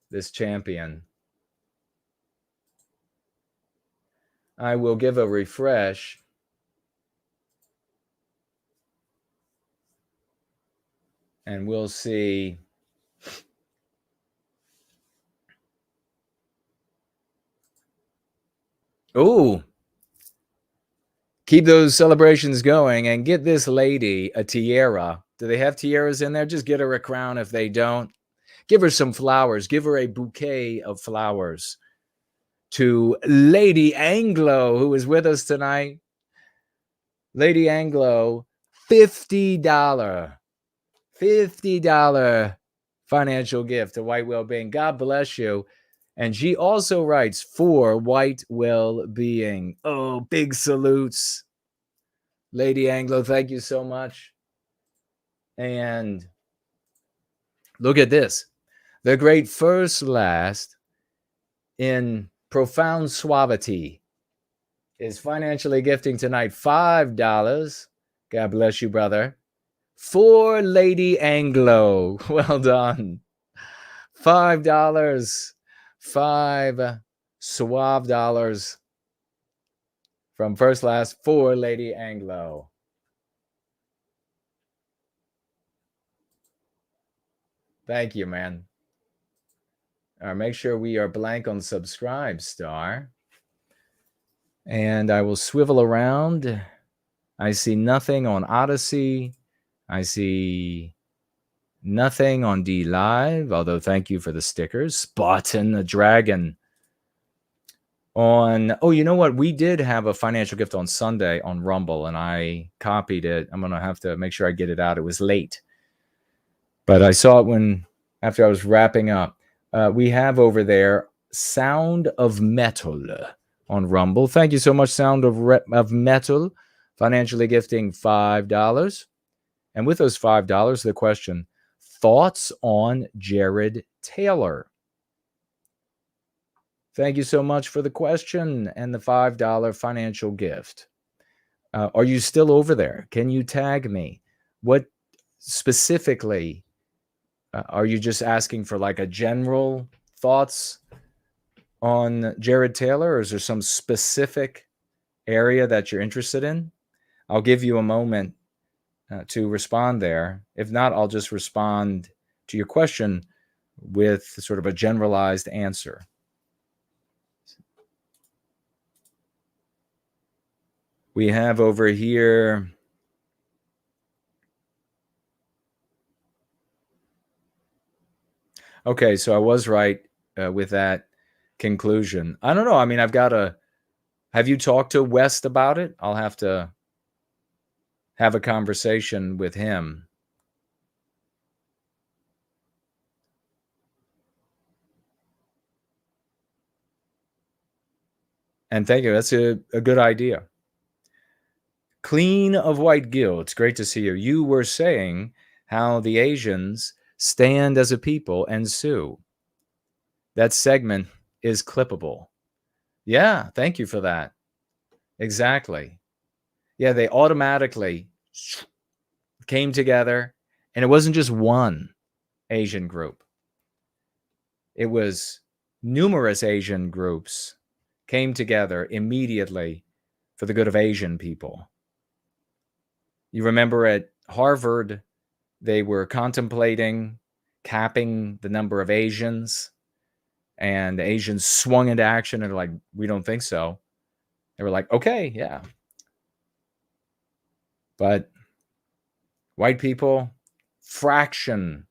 this champion. I will give a refresh. And we'll see. Ooh. Keep those celebrations going and get this lady a tiara. Do they have tiaras in there? Just get her a crown if they don't. Give her some flowers. Give her a bouquet of flowers. To Lady Anglo, who is with us tonight. Lady Anglo, $50 financial gift to White Well-Being. God bless you. And she also writes for White Well-Being. Oh, big salutes. Lady Anglo, thank you so much. And look at this. The great First Last in profound suavity is financially gifting tonight $5. God bless you, brother. For Lady Anglo. Well done. $5. $5 suave dollars from First Last for Lady Anglo. Thank you, man. All right, make sure we are blank on subscribe star. And I will swivel around. I see nothing on Odyssey. I see nothing on D Live, although thank you for the stickers. Spartan the Dragon. You know what? We did have a financial gift on Sunday on Rumble, and I copied it. I'm going to have to make sure I get it out. It was late. But I saw it after I was wrapping up. We have over there Sound of Metal on Rumble. Thank you so much, Sound of Metal, financially gifting $5. And with those $5, the question, thoughts on Jared Taylor? Thank you so much for the question and the $5 financial gift. Are you still over there? Can you tag me? What specifically are you just asking for, like a general thoughts on Jared Taylor, or is there some specific area that you're interested in? I'll give you a moment to respond there. If not, I'll just respond to your question with sort of a generalized answer. We have over here okay, so I was right with that conclusion. I don't know. I mean, have you talked to West about it? I'll have to have a conversation with him. And thank you. That's a good idea. Clean of White Guilt. It's great to see you. You were saying how the Asians stand as a people and sue. That segment is clippable. Yeah, thank you for that. Exactly. Yeah, they automatically came together, and it wasn't just one Asian group. It was numerous Asian groups came together immediately for the good of Asian people. You remember at Harvard, they were contemplating capping the number of Asians, and the Asians swung into action and were like, we don't think so. They were like, okay, yeah. But white people, fraction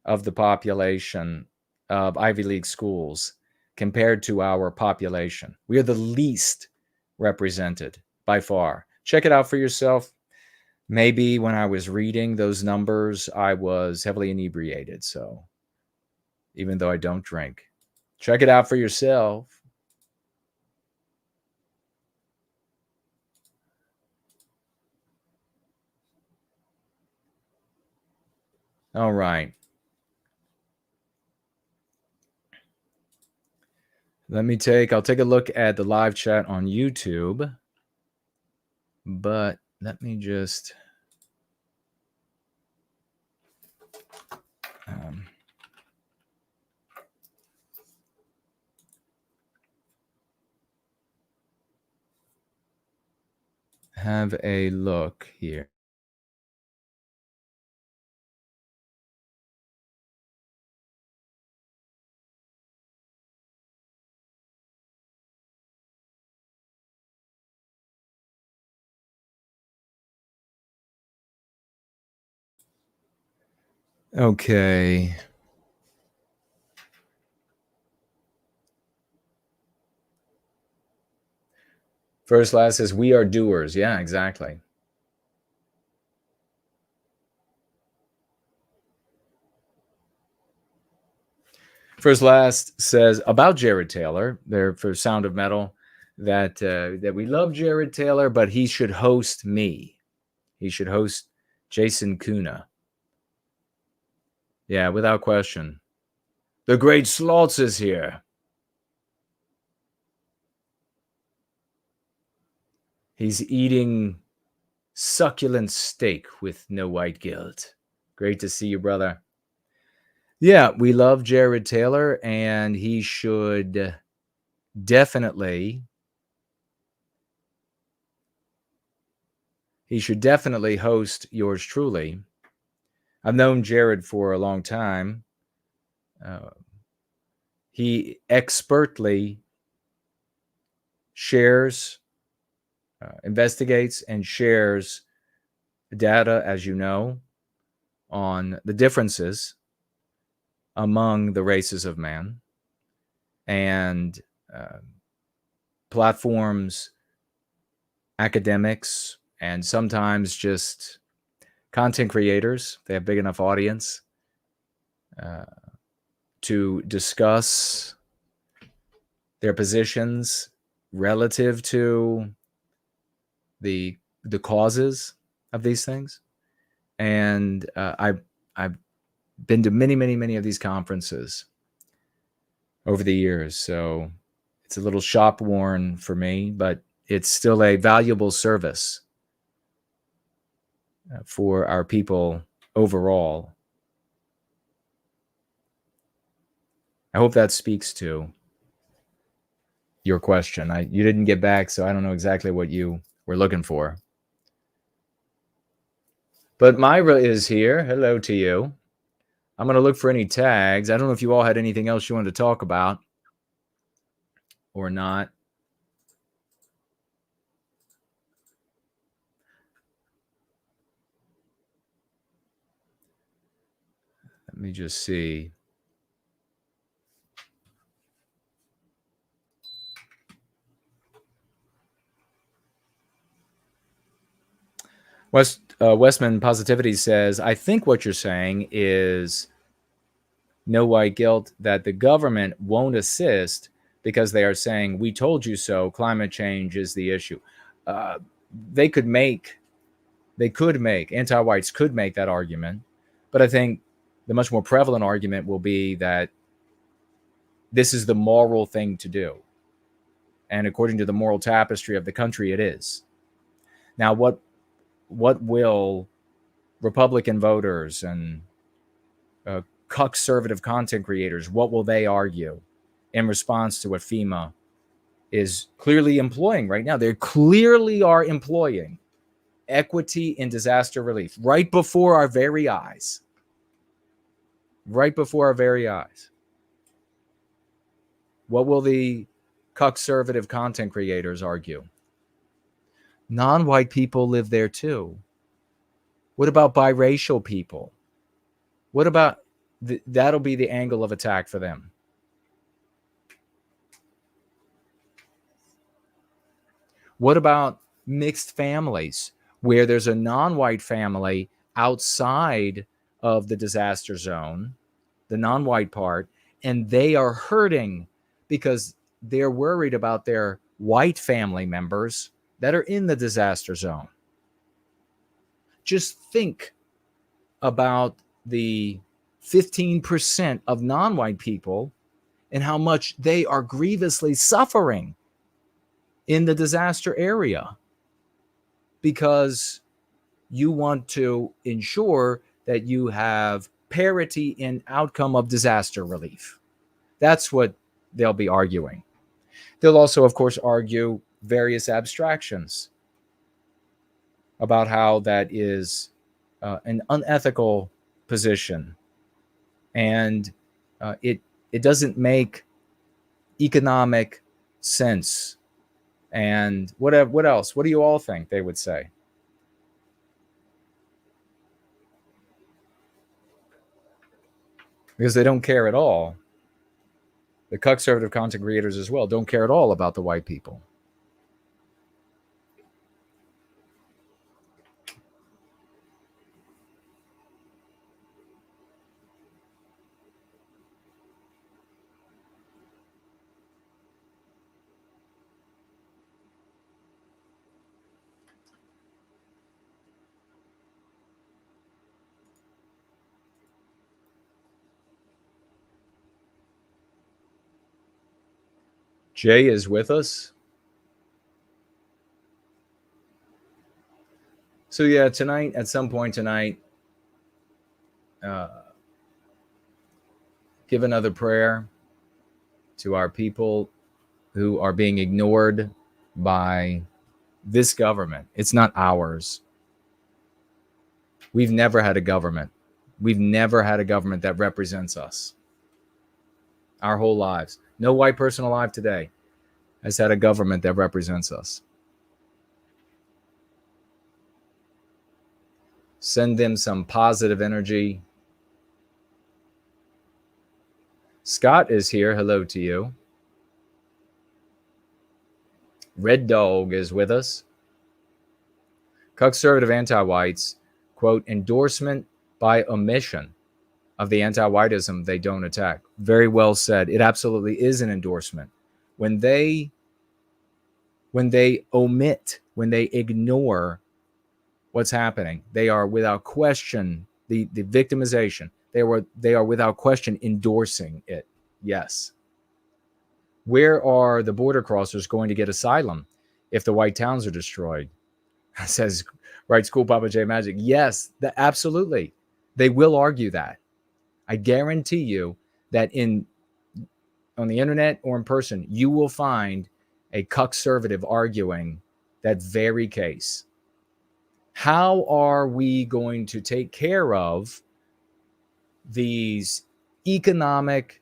of the population, of Ivy League schools compared to our population. We are the least represented by far. Check it out for yourself. Maybe when I was reading those numbers, I was heavily inebriated. So even though I don't drink, check it out for yourself. All right. I'll take a look at the live chat on YouTube, but let me just have a look here. Okay. First Last says, we are doers. Yeah, exactly. First Last says about Jared Taylor, there for Sound of Metal, that we love Jared Taylor, but he should host me. He should host Jason Kuna. Yeah, without question. The Great Slotz is here. He's eating succulent steak with no white guilt. Great to see you, brother. Yeah, we love Jared Taylor, and he should definitely host yours truly. I've known Jared for a long time. He expertly shares, investigates, and shares data, as you know, on the differences among the races of man, and platforms, academics, and sometimes just content creators. They have big enough audience to discuss their positions relative to the causes of these things. And I've been to many of these conferences over the years, so it's a little shop worn for me, but it's still a valuable service for our people overall. I hope that speaks to your question. You didn't get back, so I don't know exactly what you were looking for. But Myra is here. Hello to you. I'm going to look for any tags. I don't know if you all had anything else you wanted to talk about or not. Let me just see. Westmen Positivity says, I think what you're saying is no white guilt, that the government won't assist because they are saying, we told you so, climate change is the issue. Anti-whites could make that argument, but I think the much more prevalent argument will be that this is the moral thing to do. And according to the moral tapestry of the country, it is. Now, what will Republican voters and conservative content creators, what will they argue in response to what FEMA is clearly employing right now? They clearly are employing equity in disaster relief right before our very eyes. Right before our very eyes. What will the conservative content creators argue? Non-white people live there too. What about biracial people? What about that'll be the angle of attack for them. What about mixed families where there's a non-white family outside of the disaster zone, the non-white part, and they are hurting because they're worried about their white family members that are in the disaster zone? Just think about the 15% of non-white people and how much they are grievously suffering in the disaster area, because you want to ensure that you have parity in outcome of disaster relief. That's what they'll be arguing. They'll also, of course, argue various abstractions about how that is an unethical position, and it doesn't make economic sense. And what else? What do you all think they would say? Because they don't care at all. The conservative content creators as well don't care at all about the white people. Jay is with us. So yeah, tonight, at some point tonight, give another prayer to our people who are being ignored by this government. It's not ours. We've never had a government. We've never had a government that represents us our whole lives. No white person alive today has had a government that represents us. Send them some positive energy. Scott is here. Hello to you. Red Dog is with us. Conservative anti-whites, quote, endorsement by omission of the anti-whitism they don't attack. Very well said. It absolutely is an endorsement. When they omit, when they ignore what's happening, they are without question, the victimization, they are without question endorsing it. Yes. Where are the border crossers going to get asylum if the white towns are destroyed? Says Right School Papa J Magic. Yes, absolutely. They will argue that. I guarantee you that on the internet or in person, you will find a conservative arguing that very case. How are we going to take care of these economic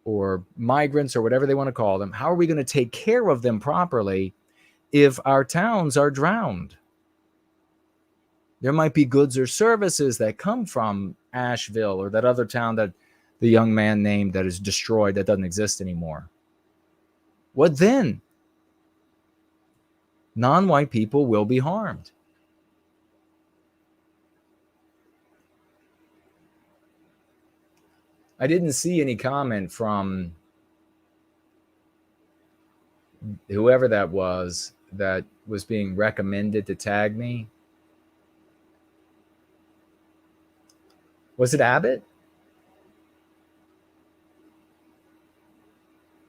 or migrants or whatever they want to call them? How are we going to take care of them properly if our towns are drowned? There might be goods or services that come from Asheville or that other town that the young man named that is destroyed, that doesn't exist anymore. What then? Non-white people will be harmed. I didn't see any comment from whoever that was being recommended to tag me. Was it Abbott?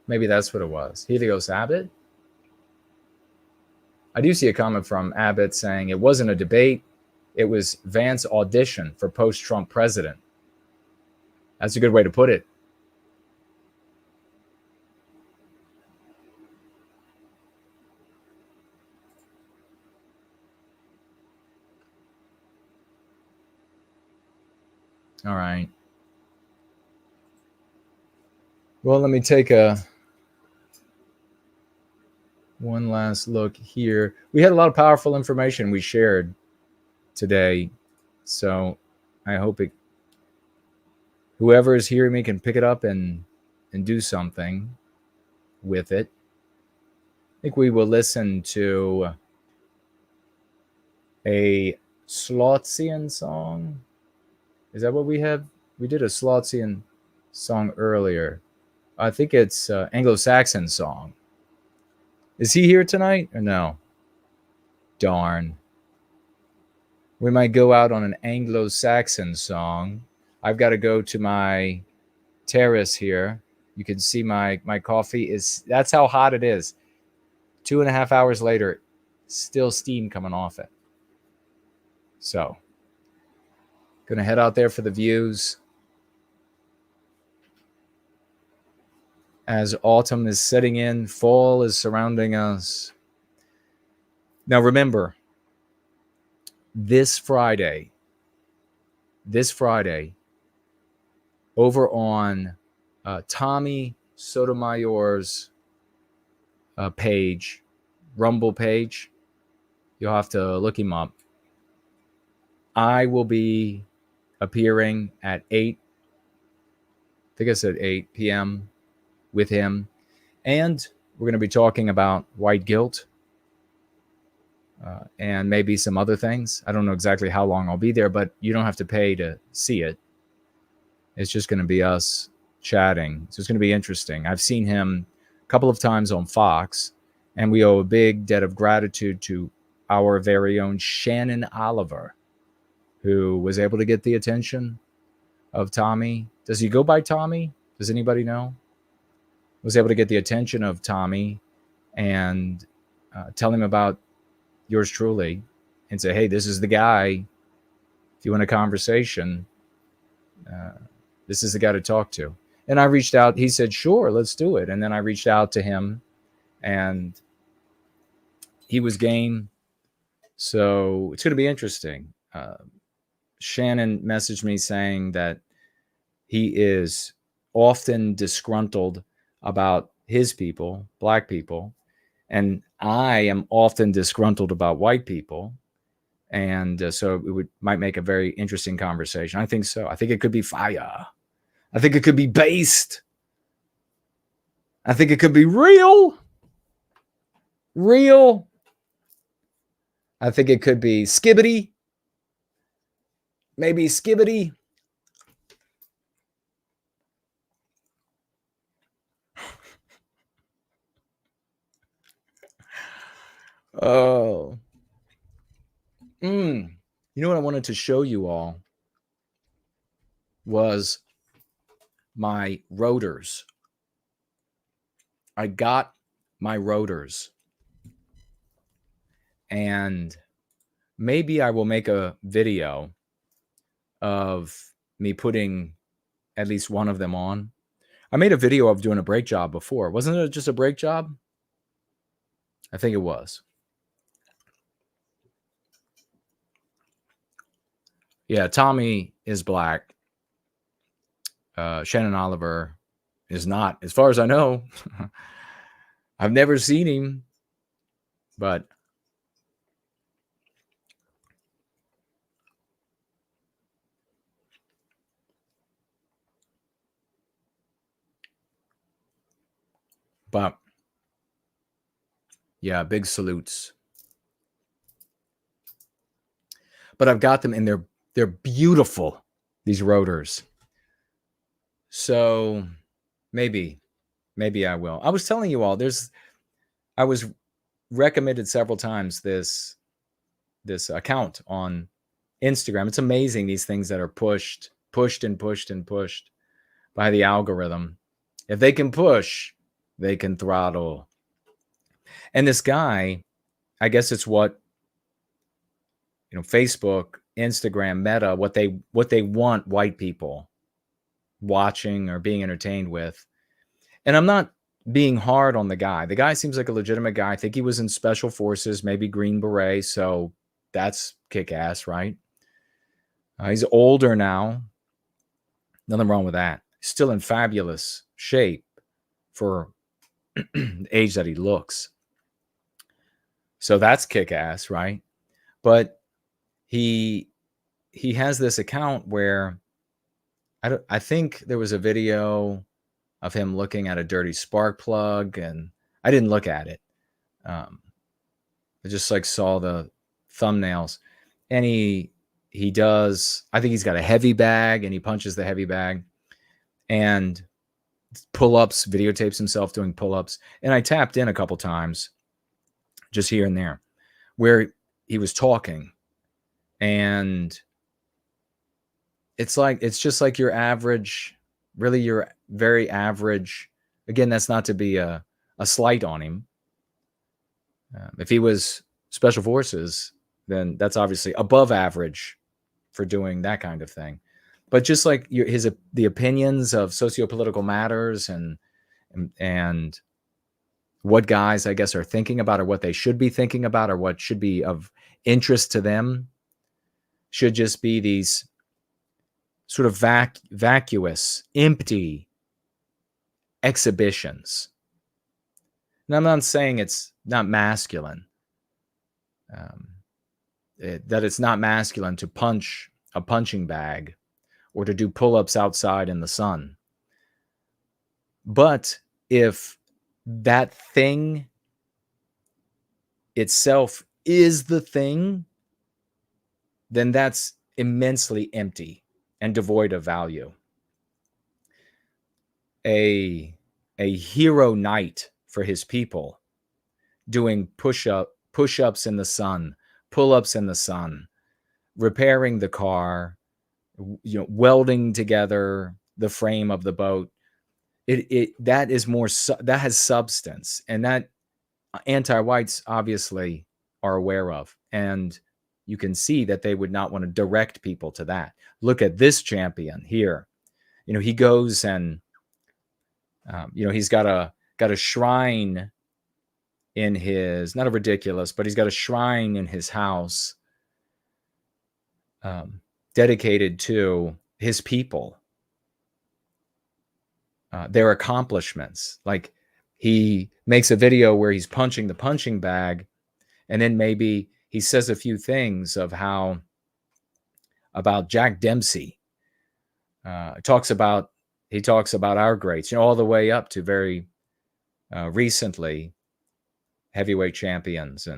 Maybe that's what it was. Helios Abbott? I do see a comment from Abbott saying it wasn't a debate. It was Vance audition for post-Trump president. That's a good way to put it. All right. Well, let me take one last look here. We had a lot of powerful information we shared today, so I hope it whoever is hearing me can pick it up and do something with it. I think we will listen to a Slotzian song. Is that what we have? We did a Slotzian song earlier. I think it's Anglo-Saxon song. Is he here tonight or no? Darn. We might go out on an Anglo-Saxon song. I've got to go to my terrace here. You can see my coffee is, that's how hot it is. 2.5 hours later, still steam coming off it. So, gonna head out there for the views. As autumn is setting in, fall is surrounding us. Now remember, this Friday, over on Tommy Sotomayor's page, Rumble page, you'll have to look him up. I will be appearing at 8, I think I said 8 p.m. with him. And we're going to be talking about white guilt and maybe some other things. I don't know exactly how long I'll be there, but you don't have to pay to see it. It's just going to be us chatting. So it's going to be interesting. I've seen him a couple of times on Fox, and we owe a big debt of gratitude to our very own Shannon Oliver, who was able to get the attention of Tommy. Does he go by Tommy? Does anybody know? Was able to get the attention of Tommy and tell him about yours truly and say, hey, this is the guy. If you want a conversation, this is the guy to talk to. And I reached out. He said, sure, let's do it. And then I reached out to him and he was game. So it's going to be interesting. Shannon messaged me saying that he is often disgruntled about his people, black people, and I am often disgruntled about white people. And so it might make a very interesting conversation. I think so. I think it could be fire. I think it could be based. I think it could be real. Real. I think it could be skibbity. Maybe skibbity. Oh. You know what I wanted to show you all was my rotors. I got my rotors. And maybe I will make a video of me putting at least one of them on. I made a video of doing a brake job before. Wasn't it just a brake job? I think it was. Yeah, Tommy is black. Shannon Oliver is not, as far as I know. I've never seen him, but yeah, big salutes. But I've got them and they're beautiful, these rotors. So maybe I will. I was telling you all, I was recommended several times this account on Instagram. It's amazing, these things that are pushed by the algorithm. If they can push, they can throttle. And this guy, I guess it's what, Facebook, Instagram, Meta, what they want white people watching or being entertained with. And I'm not being hard on the guy. The guy seems like a legitimate guy. I think he was in special forces, maybe Green Beret. So that's kick-ass, right? He's older now. Nothing wrong with that. Still in fabulous shape for the age that he looks. So that's kick-ass, right? But he has this account where I think there was a video of him looking at a dirty spark plug, and I didn't look at it. I just like saw the thumbnails, and he does. I think he's got a heavy bag, and he punches the heavy bag, and pull-ups, videotapes himself doing pull-ups. And I tapped in a couple times, just here and there, where he was talking, and it's just like your average, really your very average. Again, that's not to be a slight on him. If he was special forces, then that's obviously above average for doing that kind of thing. But just like the opinions of socio-political matters and what guys, I guess, are thinking about, or what they should be thinking about, or what should be of interest to them, should just be these sort of vacuous, empty exhibitions. And I'm not saying it's not masculine, that it's not masculine to punch a punching bag or to do pull-ups outside in the sun. But if that thing itself is the thing, then that's immensely empty and devoid of value. A hero knight for his people, doing push-ups in the sun, pull-ups in the sun, repairing the car, welding together the frame of the boat. That is more, that has substance, and that anti-whites obviously are aware of. And you can see that they would not want to direct people to that. Look at this champion here. He goes and, he's got a shrine in his, not a ridiculous, but he's got a shrine in his house dedicated to his people, their accomplishments. Like, he makes a video where he's punching the punching bag, and then maybe he says a few things of how, about Jack Dempsey. He talks about our greats, all the way up to very recently heavyweight champions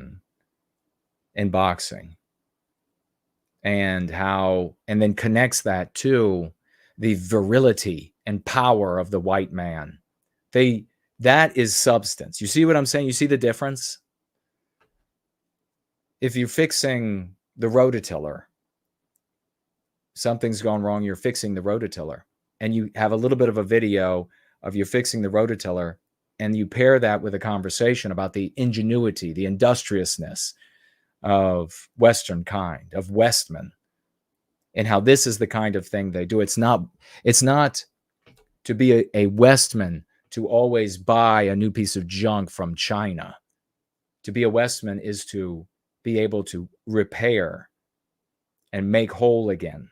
in boxing, and then connects that to the virility and power of the white man. That is substance. You see what I'm saying? You see the difference? If you're fixing the rototiller, something's gone wrong, you're fixing the rototiller, and you have a little bit of a video of you fixing the rototiller, and you pair that with a conversation about the ingenuity, the industriousness of Westernkind, of Westmen, and how this is the kind of thing they do. It's not to be a Westman to always buy a new piece of junk from China. To be a Westman is to be able to repair and make whole again.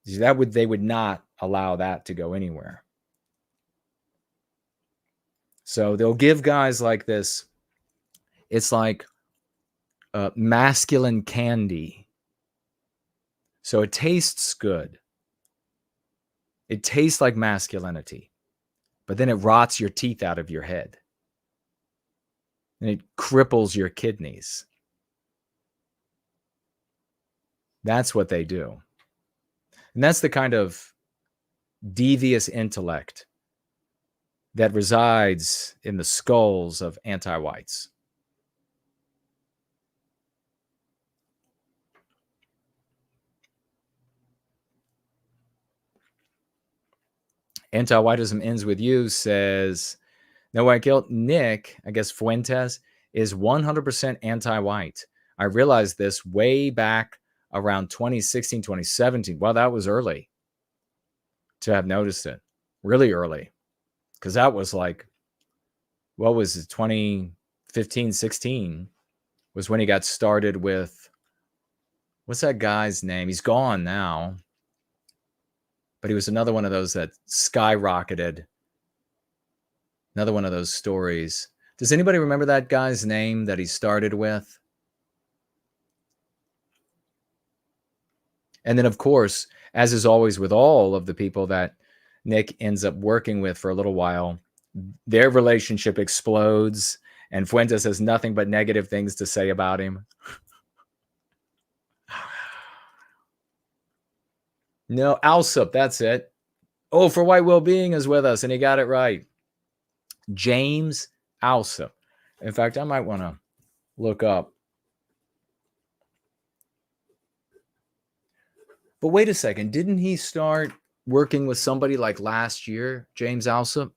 They would not allow that to go anywhere. So they'll give guys like this, it's like masculine candy. So it tastes good. It tastes like masculinity, but then it rots your teeth out of your head. And it cripples your kidneys. That's what they do. And that's the kind of devious intellect that resides in the skulls of anti-whites. Antiwhitism ends with you says, no white guilt. Nick, I guess Fuentes, is 100% anti-white. I realized this way back around 2016, 2017. Well, that was early to have noticed it. Really early. Because that was like, what was it, 2015, 16 was when he got started with, what's that guy's name? He's gone now. But he was another one of those that skyrocketed. Another one of those stories. Does anybody remember that guy's name that he started with? And then, of course, as is always with all of the people that Nick ends up working with for a little while, their relationship explodes, and Fuentes has nothing but negative things to say about him. No, Alsop, that's it. Oh, for White Well-Being is with us, and he got it right. James Alsop. In fact, I might want to look up. But wait a second. Didn't he start working with somebody like last year, James Alsop?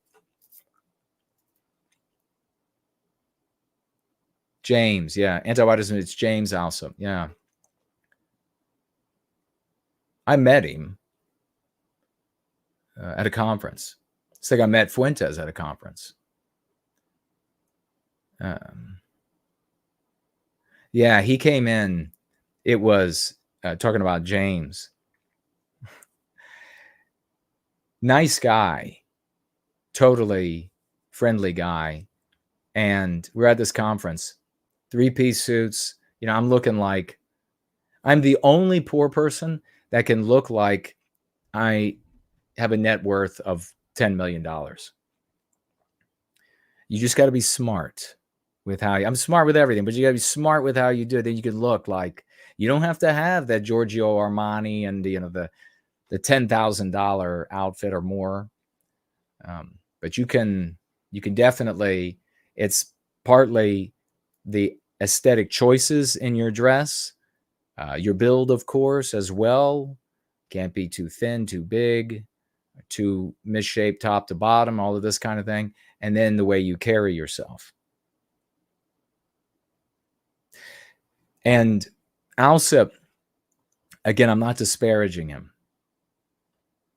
James, yeah. Antiwhitism, it's James Alsop, yeah. I met him at a conference. It's like I met Fuentes at a conference. Yeah, he came in. It was talking about James. Nice guy, totally friendly guy. And we're at this conference, 3-piece suits. You know, I'm looking like I'm the only poor person that can look like I have a net worth of $10 million. You just got to be smart with how I'm smart with everything, but you got to be smart with how you do it. Then you can look like you don't have to have that Giorgio Armani and, you know, the $10,000 outfit or more. But you can definitely, it's partly the aesthetic choices in your dress, your build, of course, as well. Can't be too thin, too big, too misshaped top to bottom, all of this kind of thing. And then the way you carry yourself. And Alsop, again, I'm not disparaging him,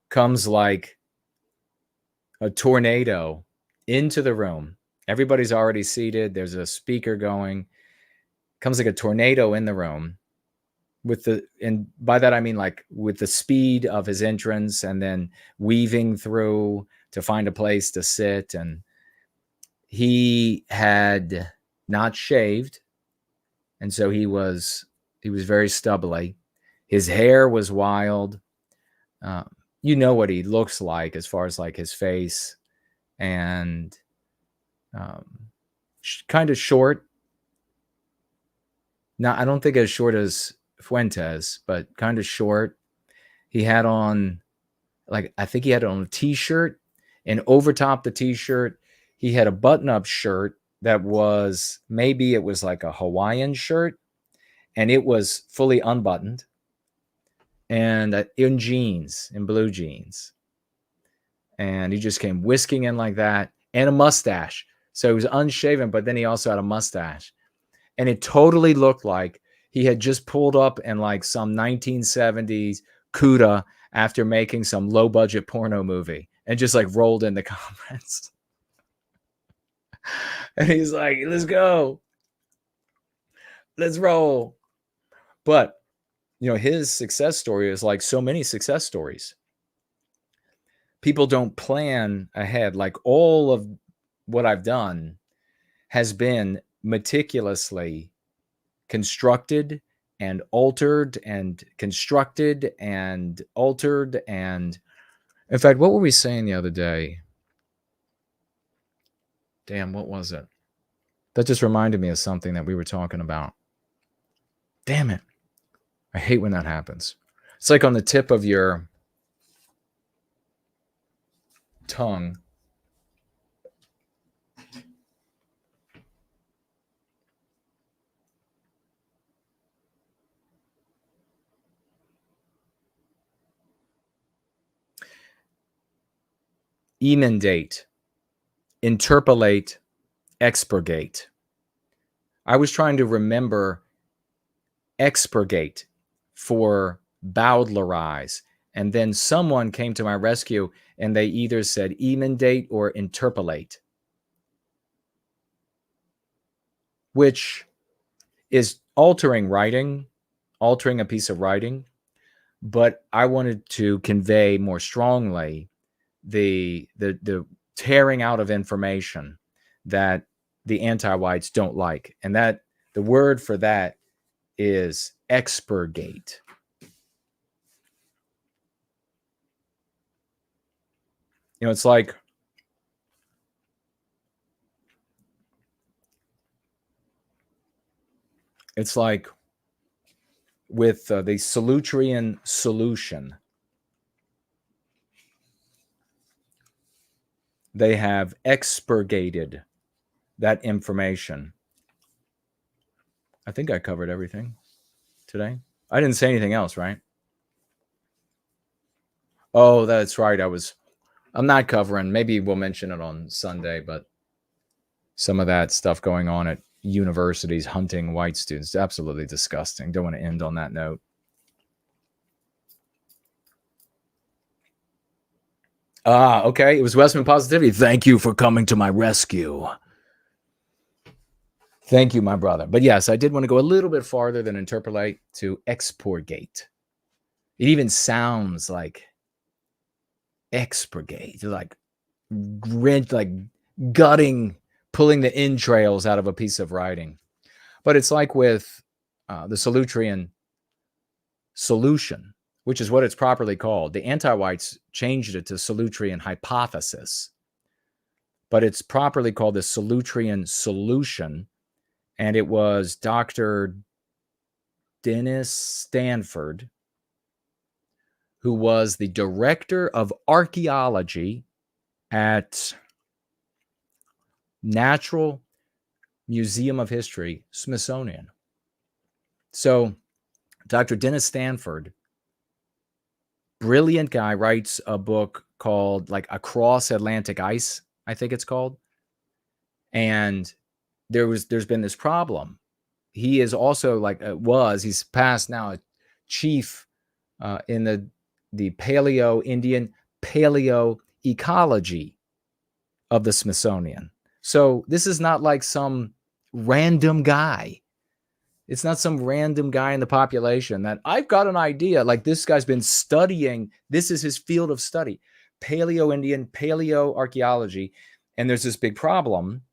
comes like a tornado into the room. Everybody's already seated. There's a speaker going. Comes like a tornado in the room and by that I mean like with the speed of his entrance and then weaving through to find a place to sit. And he had not shaved. And so he was very stubbly. His hair was wild. You know what he looks like as far as like his face, and kind of short. Not, I don't think as short as Fuentes, but kind of short. He had on, like, I think he had on a t-shirt, and over top the t-shirt, he had a button-up shirt that was, maybe it was like a Hawaiian shirt, and it was fully unbuttoned, and in jeans, in blue jeans. And he just came whisking in like that, and a mustache. So he was unshaven, but then he also had a mustache. And it totally looked like he had just pulled up in like some 1970s CUDA after making some low-budget porno movie and just like rolled in the conference. And he's like, let's go. Let's roll. But, you know, his success story is like so many success stories. People don't plan ahead. Like all of what I've done has been meticulously constructed and altered and constructed and altered. And in fact, what were we saying the other day? Damn, what was it? That just reminded me of something that we were talking about. Damn it. I hate when that happens. It's like on the tip of your tongue. Emendate, interpolate, expurgate. I was trying to remember expurgate for bowdlerize, and then someone came to my rescue and they either said emendate or interpolate, which is altering writing, altering a piece of writing. But I wanted to convey more strongly the tearing out of information that the anti-whites don't like. And that the word for that is expurgate. You know, it's like with the Solutrean Solution. They have expurgated that information. I think I covered everything today. I didn't say anything else, right? Oh, that's right. I'm not covering. Maybe we'll mention it on Sunday, but some of that stuff going on at universities hunting white students, absolutely disgusting. Don't want to end on that note. Okay. It was Westman Positivity. Thank you for coming to my rescue. Thank you, my brother. But yes, I did want to go a little bit farther than interpolate to expurgate. It even sounds like expurgate, like gutting, pulling the entrails out of a piece of writing. But it's like with the Solutrean Solution, which is what it's properly called. The anti-whites changed it to Solutrean Hypothesis, but it's properly called the Solutrean Solution, and it was Dr. Dennis Stanford, who was the director of archaeology at Natural Museum of History, Smithsonian. So Dr. Dennis Stanford, brilliant guy, writes a book called like Across Atlantic Ice, I think it's called. And there's been this problem. He is also he's passed now a chief in the Paleo-Indian paleoecology of the Smithsonian. So this is not like some random guy. It's not some random guy in the population that I've got an idea. Like, this guy's been studying. This is his field of study, Paleo-Indian, paleoarchaeology. And there's this big problem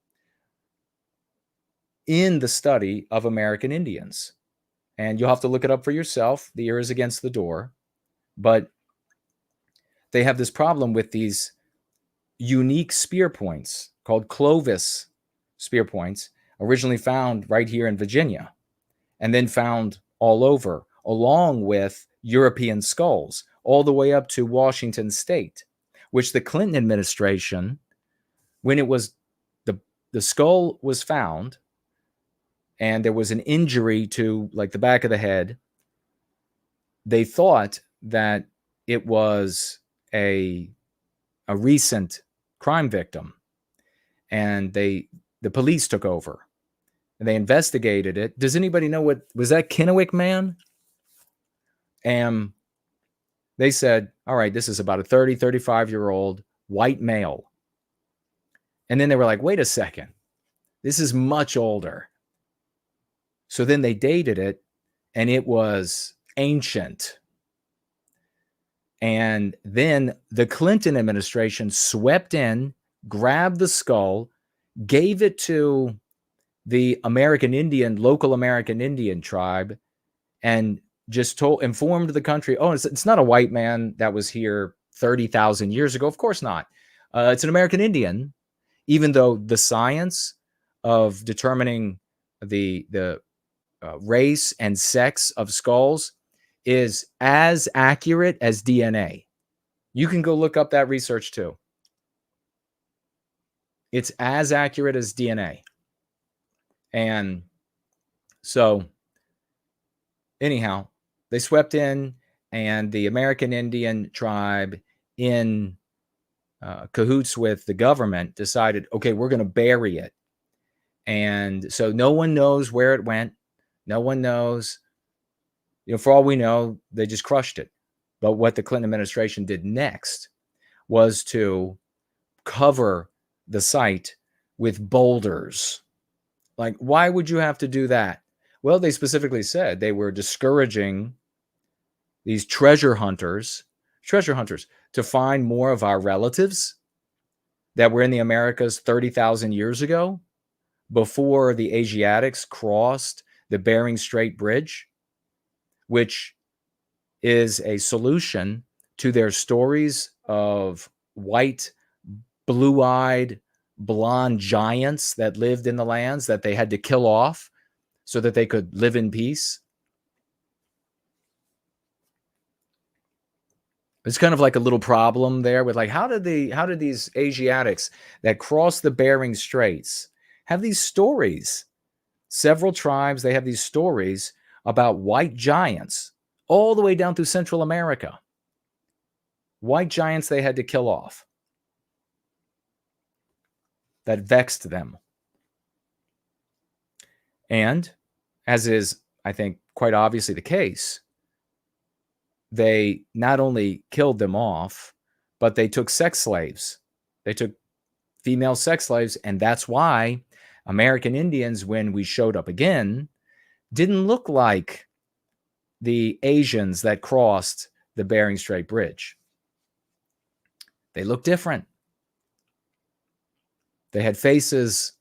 in the study of American Indians. And you'll have to look it up for yourself. The ear is against the door. But they have this problem with these unique spear points called Clovis spear points, originally found right here in Virginia, and then found all over, along with European skulls, all the way up to Washington State, which the Clinton administration, when it was the skull was found, and there was an injury to like the back of the head, they thought that it was a recent crime victim, and the police took over and they investigated it. Does anybody know what was that Kennewick man? And they said, all right, this is about a 35-year-old white male. And then they were like, wait a second, this is much older. So then they dated it, and it was ancient. And then the Clinton administration swept in, grabbed the skull, gave it to the local American Indian tribe, and just informed the country, oh, it's not a white man that was here 30,000 years ago. Of course not. It's an American Indian, even though the science of determining the race and sex of skulls is as accurate as DNA. You can go look up that research too. It's as accurate as DNA. And so anyhow, they swept in, and the American Indian tribe, in cahoots with the government, decided, okay, we're going to bury it. And so no one knows where it went. No one knows. For all we know, they just crushed it. But what the Clinton administration did next was to cover the site with boulders. Like, why would you have to do that? Well, they specifically said they were discouraging these treasure hunters to find more of our relatives that were in the Americas 30,000 years ago, before the Asiatics crossed the Bering Strait Bridge, which is a solution to their stories of white blue-eyed, blonde giants that lived in the lands that they had to kill off so that they could live in peace. It's kind of like a little problem there with like, how did these Asiatics that crossed the Bering Straits have these stories? Several tribes, they have these stories about white giants all the way down through Central America. White giants they had to kill off. That vexed them. And, as is, I think, quite obviously the case, they not only killed them off, but they took sex slaves. They took female sex slaves, and that's why American Indians, when we showed up again, didn't look like the Asians that crossed the Bering Strait Bridge. They looked different. They had faces,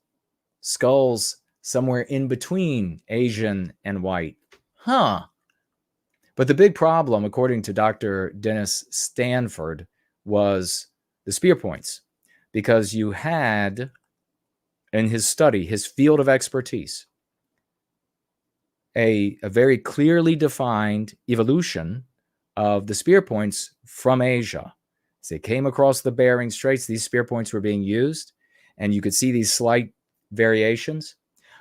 skulls somewhere in between Asian and white. But the big problem, according to Dr. Dennis Stanford, was the spear points, because you had, in his study, his field of expertise, a very clearly defined evolution of the spear points from Asia. As they came across the Bering Straits, these spear points were being used, and you could see these slight variations.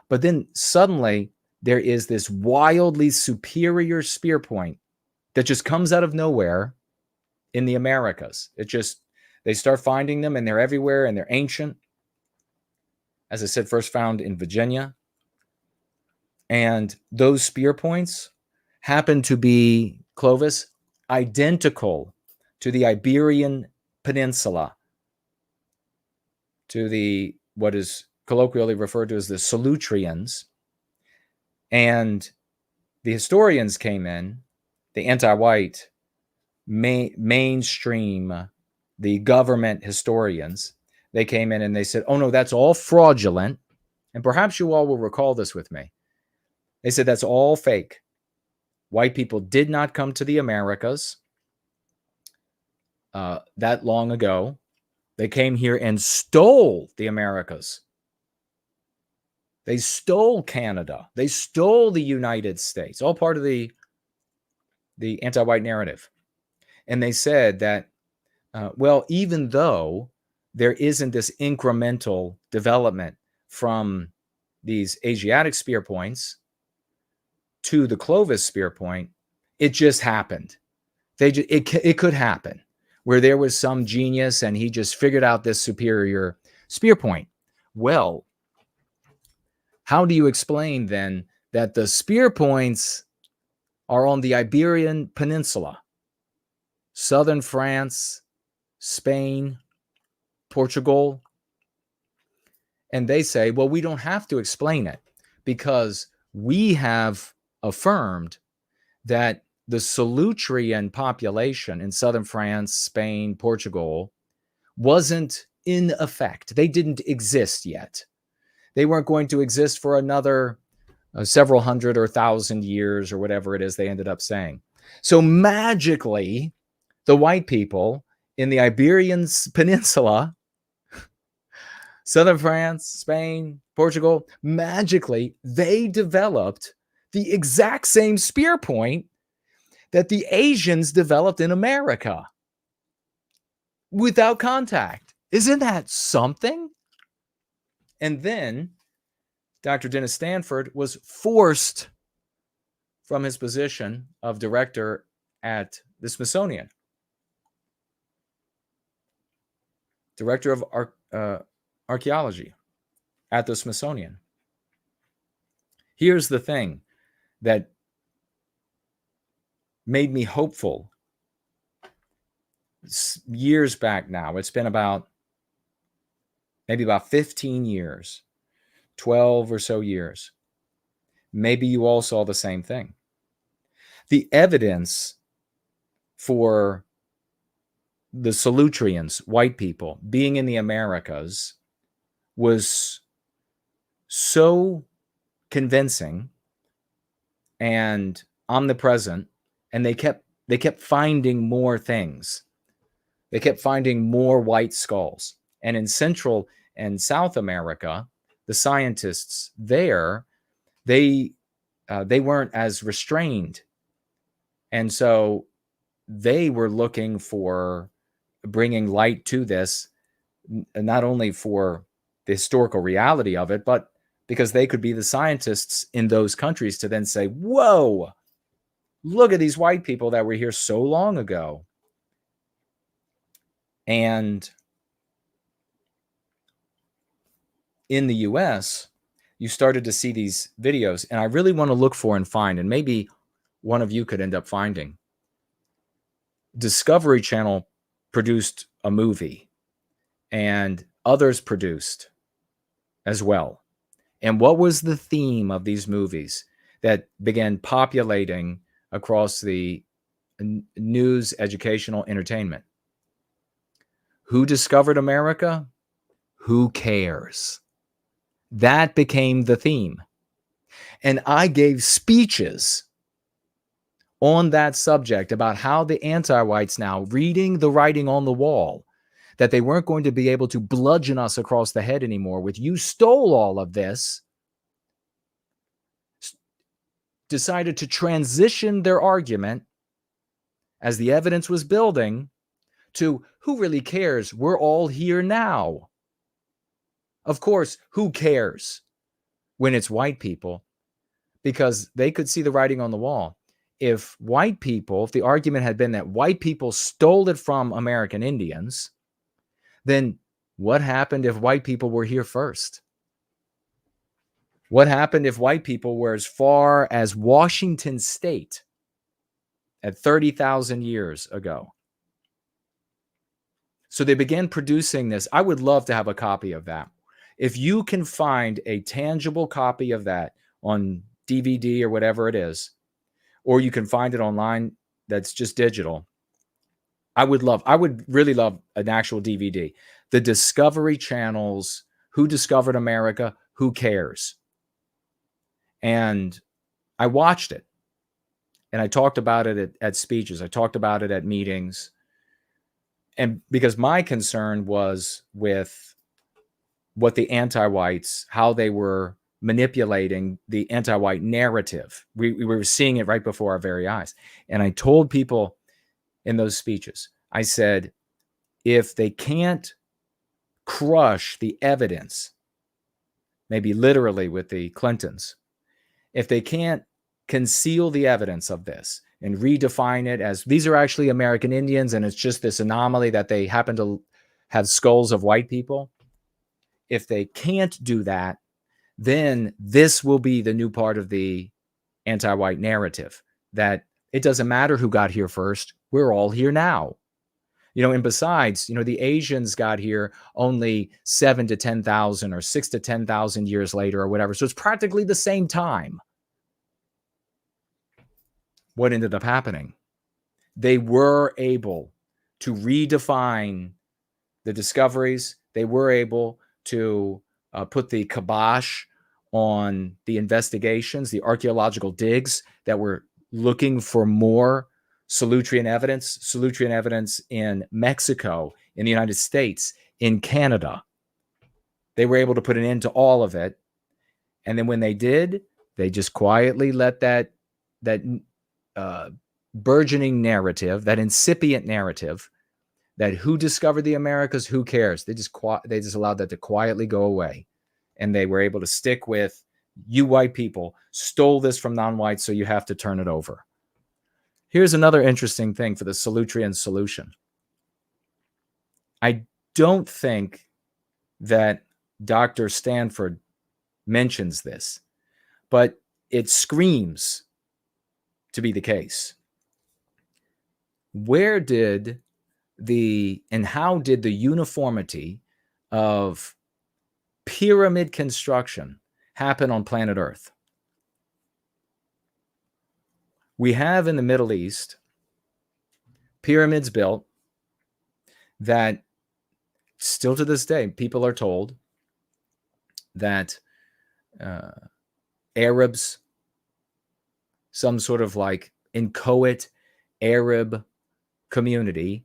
But then suddenly there is this wildly superior spear point that just comes out of nowhere in the Americas. They start finding them, and they're everywhere, and they're ancient. As I said, first found in Virginia. And those spear points happen to be, Clovis, identical to the Iberian Peninsula, to what is colloquially referred to as the Solutreans. And the historians came in, the anti-white, mainstream, the government historians, they came in and they said, oh no, that's all fraudulent. And perhaps you all will recall this with me. They said that's all fake. White people did not come to the Americas that long ago. They came here and stole the Americas. They stole Canada. They stole the United States, all part of the anti-white narrative. And they said that, well, even though there isn't this incremental development from these Asiatic spear points to the Clovis spear point, it just happened. It could happen where there was some genius and he just figured out this superior spear point. Well, how do you explain then that the spear points are on the Iberian Peninsula, southern France, Spain, Portugal? And they say, well, we don't have to explain it because we have affirmed that the Solutrean population in southern France, Spain, Portugal wasn't in effect. They didn't exist yet. They weren't going to exist for another several hundred or thousand years or whatever it is they ended up saying. So magically, the white people in the Iberian Peninsula, southern France, Spain, Portugal, magically, they developed the exact same spear point that the Asians developed in America without contact. Isn't that something? And then Dr. Dennis Stanford was forced from his position of director at the Smithsonian, director of archaeology at the Smithsonian. Here's the thing that made me hopeful years back now. It's been maybe about 15 years, 12 or so years. Maybe you all saw the same thing. The evidence for the Solutreans, white people, being in the Americas was so convincing and omnipresent, and they kept finding more things. They kept finding more white skulls. And in Central and South America, the scientists there, they weren't as restrained. And so they were looking for bringing light to this, not only for the historical reality of it, but because they could be the scientists in those countries to then say, whoa, look at these white people that were here so long ago. And in the US, you started to see these videos, and I really want to look for and find, and maybe one of you could end up finding. Discovery Channel produced a movie, and others produced as well. And what was the theme of these movies that began populating across the news, educational, entertainment? Who discovered America? Who cares? That became the theme. And I gave speeches on that subject about how the anti-whites now, reading the writing on the wall, that they weren't going to be able to bludgeon us across the head anymore with, you stole all of this, decided to transition their argument as the evidence was building to, who really cares? We're all here now. Of course, who cares when it's white people? Because they could see the writing on the wall. If white people, if the argument had been that white people stole it from American Indians, then what happened if white people were here first? What happened if white people were as far as Washington State at 30,000 years ago? So they began producing this. I would love to have a copy of that. If you can find a tangible copy of that on DVD or whatever it is, or you can find it online that's just digital, I would really love an actual DVD. The Discovery Channel's Who Discovered America? Who Cares? And I watched it. And I talked about it at speeches. I talked about it at meetings. And because my concern was with what the anti-whites, how they were manipulating the anti-white narrative. We were seeing it right before our very eyes. And I told people in those speeches, I said, if they can't crush the evidence, maybe literally with the Clintons, if they can't conceal the evidence of this and redefine it as these are actually American Indians and it's just this anomaly that they happen to have skulls of white people, if they can't do that, then this will be the new part of the anti-white narrative, that it doesn't matter who got here first. We're all here now. And besides, the Asians got here only 7 to 10,000 or 6 to 10,000 years later or whatever. So it's practically the same time. What ended up happening? They were able to redefine the discoveries. They were able to put the kibosh on the investigations, the archaeological digs that were looking for more Solutrean evidence in Mexico, in the United States, in Canada. They were able to put an end to all of it. And then when they did, they just quietly let that burgeoning narrative, that incipient narrative, that who discovered the Americas, who cares? They just allowed that to quietly go away. And they were able to stick with, you white people stole this from non-whites, so you have to turn it over. Here's another interesting thing for the Solutrean Solution. I don't think that Dr. Stanford mentions this, but it screams to be the case. How did the uniformity of pyramid construction happen on planet Earth? We have in the Middle East pyramids built that still to this day, people are told that Arabs, some sort of like inchoate Arab community,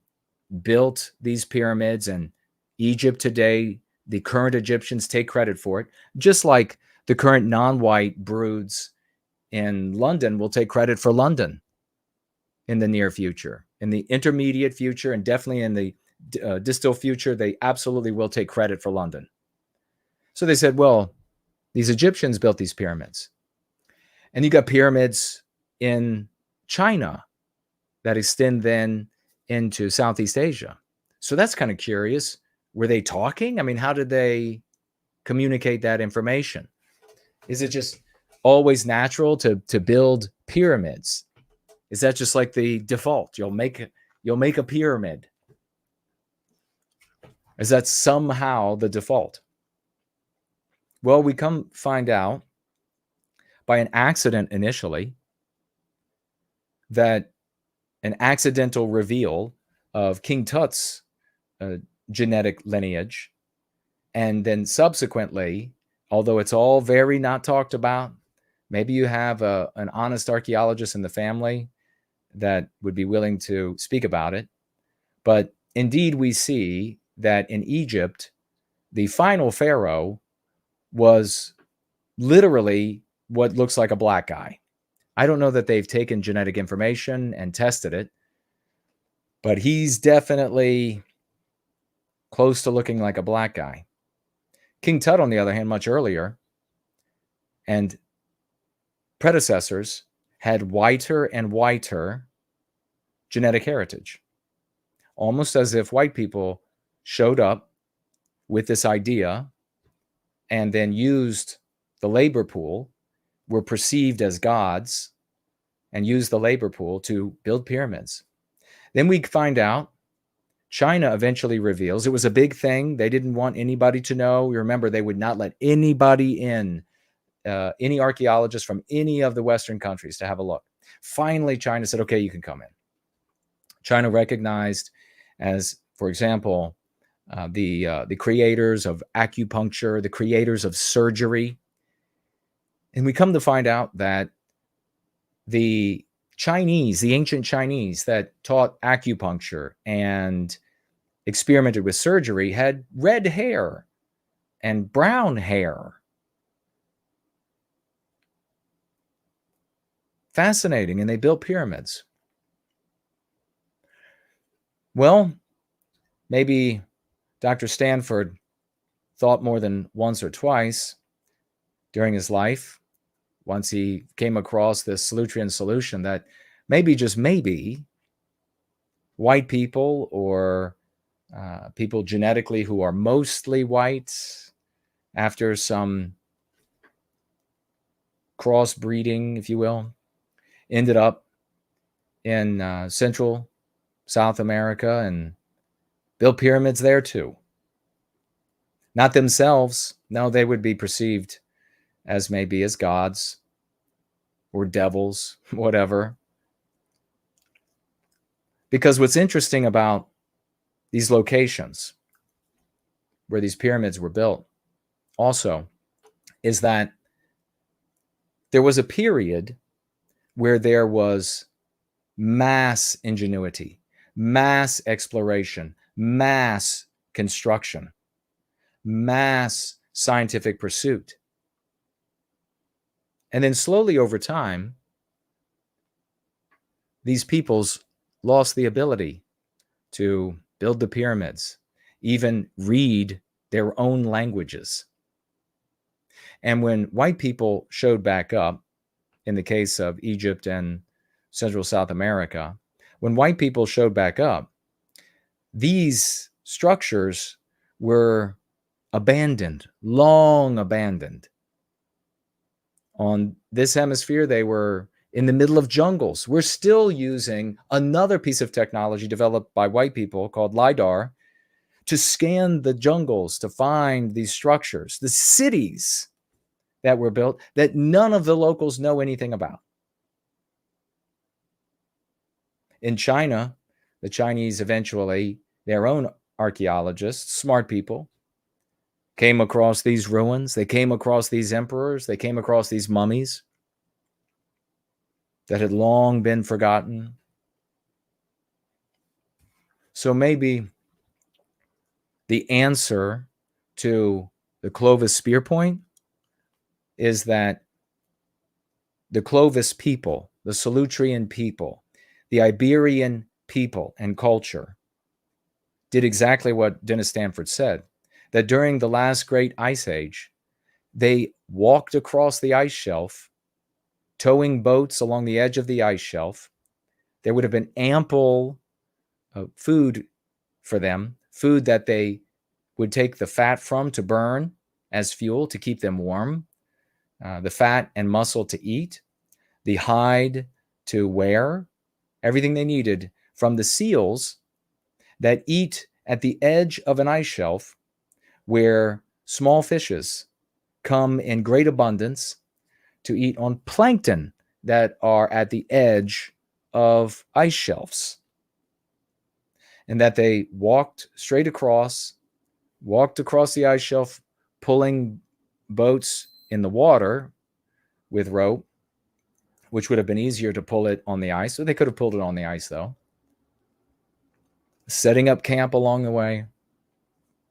built these pyramids and Egypt today, the current Egyptians take credit for it, just like the current non-white broods in London will take credit for London in the near future. In the intermediate future, and definitely in the distal future, they absolutely will take credit for London. So they said, well, these Egyptians built these pyramids. And you got pyramids in China that extend then into Southeast Asia. So that's kind of curious. Were they talking? I mean, how did they communicate that information? Is it just always natural to build pyramids? Is that just like the default? You'll make a pyramid. Is that somehow the default? Well, we come find out by an accident initially that an accidental reveal of King Tut's genetic lineage, and then subsequently, although it's all very not talked about, maybe you have an honest archaeologist in the family that would be willing to speak about it. But indeed, we see that in Egypt, the final pharaoh was literally what looks like a black guy. I don't know that they've taken genetic information and tested it, but he's definitely close to looking like a black guy. King Tut, on the other hand, much earlier, and predecessors had whiter and whiter genetic heritage, almost as if white people showed up with this idea and then used the labor pool, were perceived as gods, and used the labor pool to build pyramids. Then we find out China eventually reveals it was a big thing. They didn't want anybody to know. You remember, they would not let anybody in, any archaeologists from any of the Western countries to have a look. Finally, China said, okay, you can come in. China recognized as, for example, the creators of acupuncture, the creators of surgery. And we come to find out that the Chinese, the ancient Chinese that taught acupuncture and experimented with surgery had red hair and brown hair. Fascinating. And they built pyramids. Well, maybe Dr. Stanford thought more than once or twice during his life, once he came across this Solutrean solution, that maybe, just maybe, white people or people genetically who are mostly white, after some crossbreeding, if you will, ended up in Central South America and built pyramids there too. Not themselves. No, they would be perceived as maybe as gods or devils, whatever. Because what's interesting about these locations where these pyramids were built also is that there was a period where there was mass ingenuity, mass exploration, mass construction, mass scientific pursuit. And then slowly over time, these peoples lost the ability to build the pyramids, even read their own languages. And when white people showed back up, in the case of Egypt and Central South America, when white people showed back up, these structures were abandoned, long abandoned. On this hemisphere, they were in the middle of jungles. We're still using another piece of technology developed by white people called LIDAR to scan the jungles to find these structures, the cities that were built that none of the locals know anything about. In China, the Chinese eventually, their own archaeologists, smart people, came across these ruins. They came across these emperors. They came across these mummies that had long been forgotten. So maybe the answer to the Clovis spear point is that the Clovis people, the Solutrean people, the Iberian people and culture did exactly what Dennis Stanford said, that during the last great ice age, they walked across the ice shelf, towing boats along the edge of the ice shelf. There would have been ample food for them, food that they would take the fat from to burn as fuel to keep them warm, the fat and muscle to eat, the hide to wear, everything they needed from the seals that eat at the edge of an ice shelf where small fishes come in great abundance to eat on plankton that are at the edge of ice shelves. And that they walked across the ice shelf, pulling boats in the water with rope, which would have been easier to pull it on the ice. So they could have pulled it on the ice, though. Setting up camp along the way,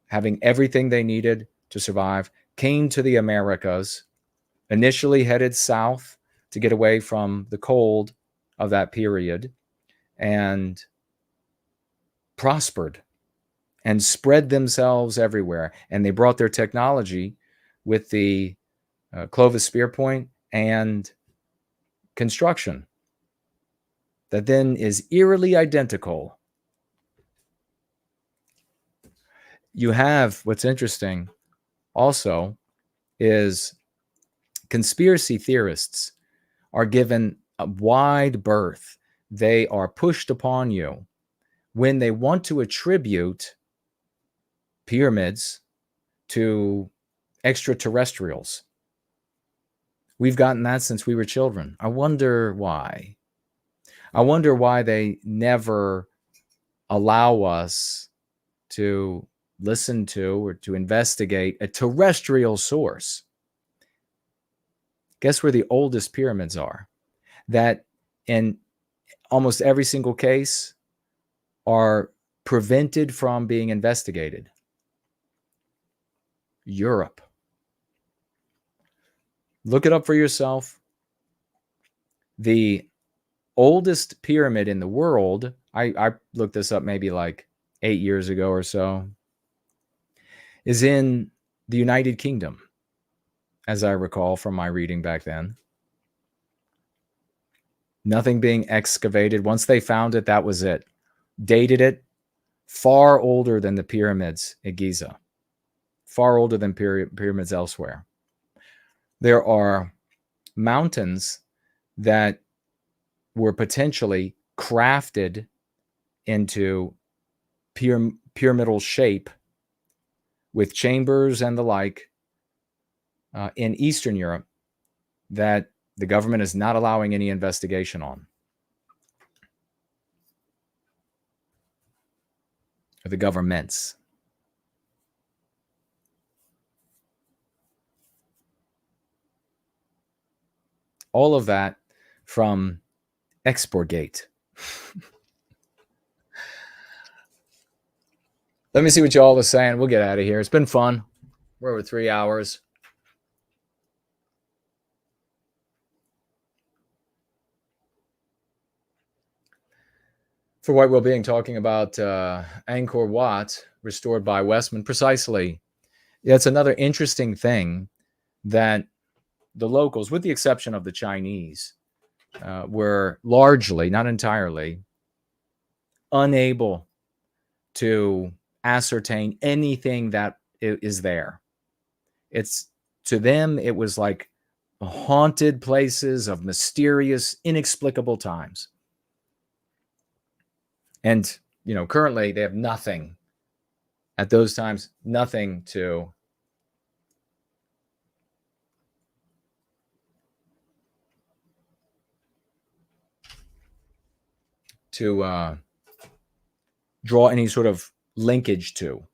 having everything they needed to survive, came to the Americas, initially headed south to get away from the cold of that period, and prospered and spread themselves everywhere. And they brought their technology with the Clovis spear point and construction that then is eerily identical. You have, what's interesting also is conspiracy theorists are given a wide berth. They are pushed upon you when they want to attribute pyramids to extraterrestrials. We've gotten that since we were children. I wonder why. I wonder why they never allow us to listen to or to investigate a terrestrial source. Guess where the oldest pyramids are? That in almost every single case are prevented from being investigated. Europe. Look it up for yourself. The oldest pyramid in the world, I looked this up maybe like 8 years ago or so, is in the United Kingdom, as I recall from my reading back then. Nothing being excavated. Once they found it, that was it. Dated it. Far older than the pyramids at Giza. Far older than pyramids elsewhere. There are mountains that were potentially crafted into pyramidal shape with chambers and the like in Eastern Europe that the government is not allowing any investigation on. Or the governments. All of that from Exportgate. Let me see what y'all are saying. We'll get out of here. It's been fun. We're over 3 hours. For White Well-Being, talking about Angkor Wat restored by Westmen. Precisely. Yeah, it's another interesting thing that the locals, with the exception of the Chinese, were largely, not entirely, unable to ascertain anything that is there. It's, to them, it was like haunted places of mysterious, inexplicable times. And, you know, currently they have nothing at those times, nothing to draw any sort of linkage to.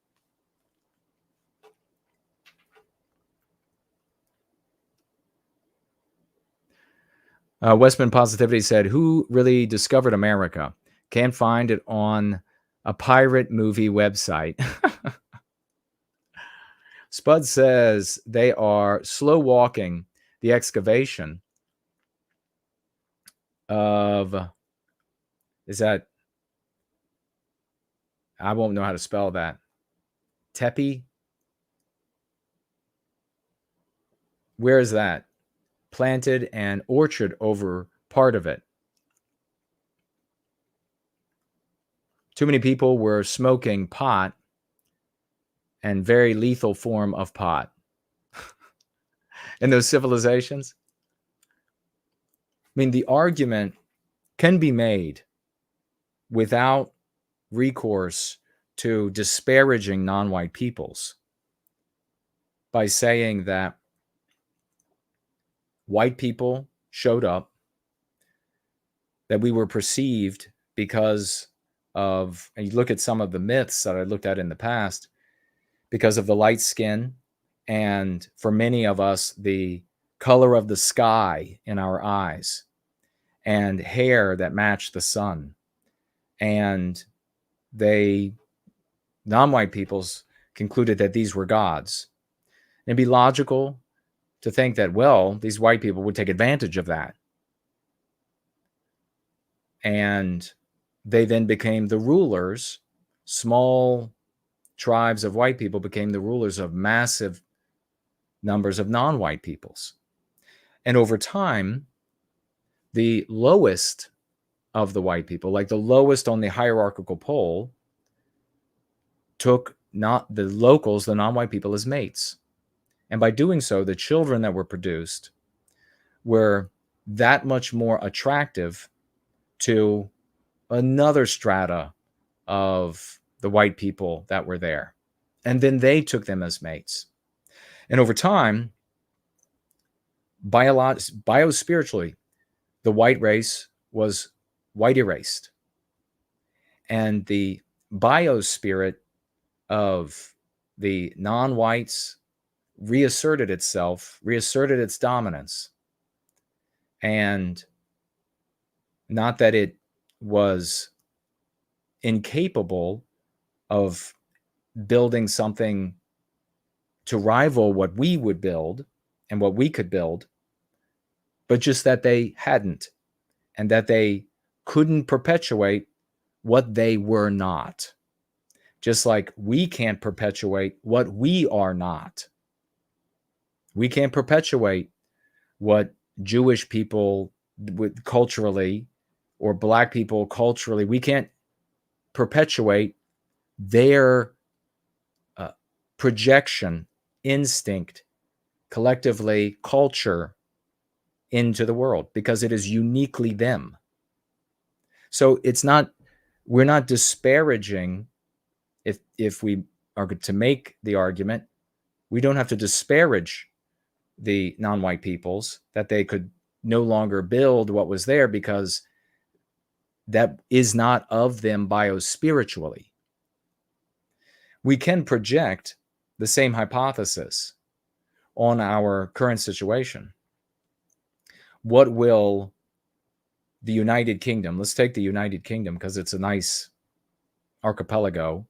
Westman Positivity said, who really discovered America? Can't find it on a pirate movie website. Spud says they are slow walking the excavation of, is that, I won't know how to spell that. Tepe? Where is that? Planted an orchard over part of it. Too many people were smoking pot, and very lethal form of pot in those civilizations. I mean, the argument can be made without recourse to disparaging non-white peoples by saying that white people showed up, that we were perceived because of, and you look at some of the myths that I looked at in the past, because of the light skin, and for many of us, the color of the sky in our eyes, and hair that matched the sun. And non-white peoples concluded that these were gods. And it'd be logical to think that, well, these white people would take advantage of that. And they then became the rulers. Small tribes of white people became the rulers of massive numbers of non-white peoples. And over time, the lowest of the white people, like the lowest on the hierarchical pole, took not the locals, the non-white people, as mates. And by doing so, the children that were produced were that much more attractive to another strata of the white people that were there. And then they took them as mates. And over time, biospiritually, the white race was white erased. And the biospirit of the non-whites reasserted itself, reasserted its dominance. And not that it was incapable of building something to rival what we would build and what we could build, but just that they hadn't, and that they couldn't perpetuate what they were not. Just like we can't perpetuate what we are not. We can't perpetuate what Jewish people would culturally, or Black people culturally, we can't perpetuate their projection, instinct, collectively, culture into the world, because it is uniquely them. So it's not, we're not disparaging. If we are to make the argument, we don't have to disparage the non-white peoples, that they could no longer build what was there, because that is not of them biospiritually. We can project the same hypothesis on our current situation. What will the United Kingdom, let's take the United Kingdom because it's a nice archipelago.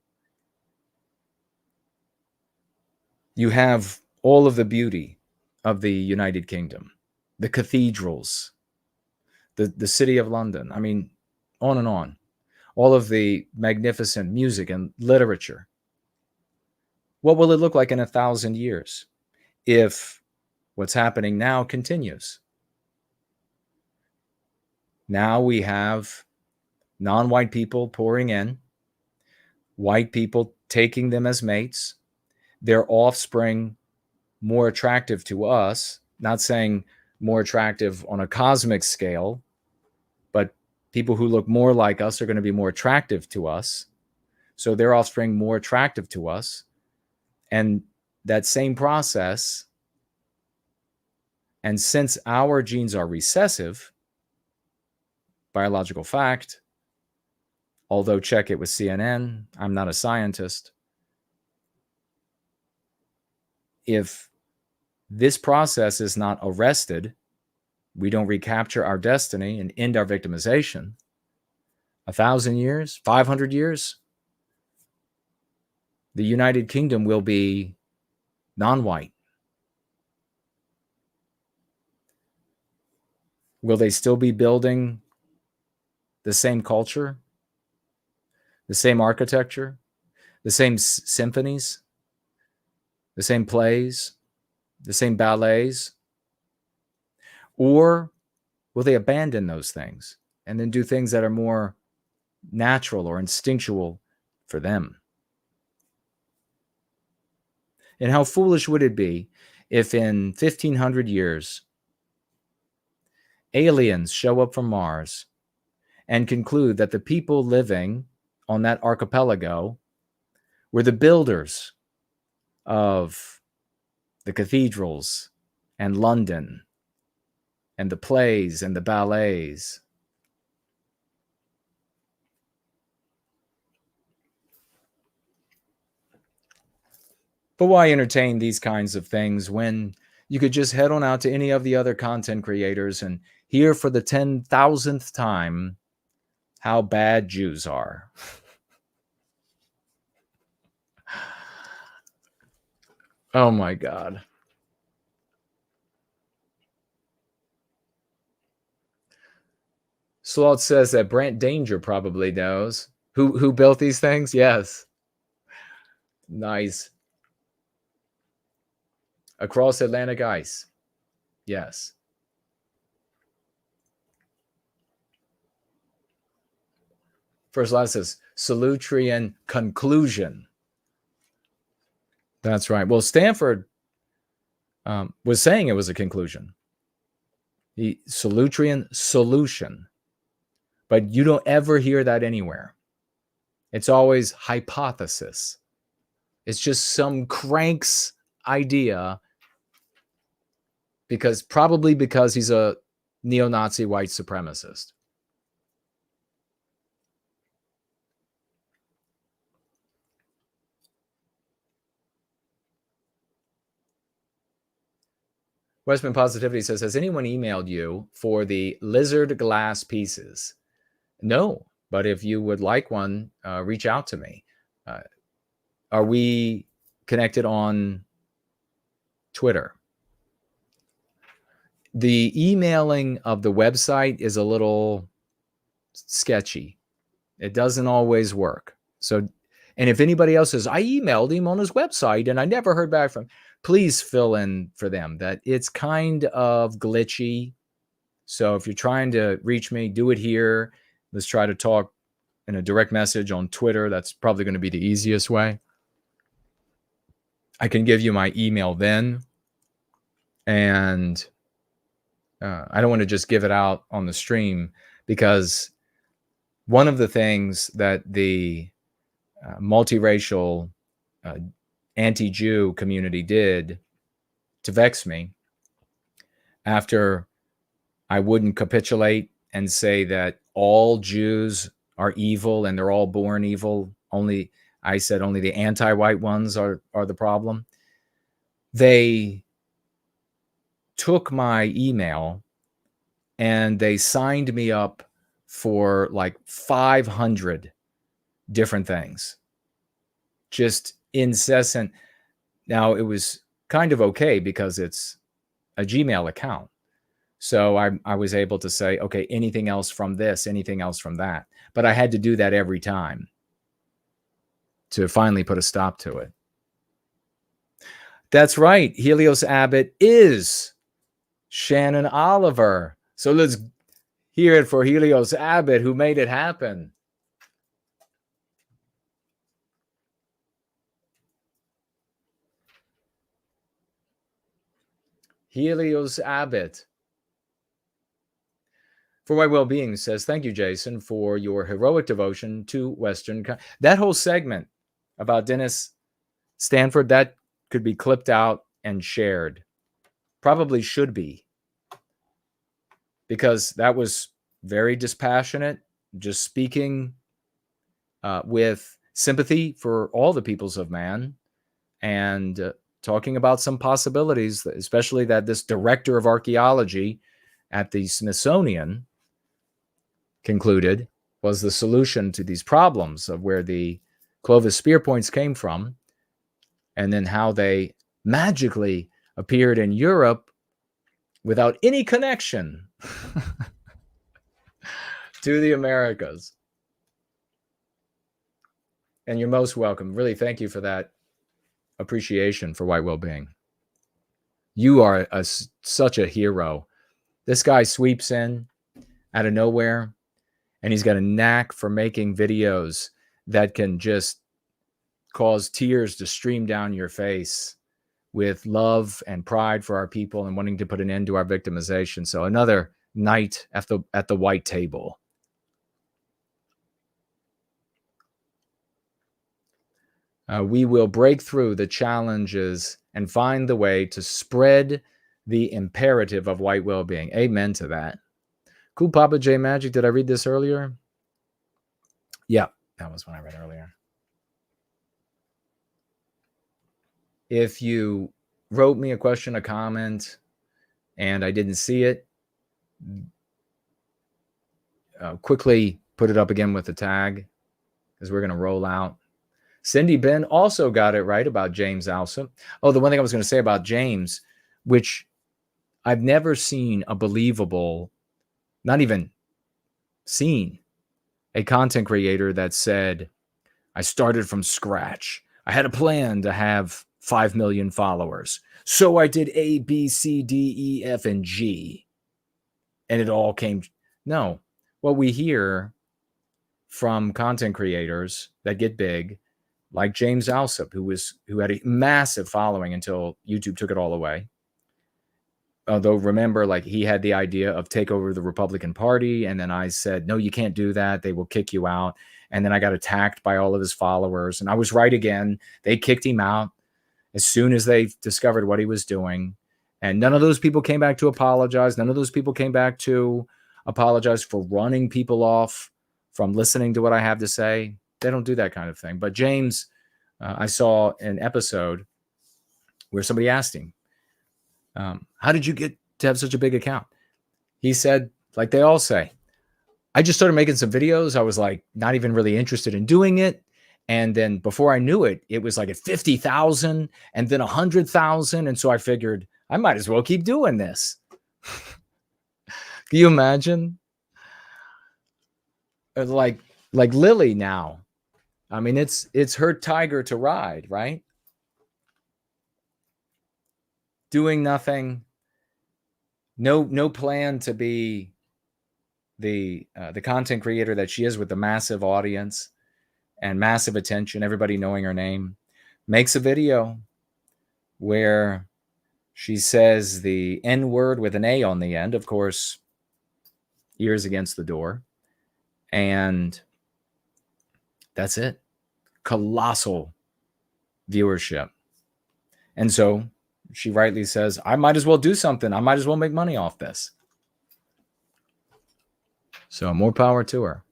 You have all of the beauty of the United Kingdom, the cathedrals, the city of London. I mean, on and on. All of the magnificent music and literature. What will it look like in 1,000 years if what's happening now continues? Now we have non-white people pouring in, white people taking them as mates, their offspring more attractive to us, not saying more attractive on a cosmic scale, but people who look more like us are going to be more attractive to us. So their offspring more attractive to us. And that same process, and since our genes are recessive, biological fact, although check it with CNN, I'm not a scientist. If this process is not arrested, we don't recapture our destiny and end our victimization, 1,000 years, 500 years, the United Kingdom will be non-white. Will they still be building the same culture, the same architecture, the same symphonies, the same plays, the same ballets? Or will they abandon those things and then do things that are more natural or instinctual for them? And how foolish would it be if in 1500 years, aliens show up from Mars and conclude that the people living on that archipelago were the builders of the cathedrals and London and the plays and the ballets? But why entertain these kinds of things when you could just head on out to any of the other content creators and hear for the 10,000th time how bad Jews are? Oh my God. Sloth says that Brant Danger probably knows. Who built these things? Yes. Nice. Across Atlantic ice. Yes. First line says Solutrean conclusion. That's right. Well, Stanford was saying it was a conclusion. The Solutrean solution. But you don't ever hear that anywhere. It's always hypothesis. It's just some crank's idea probably because he's a neo-Nazi white supremacist. Westman Positivity says, has anyone emailed you for the lizard glass pieces? No, but if you would like one, reach out to me. Are we connected on Twitter? The emailing of the website is a little sketchy. It doesn't always work. So, and if anybody else says, I emailed him on his website and I never heard back from him, please fill in for them that it's kind of glitchy. So if you're trying to reach me, do it here. Let's try to talk in a direct message on Twitter. That's probably going to be the easiest way. I can give you my email then. And I don't want to just give it out on the stream, because one of the things that the multiracial anti-Jew community did to vex me, after I wouldn't capitulate and say that all Jews are evil and they're all born evil, I said only the anti-white ones are the problem. They took my email and they signed me up for like 500 different things. Just incessant. Now, it was kind of okay because it's a Gmail account. So I was able to say, okay, anything else from this, anything else from that. But I had to do that every time to finally put a stop to it. That's right. Helios Abbott is Shannon Oliver. So let's hear it for Helios Abbott, who made it happen. Helios Abbott. For My Well-Being says, thank you, Jason, for your heroic devotion to Westernkind. That whole segment about Dennis Stanford, that could be clipped out and shared. Probably should be. Because that was very dispassionate, just speaking with sympathy for all the peoples of man, and talking about some possibilities, especially that this director of archaeology at the Smithsonian concluded was the solution to these problems of where the Clovis spear points came from, and then how they magically appeared in Europe without any connection to the Americas. And you're most welcome. Really, thank you for that appreciation for white well-being. You are such a hero. This guy sweeps in out of nowhere, and he's got a knack for making videos that can just cause tears to stream down your face with love and pride for our people and wanting to put an end to our victimization. So another night at the white table. We will break through the challenges and find the way to spread the imperative of white well-being. Amen to that. Cool Papa J Magic. Did I read this earlier? Yeah, that was when I read earlier. If you wrote me a question, a comment, and I didn't see it, quickly put it up again with the tag, because we're going to roll out. Cindy Ben also got it right about James Alsop. Oh, the one thing I was going to say about James, which I've never seen a believable, not even seen, a content creator that said, I started from scratch. I had a plan to have 5 million followers. So I did A, B, C, D, E, F, and G. And it all came. No. What we hear from content creators that get big, like James Alsop, who had a massive following until YouTube took it all away. Although remember, like, he had the idea of take over the Republican Party, and then I said, no, you can't do that. They will kick you out. And then I got attacked by all of his followers, and I was right again. They kicked him out as soon as they discovered what he was doing. And none of those people came back to apologize. None of those people came back to apologize for running people off from listening to what I have to say. They don't do that kind of thing. But James, I saw an episode where somebody asked him, how did you get to have such a big account? He said, like they all say, I just started making some videos. I was like not even really interested in doing it. And then before I knew it, it was like at 50,000 and then 100,000. And so I figured I might as well keep doing this. Can you imagine? Like Lily now. I mean, it's her tiger to ride, right? Doing nothing. No plan to be the content creator that she is, with the massive audience and massive attention, everybody knowing her name. Makes a video where she says the N word with an A on the end, of course, ears against the door. And that's it. Colossal viewership. And so she rightly says, I might as well do something. I might as well make money off this. So more power to her.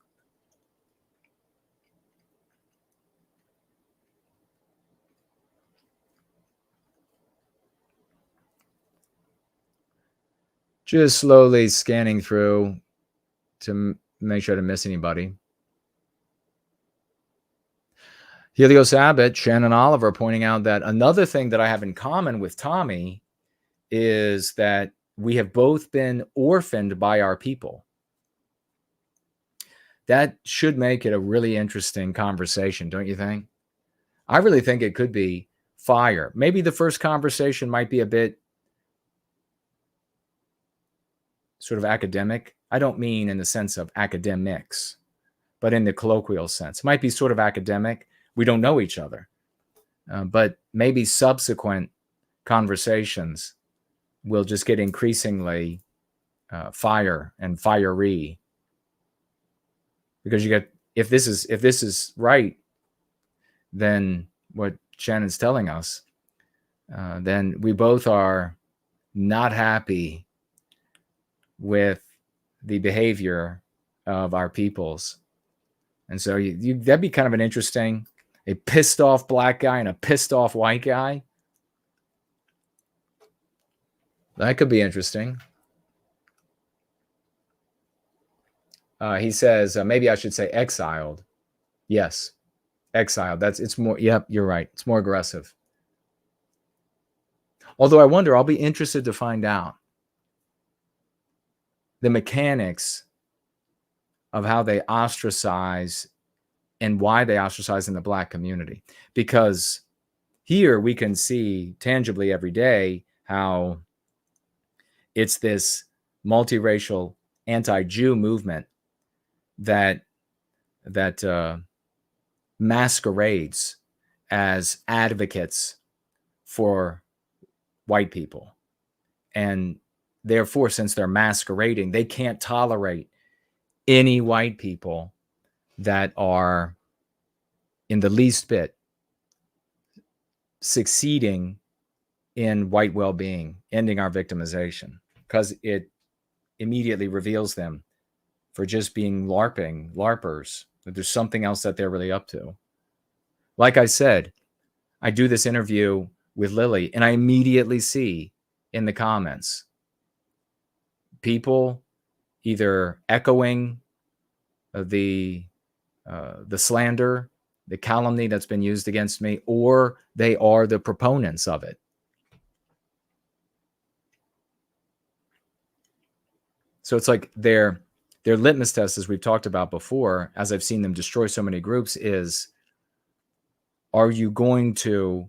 Just slowly scanning through to make sure I didn't miss anybody. Helios Abbott, Shannon Oliver pointing out that another thing that I have in common with Tommy is that we have both been orphaned by our people. That should make it a really interesting conversation, don't you think? I really think it could be fire. Maybe the first conversation might be a bit sort of academic. I don't mean in the sense of academics, but in the colloquial sense. It might be sort of academic. We don't know each other. But maybe subsequent conversations will just get increasingly fire and fiery. Because you get, if this is right, then what Shannon's telling us, then we both are not happy with the behavior of our peoples. And so that'd be kind of an interesting, a pissed off black guy and a pissed off white guy. That could be interesting. He says, maybe I should say exiled. Yes, exiled. It's more, yep, you're right. It's more aggressive. Although I wonder, I'll be interested to find out the mechanics of how they ostracize and why they ostracize in the Black community. Because here we can see tangibly every day how it's this multiracial anti-Jew movement that masquerades as advocates for white people. And therefore, since they're masquerading, they can't tolerate any white people that are in the least bit succeeding in white well-being, ending our victimization, because it immediately reveals them for just being LARPers, that there's something else that they're really up to. Like I said, I do this interview with Lily, and I immediately see in the comments people either echoing the slander, the calumny that's been used against me, or they are the proponents of it. So it's like their litmus test, as we've talked about before, as I've seen them destroy so many groups, is, are you going to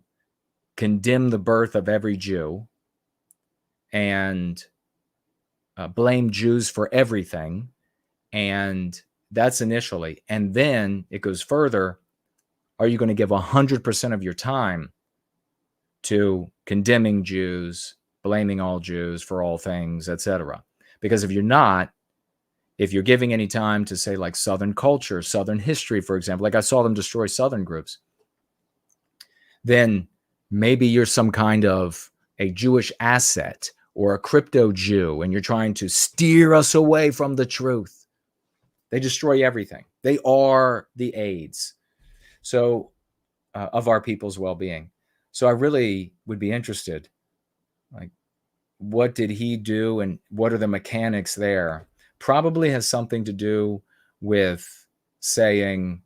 condemn the birth of every Jew and blame Jews for everything? And that's initially. And then it goes further. Are you going to give 100% of your time to condemning Jews, blaming all Jews for all things, etc.? Because if you're not, if you're giving any time to, say, like Southern culture, Southern history, for example, like I saw them destroy Southern groups, then maybe you're some kind of a Jewish asset or a crypto Jew, and you're trying to steer us away from the truth. They destroy everything. They are the AIDS of our people's well-being. So I really would be interested, like, what did he do and what are the mechanics there? Probably has something to do with saying,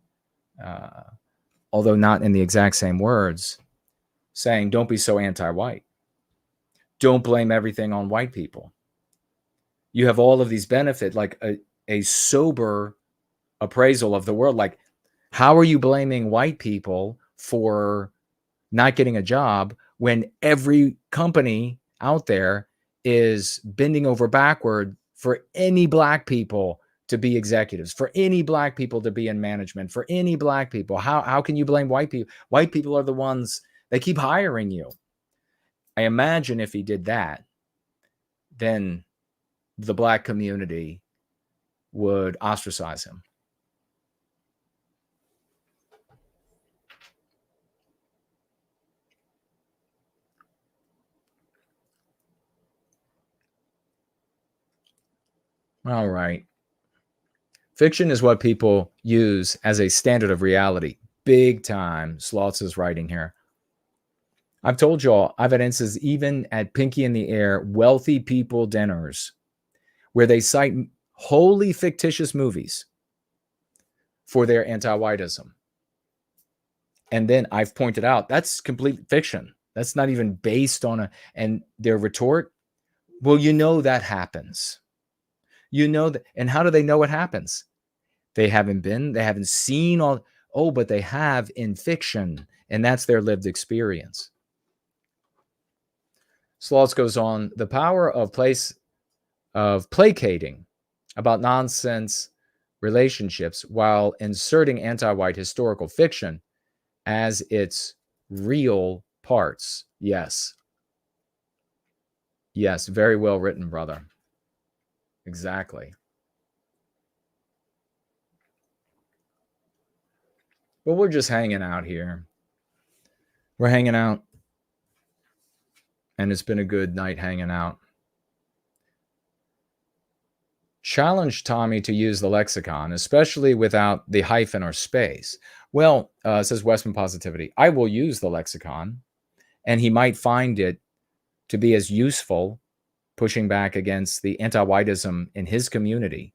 although not in the exact same words, saying, don't be so anti-white. Don't blame everything on white people. You have all of these benefits, like a sober appraisal of the world. Like, how are you blaming white people for not getting a job when every company out there is bending over backward for any black people to be executives, for any black people to be in management, for any black people? How can you blame white people? White people are the ones that keep hiring you. I imagine if he did that, then the black community would ostracize him. All right. Fiction is what people use as a standard of reality. Big time. Slots is writing here. I've told y'all, I've had instances even at Pinky in the Air, wealthy people dinners, where they cite wholly fictitious movies for their anti-whitism. And then I've pointed out, that's complete fiction. That's not even based on and their retort, well, you know that happens. You know that. And how do they know it happens? They haven't seen all. Oh, but they have in fiction, and that's their lived experience. Slots goes on, the power of placating about nonsense relationships while inserting anti-white historical fiction as its real parts. Yes. Yes, very well written, brother. Exactly. Well, we're just hanging out here. We're hanging out. And it's been a good night hanging out. Challenge Tommy to use the lexicon, especially without the hyphen or space. Well, says Westman Positivity, I will use the lexicon, and he might find it to be as useful pushing back against the anti-whitism in his community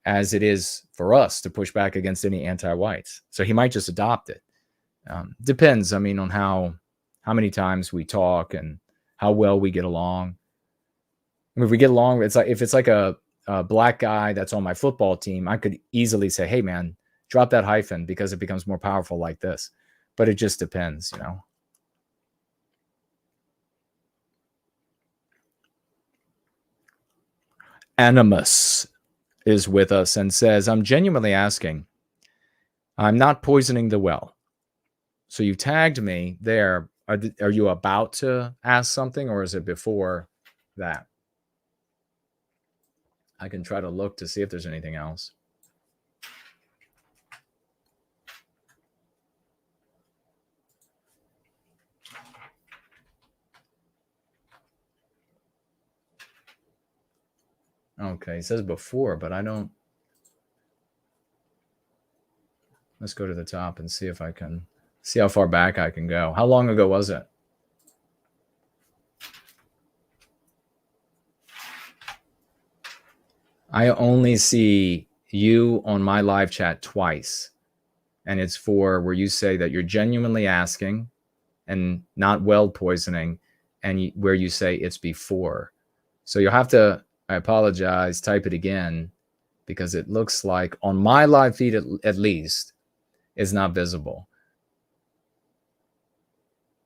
as it is for us to push back against any anti-whites. So he might just adopt it. Depends, I mean, on how many times we talk and how well we get along. I mean, if we get along, it's like if it's like a black guy that's on my football team, I could easily say, hey, man, drop that hyphen because it becomes more powerful like this. But it just depends, you know. Animus is with us and says, I'm genuinely asking, I'm not poisoning the well. So you tagged me there. Are you about to ask something, or is it before that? I can try to look to see if there's anything else. Okay, it says before, but I don't. Let's go to the top and see if I can see how far back I can go. How long ago was it? I only see you on my live chat twice. And it's for where you say that you're genuinely asking and not well poisoning, and where you say it's before. So you'll have to, I apologize, type it again, because it looks like on my live feed at least is not visible.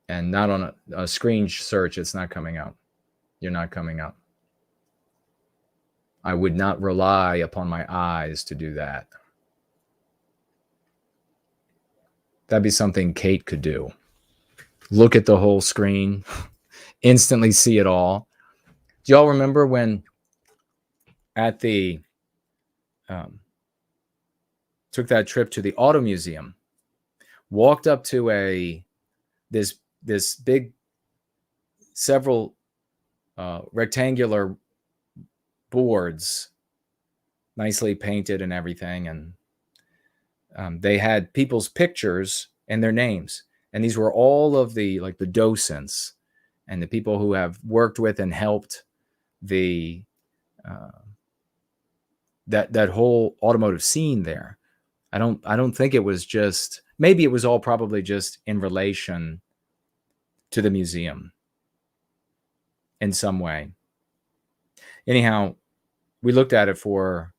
And not on a screen search, it's not coming out. You're not coming up. I would not rely upon my eyes to do that. That'd be something Kate could do. Look at the whole screen, instantly see it all. Do y'all remember when at the took that trip to the auto museum, walked up to this big several rectangular boards, nicely painted and everything, and they had people's pictures and their names, and these were all of the docents and the people who have worked with and helped the that whole automotive scene there. I don't think it was just, maybe it was all probably just in relation to the museum in some way. Anyhow, we looked at it for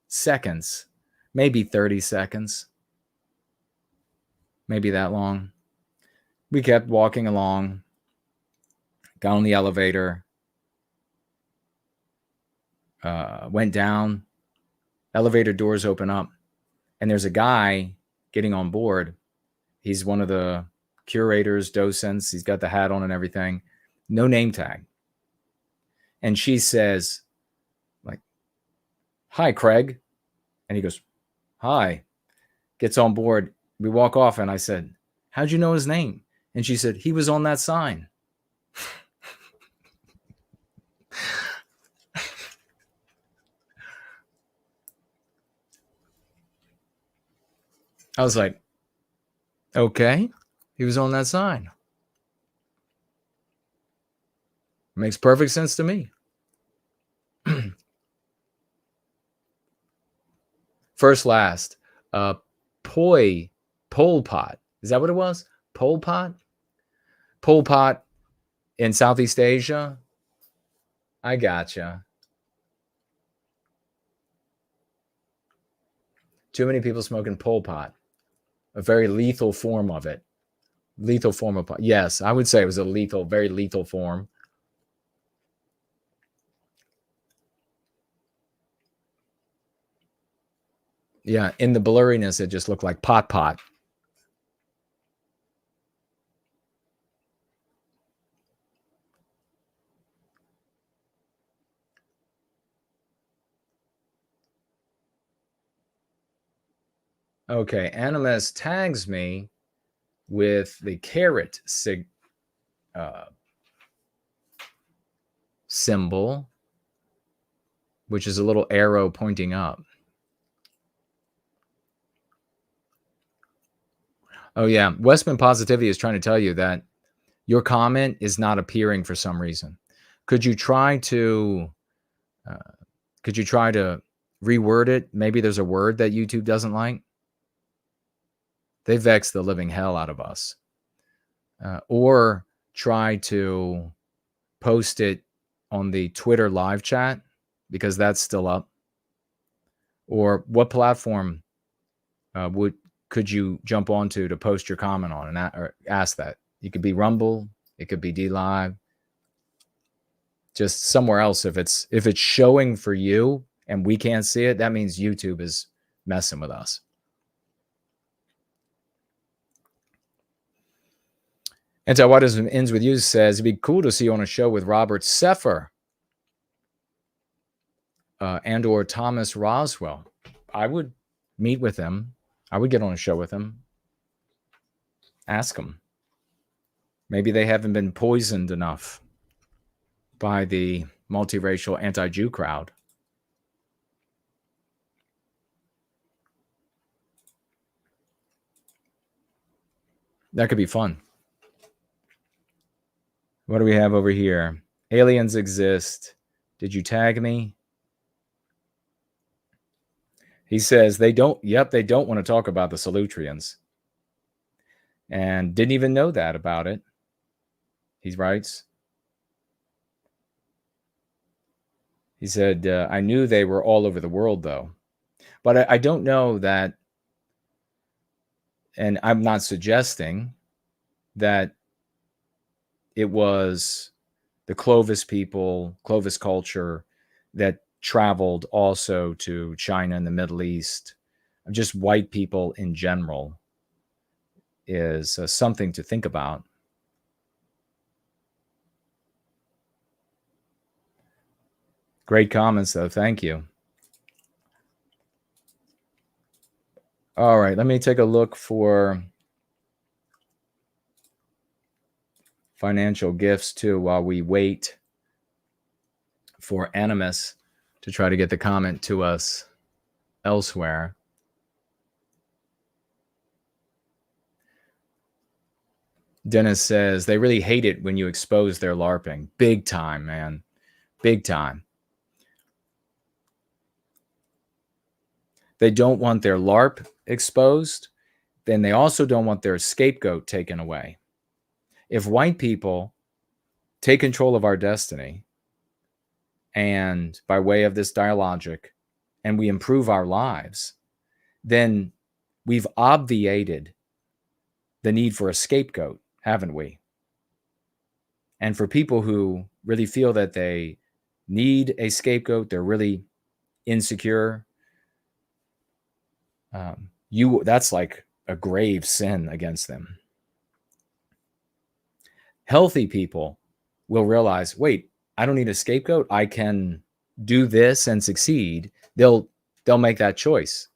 seconds, maybe 30 seconds, maybe that long. We kept walking along, got on the elevator, went down, elevator doors open up, and there's a guy getting on board. He's one of the curators, docents. He's got the hat on and everything. No name tag. And she says, like, hi, Craig. And he goes, hi. Gets on board. We walk off, and I said, how'd you know his name? And she said, he was on that sign. I was like, okay, he was on that sign. Makes perfect sense to me. First, last, Pol Pot. Is that what it was? Pol Pot? Pol Pot in Southeast Asia. I gotcha. Too many people smoking Pol Pot. A very lethal form of it. Lethal form of pot. Yes, I would say it was a lethal, very lethal form. Yeah, in the blurriness, it just looked like pot. Okay, Animus tags me with the caret symbol, which is a little arrow pointing up. Oh, yeah. Westman Positivity is trying to tell you that your comment is not appearing for some reason. Could you try to reword it? Maybe there's a word that YouTube doesn't like. They vex the living hell out of us. Or try to post it on the Twitter live chat because that's still up? Or what platform could you jump onto to post your comment on and or ask that? It could be Rumble, it could be DLive, just somewhere else. If it's showing for you and we can't see it, that means YouTube is messing with us. Antiwhitism Ends With You says, it'd be cool to see you on a show with Robert Seffer and or Thomas Roswell. I would meet with him. I would get on a show with him. Ask them. Maybe they haven't been poisoned enough by the multiracial anti-Jew crowd. That could be fun. What do we have over here? Aliens exist. Did you tag me? He says they don't. Yep, they don't want to talk about the Solutreans. And didn't even know that about it. He writes. He said, I knew they were all over the world, though. But I don't know that, and I'm not suggesting that it was the Clovis people, Clovis culture, that traveled also to China and the Middle East. Just white people in general is something to think about. Great comments, though. Thank you. All right, let me take a look for financial gifts, too, while we wait for Animus to try to get the comment to us elsewhere. Dennis says, they really hate it when you expose their LARPing. Big time, man. Big time. They don't want their LARP exposed. Then they also don't want their scapegoat taken away. If white people take control of our destiny, and by way of this dialogic, and we improve our lives, then we've obviated the need for a scapegoat, haven't we? And for people who really feel that they need a scapegoat, they're really insecure, that's like a grave sin against them. Healthy people will realize, wait, I don't need a scapegoat. I can do this and succeed. They'll make that choice.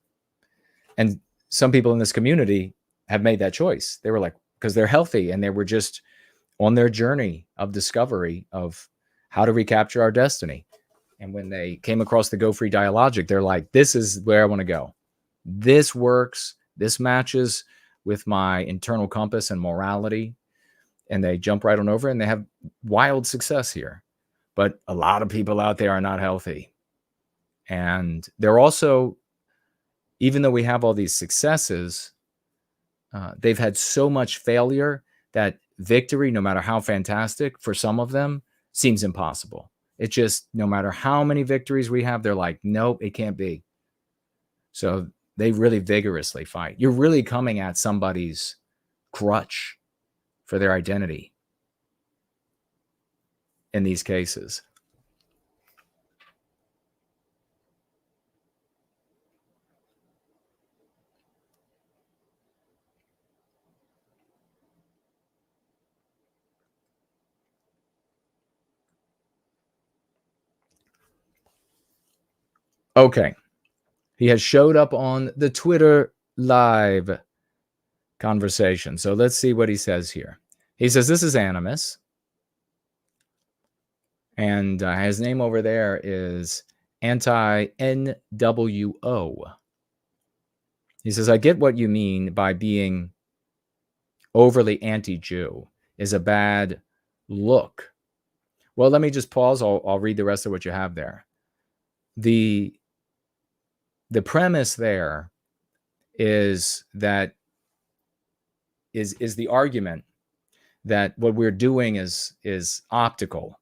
And some people in this community have made that choice. They were like, because they're healthy and they were just on their journey of discovery of how to recapture our destiny. And when they came across the Go Free Dialogic, they're like, this is where I want to go. This works. This matches with my internal compass and morality. And they jump right on over and they have wild success here. But a lot of people out there are not healthy. And they're also, even though we have all these successes, they've had so much failure that victory, no matter how fantastic, for some of them, seems impossible. It just, no matter how many victories we have, they're like, nope, it can't be. So they really vigorously fight. You're really coming at somebody's crutch for their identity in these cases. Okay. He has showed up on the Twitter live conversation. So let's see what he says here. He says, this is Animus. And his name over there is Anti-NWO. He says, I get what you mean by being overly anti-Jew is a bad look. Well, let me just pause. I'll read the rest of what you have there. The premise there is that is the argument that what we're doing is optical,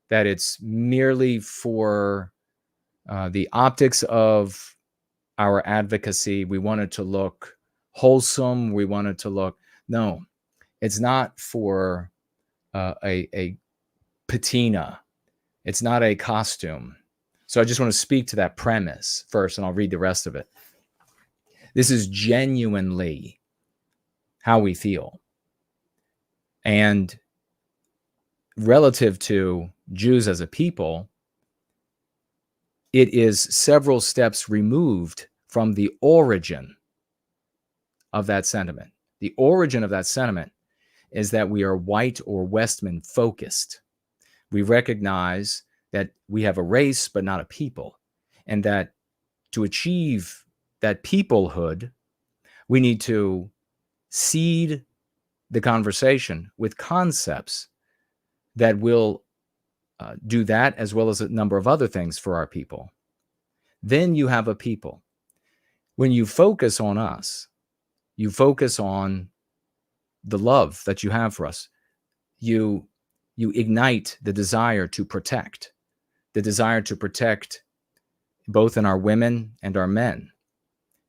that it's merely for the optics of our advocacy. We want it to look wholesome. We want it to look, no, it's not for a patina. It's not a costume. So I just want to speak to that premise first, and I'll read the rest of it. This is genuinely how we feel. And relative to Jews as a people, it is several steps removed from the origin of that sentiment. The origin of that sentiment is that we are white or Westmen focused. We recognize that we have a race, but not a people. And that to achieve that peoplehood, we need to seed the conversation with concepts that will do that, as well as a number of other things for our people. Then you have a people. When you focus on us, you focus on the love that you have for us. You ignite the desire to protect, both in our women and our men,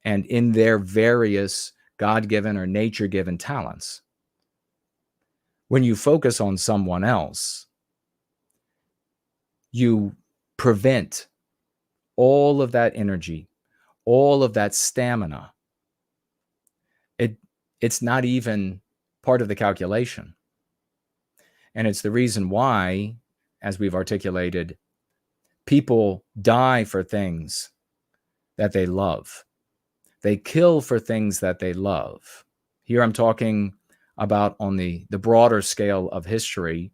and in their various God-given or nature-given talents. When you focus on someone else, you prevent all of that energy, all of that stamina. It's not even part of the calculation. And it's the reason why, as we've articulated, people die for things that they love. They kill for things that they love. Here I'm talking about on the broader scale of history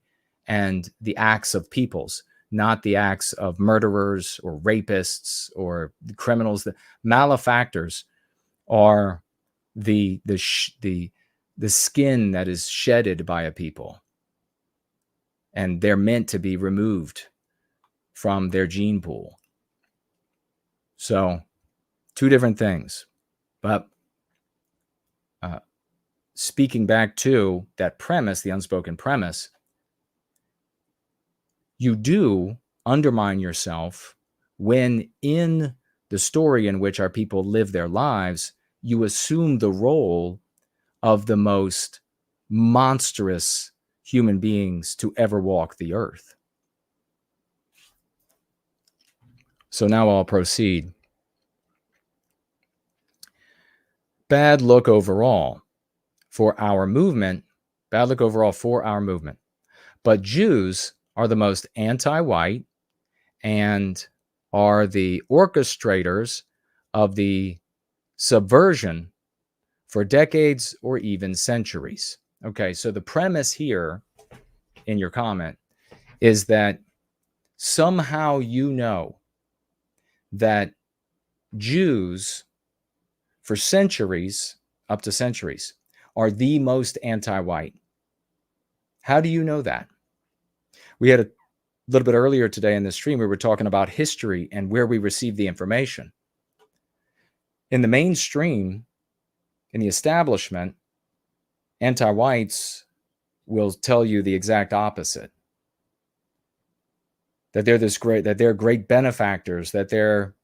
and the acts of peoples, not the acts of murderers or rapists or criminals. The malefactors are the skin that is shedded by a people, and they're meant to be removed from their gene pool. So, two different things. But speaking back to that premise, the unspoken premise, you do undermine yourself when in the story in which our people live their lives, you assume the role of the most monstrous human beings to ever walk the earth. So now I'll proceed. Bad look overall for our movement. Bad look overall for our movement. But Jews are the most anti-white and are the orchestrators of the subversion for decades or even centuries. Okay, so the premise here in your comment is that somehow you know that Jews for centuries, up to centuries, are the most anti-white. How do you know that? We had a little bit earlier today in the stream, we were talking about history and where we receive the information. In the mainstream, in the establishment, anti-whites will tell you the exact opposite. That they're great benefactors, that they're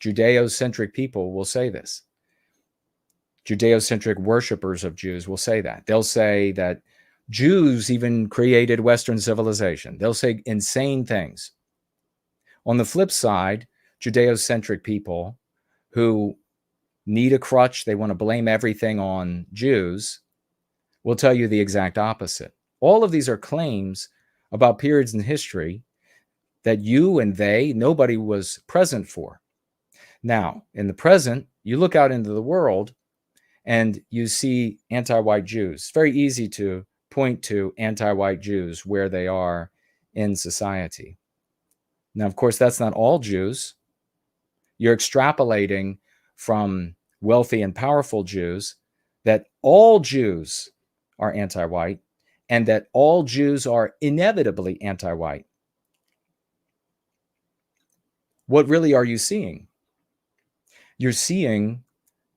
Judeo-centric people will say this. Judeo-centric worshipers of Jews will say that. They'll say that Jews even created Western civilization. They'll say insane things. On the flip side, Judeo-centric people who need a crutch, they want to blame everything on Jews, will tell you the exact opposite. All of these are claims about periods in history that you and nobody was present for. Now, in the present, you look out into the world and you see anti-white Jews. It's very easy to point to anti-white Jews where they are in society. Now, of course, that's not all Jews. You're extrapolating from wealthy and powerful Jews that all Jews are anti-white and that all Jews are inevitably anti-white. What really are you seeing? You're seeing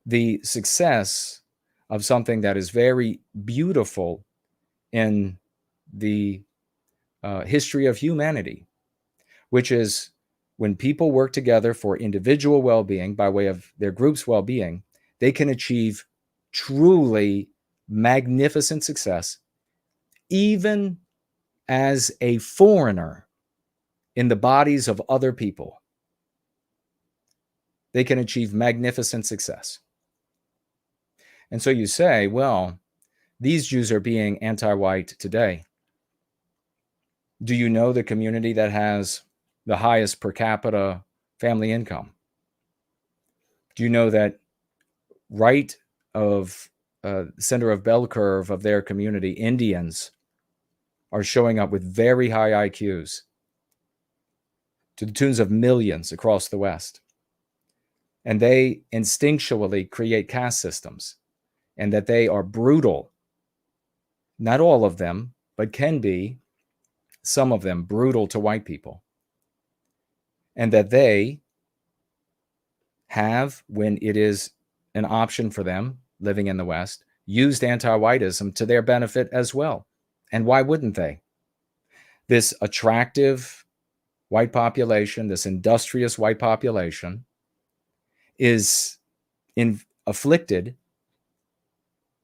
the success of something that is very beautiful in the history of humanity, which is when people work together for individual well-being by way of their group's well-being, they can achieve truly magnificent success, even as a foreigner in the bodies of other people. They can achieve magnificent success. And so you say, well, these Jews are being anti-white today. Do you know the community that has the highest per capita family income? Do you know that right of center of bell curve of their community, Indians are showing up with very high IQs to the tunes of millions across the West? And they instinctually create caste systems, and that they are brutal. Not all of them, but can be, some of them, brutal to white people. And that they have, when it is an option for them living in the West, used anti-whitism to their benefit as well. And why wouldn't they? This attractive white population, this industrious white population, is afflicted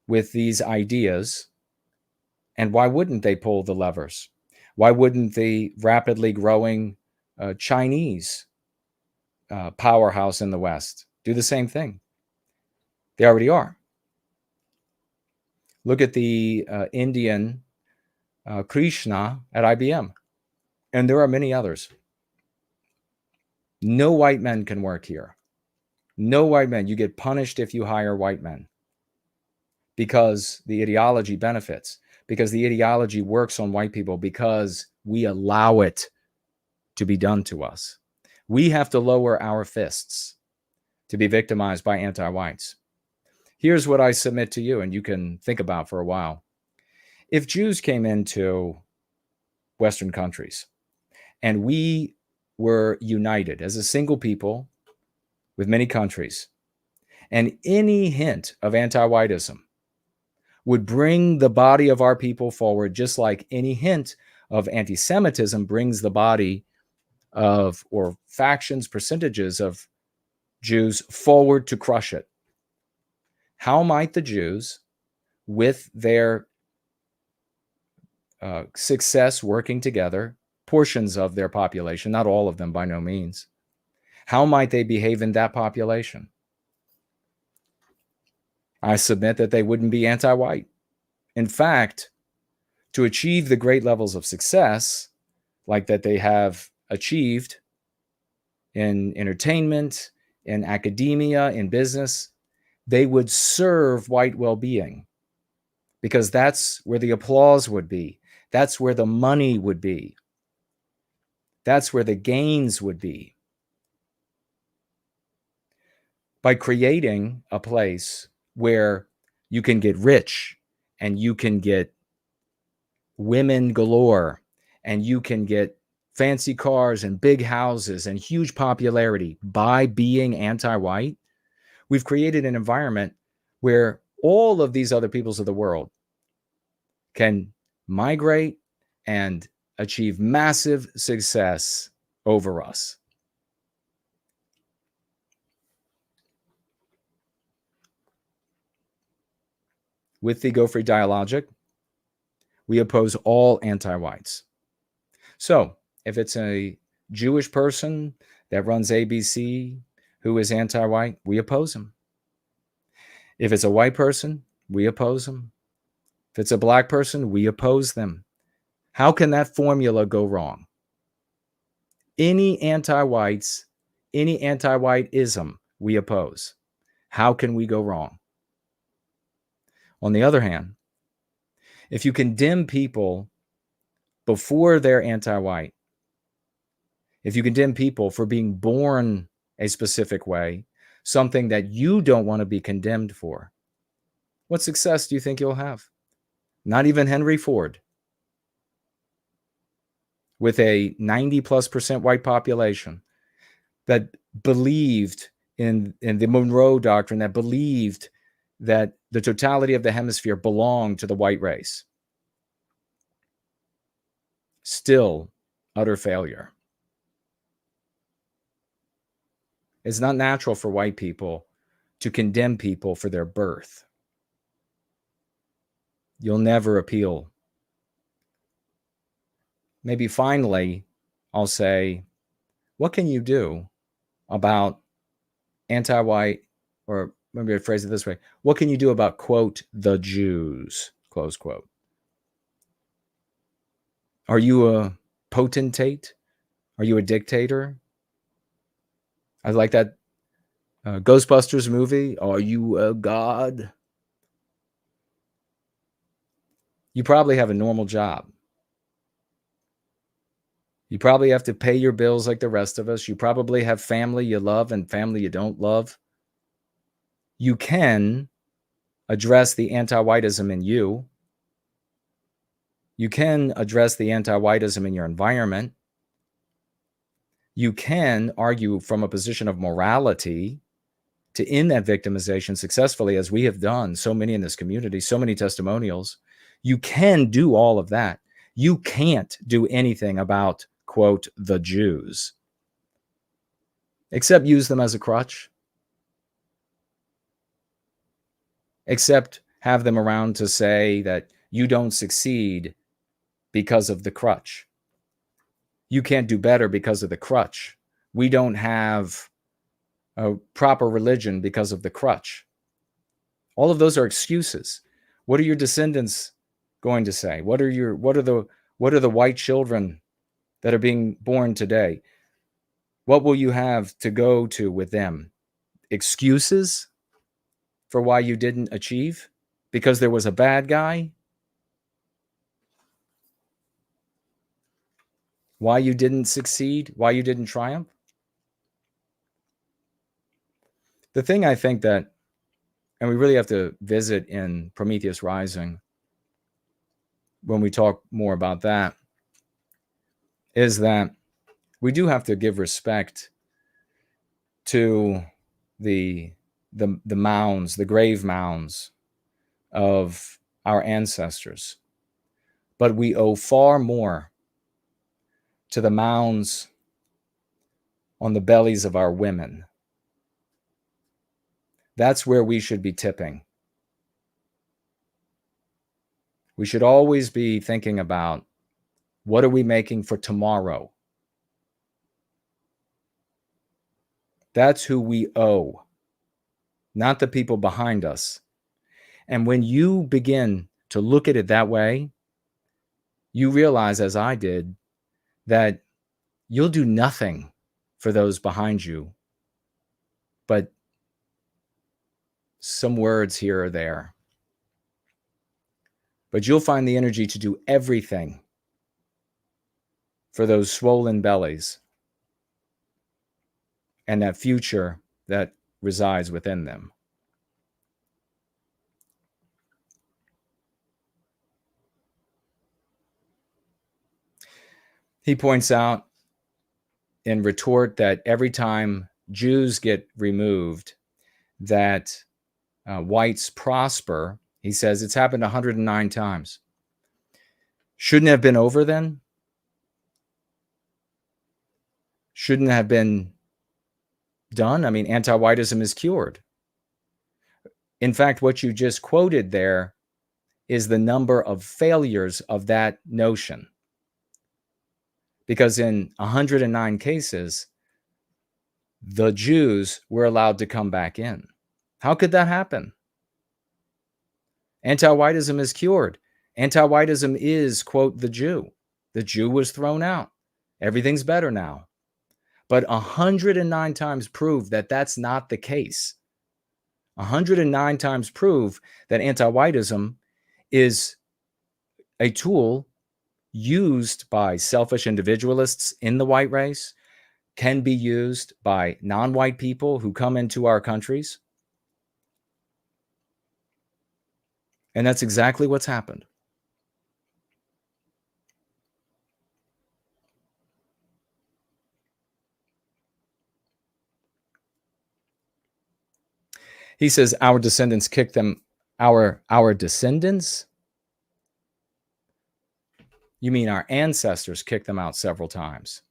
with these ideas. And why wouldn't they pull the levers? Why wouldn't the rapidly growing Chinese powerhouse in the West do the same thing? They already are. Look at the Indian Krishna at IBM. And there are many others. No white men can work here. No white men. You get punished if you hire white men, because the ideology benefits, because the ideology works on white people, because we allow it to be done to us. We have to lower our fists to be victimized by anti-whites. Here's what I submit to you, and you can think about for a while. If Jews came into Western countries and we were united as a single people with many countries, and any hint of anti-whitism would bring the body of our people forward, just like any hint of anti-Semitism brings the body of, or factions, percentages of Jews forward to crush it. How might the Jews, with their success working together, portions of their population, not all of them by no means, how might they behave in that population? I submit that they wouldn't be anti-white. In fact, to achieve the great levels of success like that they have achieved in entertainment, in academia, in business, they would serve white well-being, because that's where the applause would be. That's where the money would be. That's where the gains would be. By creating a place where you can get rich and you can get women galore and you can get fancy cars and big houses and huge popularity by being anti-white, we've created an environment where all of these other peoples of the world can migrate and achieve massive success over us. With the Go Free Dialogic, we oppose all anti-whites. So if it's a Jewish person that runs ABC who is anti-white, we oppose him. If it's a white person, we oppose him. If it's a black person, we oppose them. How can that formula go wrong? Any anti-whites, any anti-whiteism, we oppose. How can we go wrong? On the other hand, if you condemn people before they're anti-white, if you condemn people for being born a specific way, something that you don't want to be condemned for, what success do you think you'll have? Not even Henry Ford, with a 90+% white population that believed in the Monroe Doctrine, that believed that the totality of the hemisphere belonged to the white race. still utter failure. It's not natural for white people to condemn people for their birth. You'll never appeal. Maybe finally, I'll say, what can you do about anti-white, or maybe I phrase it this way, what can you do about, quote, the Jews, close quote? Are you a potentate? Are you a dictator? I like that Ghostbusters movie. Are you a god? You probably have a normal job. You probably have to pay your bills like the rest of us. You probably have family you love and family you don't love. You can address the anti-whitism in you. You can address the anti-whitism in your environment. You can argue from a position of morality to end that victimization successfully, as we have done, so many in this community, so many testimonials. You can do all of that. You can't do anything about, quote, the Jews, except use them as a crutch, except have them around to say that you don't succeed because of the crutch. You can't do better because of the crutch. We don't have a proper religion because of the crutch. All of those are excuses. What are your descendants going to say? What are the white children that are being born today? What will you have to go to with them? Excuses for why you didn't achieve? Because there was a bad guy? Why you didn't succeed? Why you didn't triumph? The thing I think that, and we really have to visit in Prometheus Rising when we talk more about that, is that we do have to give respect to the mounds, the grave mounds of our ancestors. But we owe far more to the mounds on the bellies of our women. That's where we should be tipping. We should always be thinking about, what are we making for tomorrow? That's who we owe, not the people behind us. And when you begin to look at it that way, you realize, as I did, that you'll do nothing for those behind you, but some words here or there. But you'll find the energy to do everything for those swollen bellies and that future that resides within them. He points out in retort that every time Jews get removed, that whites prosper. He says it's happened 109 times. Shouldn't it have been over then? Shouldn't it have been done? I mean, anti-whitism is cured. In fact, what you just quoted there is the number of failures of that notion. Because in 109 cases, the Jews were allowed to come back in. How could that happen? Anti-whitism is cured. Anti-whitism is, quote, the Jew. The Jew was thrown out. Everything's better now. But 109 times prove that that's not the case. 109 times prove that anti-whitism is a tool used by selfish individualists in the white race, can be used by non-white people who come into our countries. And that's exactly what's happened. He says our descendants kicked them. Our descendants? You mean our ancestors kicked them out several times.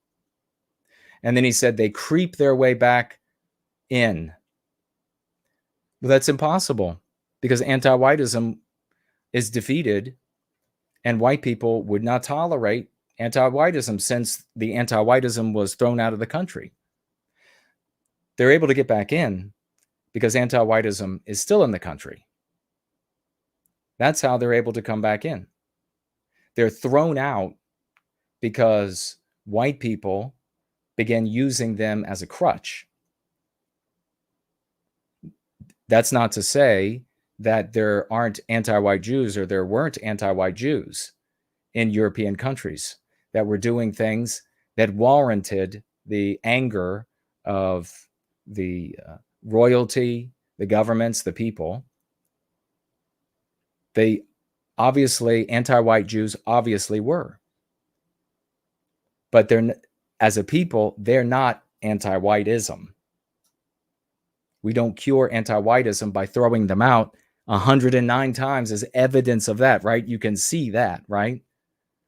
And then he said they creep their way back in. Well, that's impossible because anti-whitism is defeated, and white people would not tolerate anti-whitism since the anti-whitism was thrown out of the country. They're able to get back in because anti-whitism is still in the country. That's how they're able to come back in. They're thrown out because white people began using them as a crutch. That's not to say that there aren't anti-white Jews or there weren't anti-white Jews in European countries that were doing things that warranted the anger of the royalty, the governments, the people. They obviously, anti-white Jews obviously were. But they're, as a people, they're not anti-whitism. We don't cure anti-whitism by throwing them out 109 times as evidence of that, right? You can see that, right?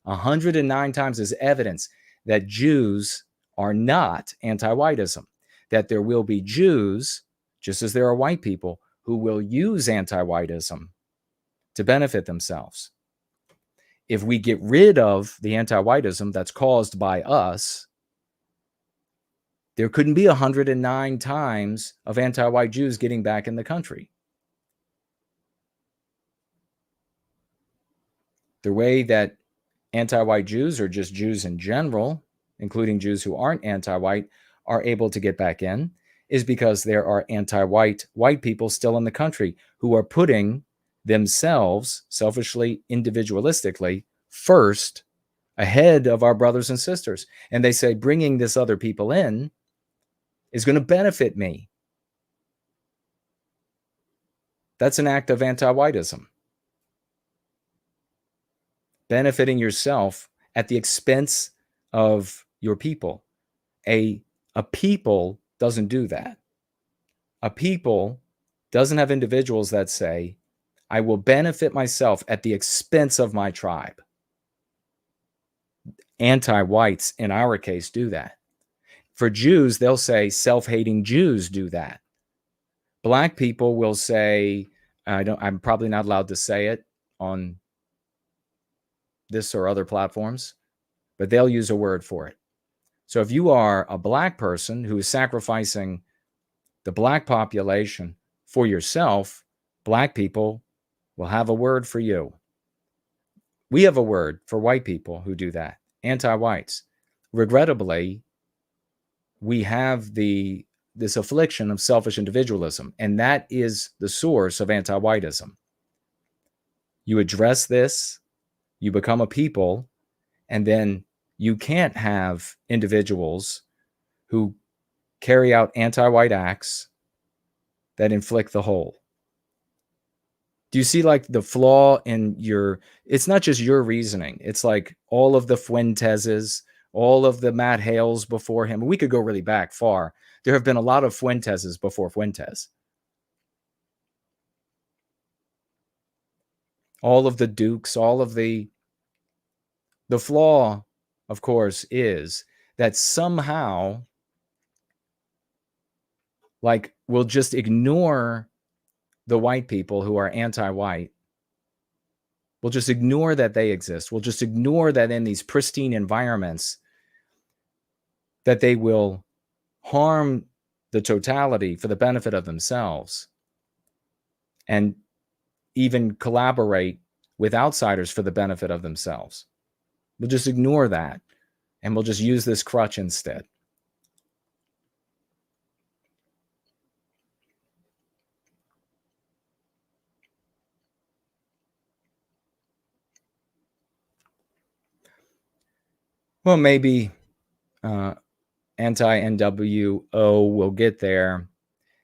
109 times as evidence that Jews are not anti-whitism, that there will be Jews, just as there are white people, who will use anti-whitism to benefit themselves. If we get rid of the anti-whitism that's caused by us, there couldn't be 109 times of anti-white Jews getting back in the country. The way that anti-white Jews, or just Jews in general, including Jews who aren't anti-white, are able to get back in is because there are anti-white white people still in the country who are putting themselves selfishly, individualistically, first ahead of our brothers and sisters. And they say, bringing this other people in is going to benefit me. That's an act of anti-whitism. Benefiting yourself at the expense of your people. A people doesn't do that. A people doesn't have individuals that say, I will benefit myself at the expense of my tribe. Anti-whites, in our case, do that. For Jews, they'll say self-hating Jews do that. Black people will say, I'm probably not allowed to say it on this or other platforms, but they'll use a word for it. So if you are a black person who is sacrificing the black population for yourself, black people will have a word for you. We have a word for white people who do that, anti-whites. Regrettably, we have this affliction of selfish individualism, and that is the source of anti-whitism. You address this, you become a people, and then you can't have individuals who carry out anti-white acts that inflict the whole. Do you see like the flaw in it's not just your reasoning. It's like all of the Fuenteses, all of the Matt Hales before him. We could go really back far. There have been a lot of Fuenteses before Fuentes. All of the Dukes, all of the flaw, of course, is that somehow, like, we'll just ignore the white people who are anti-white. We'll just ignore that they exist. We'll just ignore that in these pristine environments that they will harm the totality for the benefit of themselves and even collaborate with outsiders for the benefit of themselves. We'll just ignore that and we'll just use this crutch instead. Well, maybe anti-NWO will get there.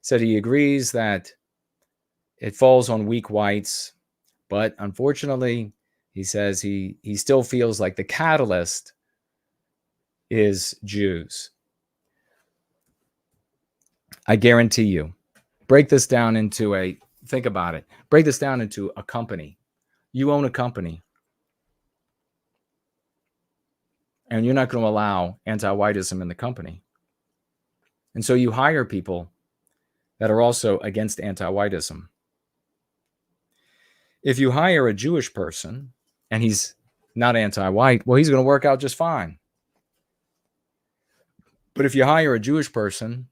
Said he agrees that it falls on weak whites, but unfortunately, he says he still feels like the catalyst is Jews. I guarantee you, break this down into think about it. Break this down into a company. You own a company. And you're not going to allow anti-whitism in the company. And so you hire people that are also against anti-whitism. If you hire a Jewish person and he's not anti-white, well, he's going to work out just fine. But if you hire a Jewish person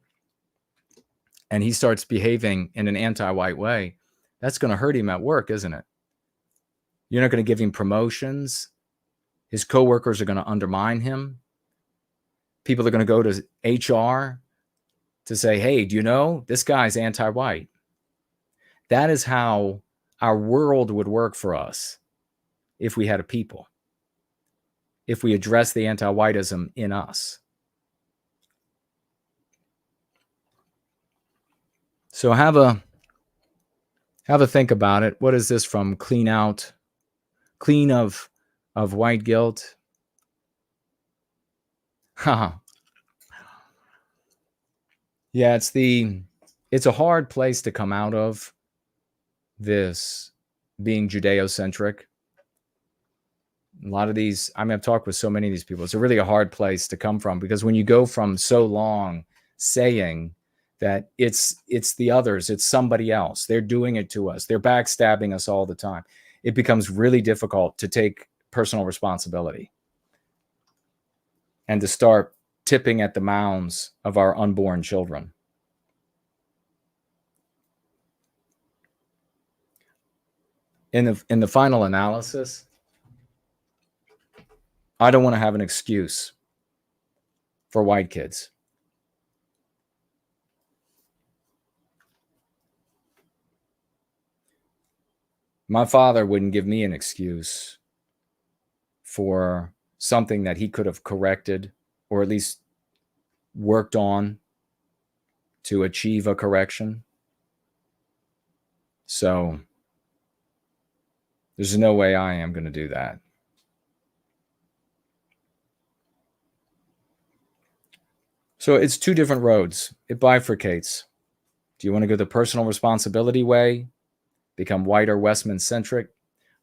and he starts behaving in an anti-white way, that's going to hurt him at work, isn't it? You're not going to give him promotions. His coworkers are going to undermine him. People are going to go to HR to say, hey, do you know this guy's anti-white? That is how our world would work for us if we had a people, if we address the anti-whitism in us. So have a think about it. What is this from? Clean of white guilt. Yeah, it's a hard place to come out of, this being Judeo-centric. A lot of these, I mean, I've talked with so many of these people. It's really a hard place to come from, because when you go from so long saying that it's the others, it's somebody else, they're doing it to us, they're backstabbing us all the time, it becomes really difficult to take personal responsibility and to start tipping at the mounds of our unborn children. In the final analysis, I don't want to have an excuse for white kids. My father wouldn't give me an excuse for something that he could have corrected, or at least worked on to achieve a correction. So there's no way I am going to do that. So it's two different roads. It bifurcates. Do you want to go the personal responsibility way, become white or Westmen centric,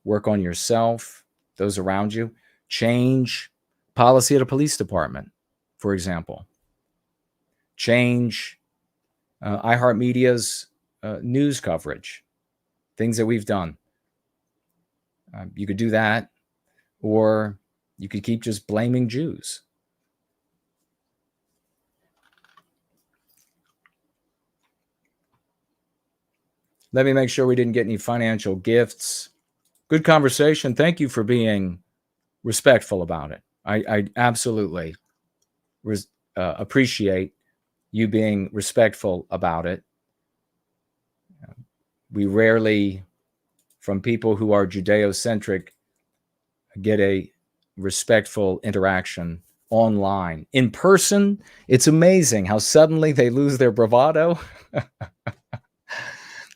work on yourself, those around you, change policy at a police department, for example, change iHeartMedia's news coverage, things that we've done. You could do that, or you could keep just blaming Jews. Let me make sure we didn't get any financial gifts. Good conversation. Thank you for being respectful about it. I absolutely appreciate you being respectful about it. We rarely, from people who are Judeo-centric, get a respectful interaction online. In person, it's amazing how suddenly they lose their bravado.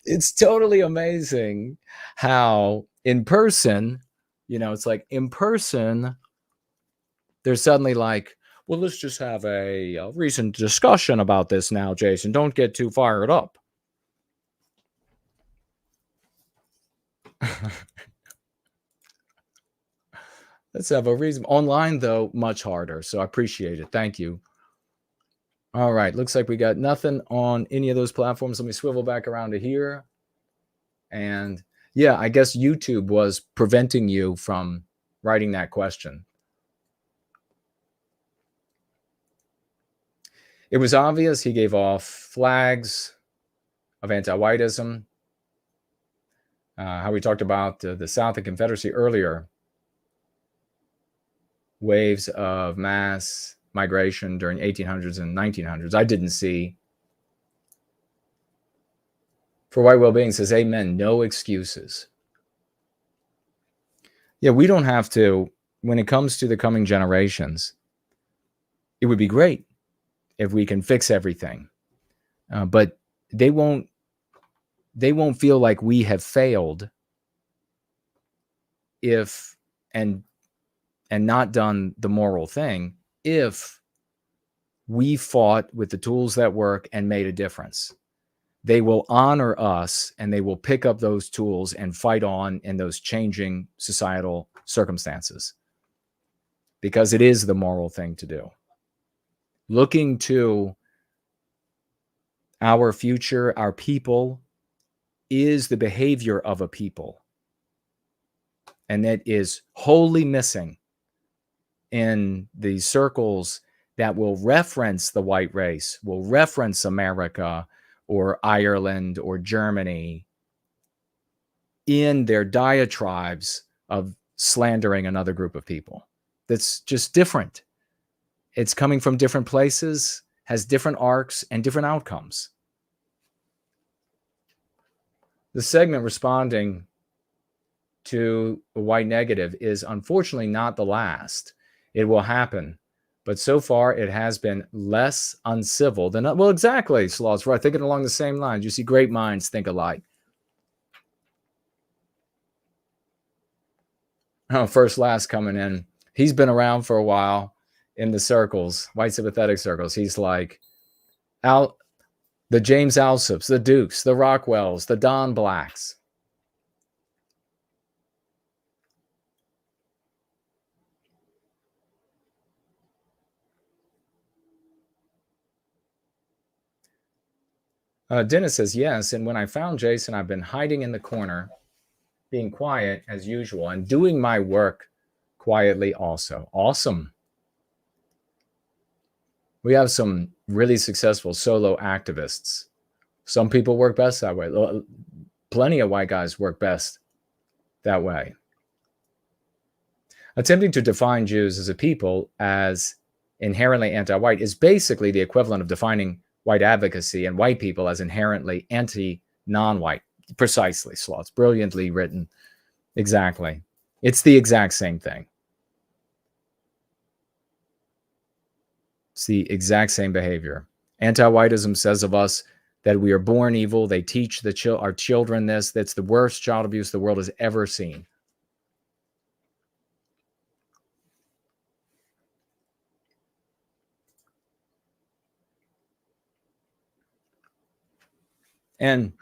It's totally amazing how in person, it's like in person, they're suddenly like, well, let's just have a recent discussion about this now, Jason. Don't get too fired up. Let's have a reason. Online, though, much harder. So I appreciate it. Thank you. All right. Looks like we got nothing on any of those platforms. Let me swivel back around to here. And yeah, I guess YouTube was preventing you from writing that question. It was obvious he gave off flags of anti-whitism. How we talked about the South and Confederacy earlier. Waves of mass migration during 1800s and 1900s. I didn't see. For White Wellbeing says, amen, no excuses. Yeah, we don't have to, when it comes to the coming generations, it would be great if we can fix everything. But they won't feel like we have failed if, and not done the moral thing, if we fought with the tools that work and made a difference. They will honor us, and they will pick up those tools and fight on in those changing societal circumstances. because it is the moral thing to do. Looking to our future, our people, is the behavior of a people. And that is wholly missing in the circles that will reference the white race, will reference America or Ireland or Germany in their diatribes of slandering another group of people. That's just different. It's coming from different places, has different arcs and different outcomes. The segment responding to a white negative is unfortunately not the last. It will happen. But so far, it has been less uncivil than... Well, exactly, Sloths. Right, thinking along the same lines. You see, great minds think alike. Oh, First Last coming in. He's been around for a while in the circles, white sympathetic circles. He's like, the James Alsups, the Dukes, the Rockwells, the Don Blacks. Dennis says, yes, and when I found Jason, I've been hiding in the corner, being quiet as usual, and doing my work quietly also. Awesome. We have some really successful solo activists. Some people work best that way. Plenty of white guys work best that way. Attempting to define Jews as a people as inherently anti-white is basically the equivalent of defining white advocacy and white people as inherently anti-non-white. Precisely, Slots. Brilliantly written. Exactly. It's the exact same thing. It's the exact same behavior. Anti-whitism says of us that we are born evil. They teach our children this. That's the worst child abuse the world has ever seen. And,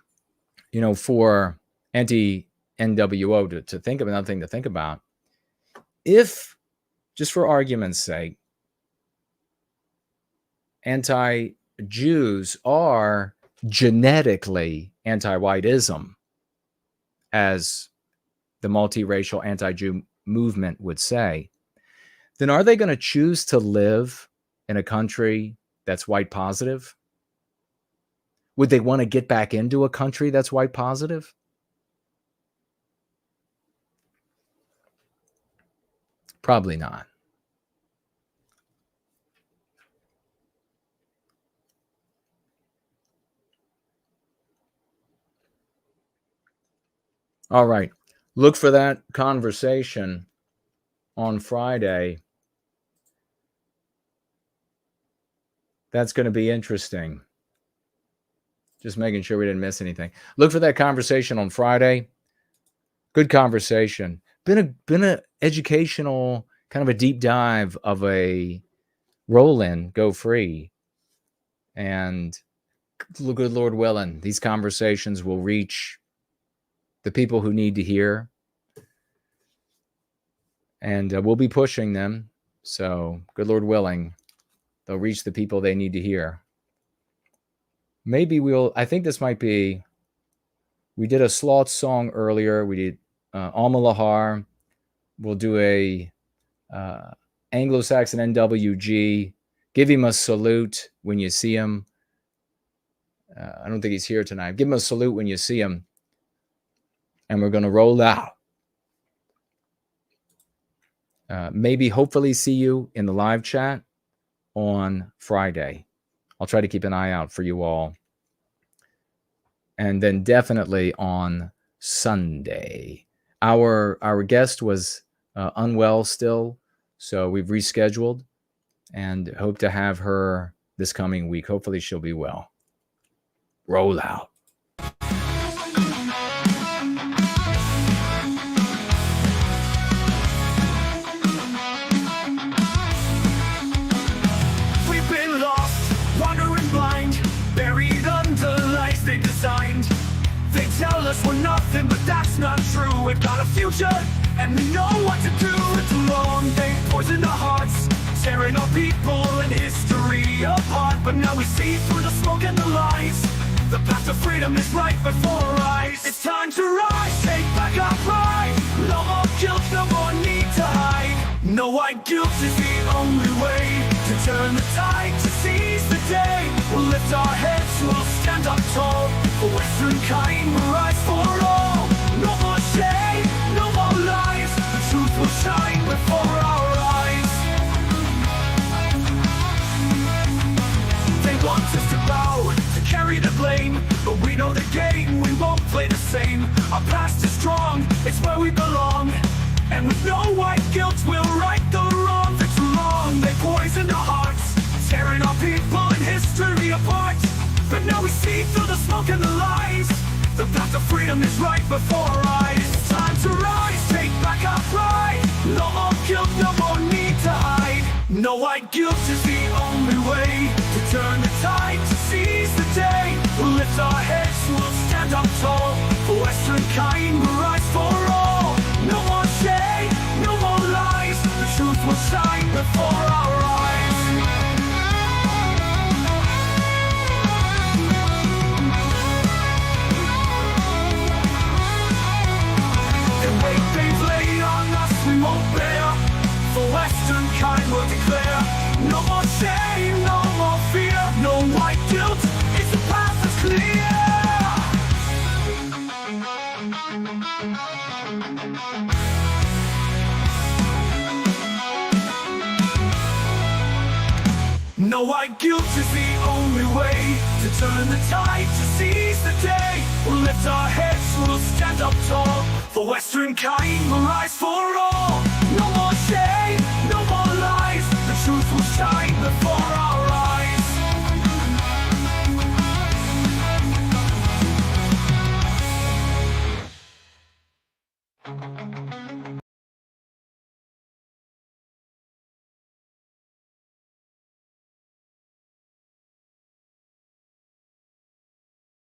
you know, for anti-NWO to think of another thing to think about, if, just for argument's sake, anti-Jews are genetically anti-whiteism, as the multiracial anti-Jew movement would say, then are they going to choose to live in a country that's white positive? Would they want to get back into a country that's white positive? Probably not. All right. Look for that conversation on Friday. That's going to be interesting. Just making sure we didn't miss anything. Look for that conversation on Friday. Good conversation. Been a educational, kind of a deep dive of a roll-in, go free. And good Lord willing, these conversations will reach the people who need to hear. And we'll be pushing them. So good Lord willing, they'll reach the people they need to hear. Maybe I think this might be, we did a Sloth song earlier. We did Alma Lahar. We'll do a Anglo-Saxon NWG. Give him a salute when you see him. I don't think he's here tonight. Give him a salute when you see him. And we're going to roll out. Maybe hopefully see you in the live chat on Friday. I'll try to keep an eye out for you all. And then definitely on Sunday. Our guest was unwell still, so we've rescheduled and hope to have her this coming week. Hopefully she'll be well. Roll out. They tell us we're nothing, but that's not true. We've got a future, and we know what to do. It's a long day, poison our hearts, tearing our people and history apart. But now we see through the smoke and the lies. The path to freedom is right before our eyes. It's time to rise, take back our pride. No more guilt, no more need to hide. No white guilt is the only way to turn the tide, to seize the day. We'll lift our heads, we'll stand up tall. For Westernkind, we'll rise for all. No more shame, no more lies. The truth will shine before our eyes. They want us to bow, to carry the blame, but we know the game, we won't play the same. Our past is strong, it's where we belong. And with no white guilt, we'll right the wrong. For too long, they poisoned our hearts, tearing our people and history apart. But now we see through the smoke and the lies. The path to freedom is right before our eyes. It's time to rise, take back our pride. No more guilt, no more need to hide. No white guilt is the only way to turn the tide, to seize the day. We'll lift our heads, we'll stand up tall. For Westernkind, we'll rise for all. No more shame, no more lies. The truth will shine before our eyes. The weight they've laid on us we won't bear. For Westernkind we'll declare, no more shame, no more fear. No white guilt, it's the path that's clear. No white guilt is the only way to turn the tide, to seize the day. We'll lift our heads, we'll stand up tall. For Westernkind, we'll rise for all.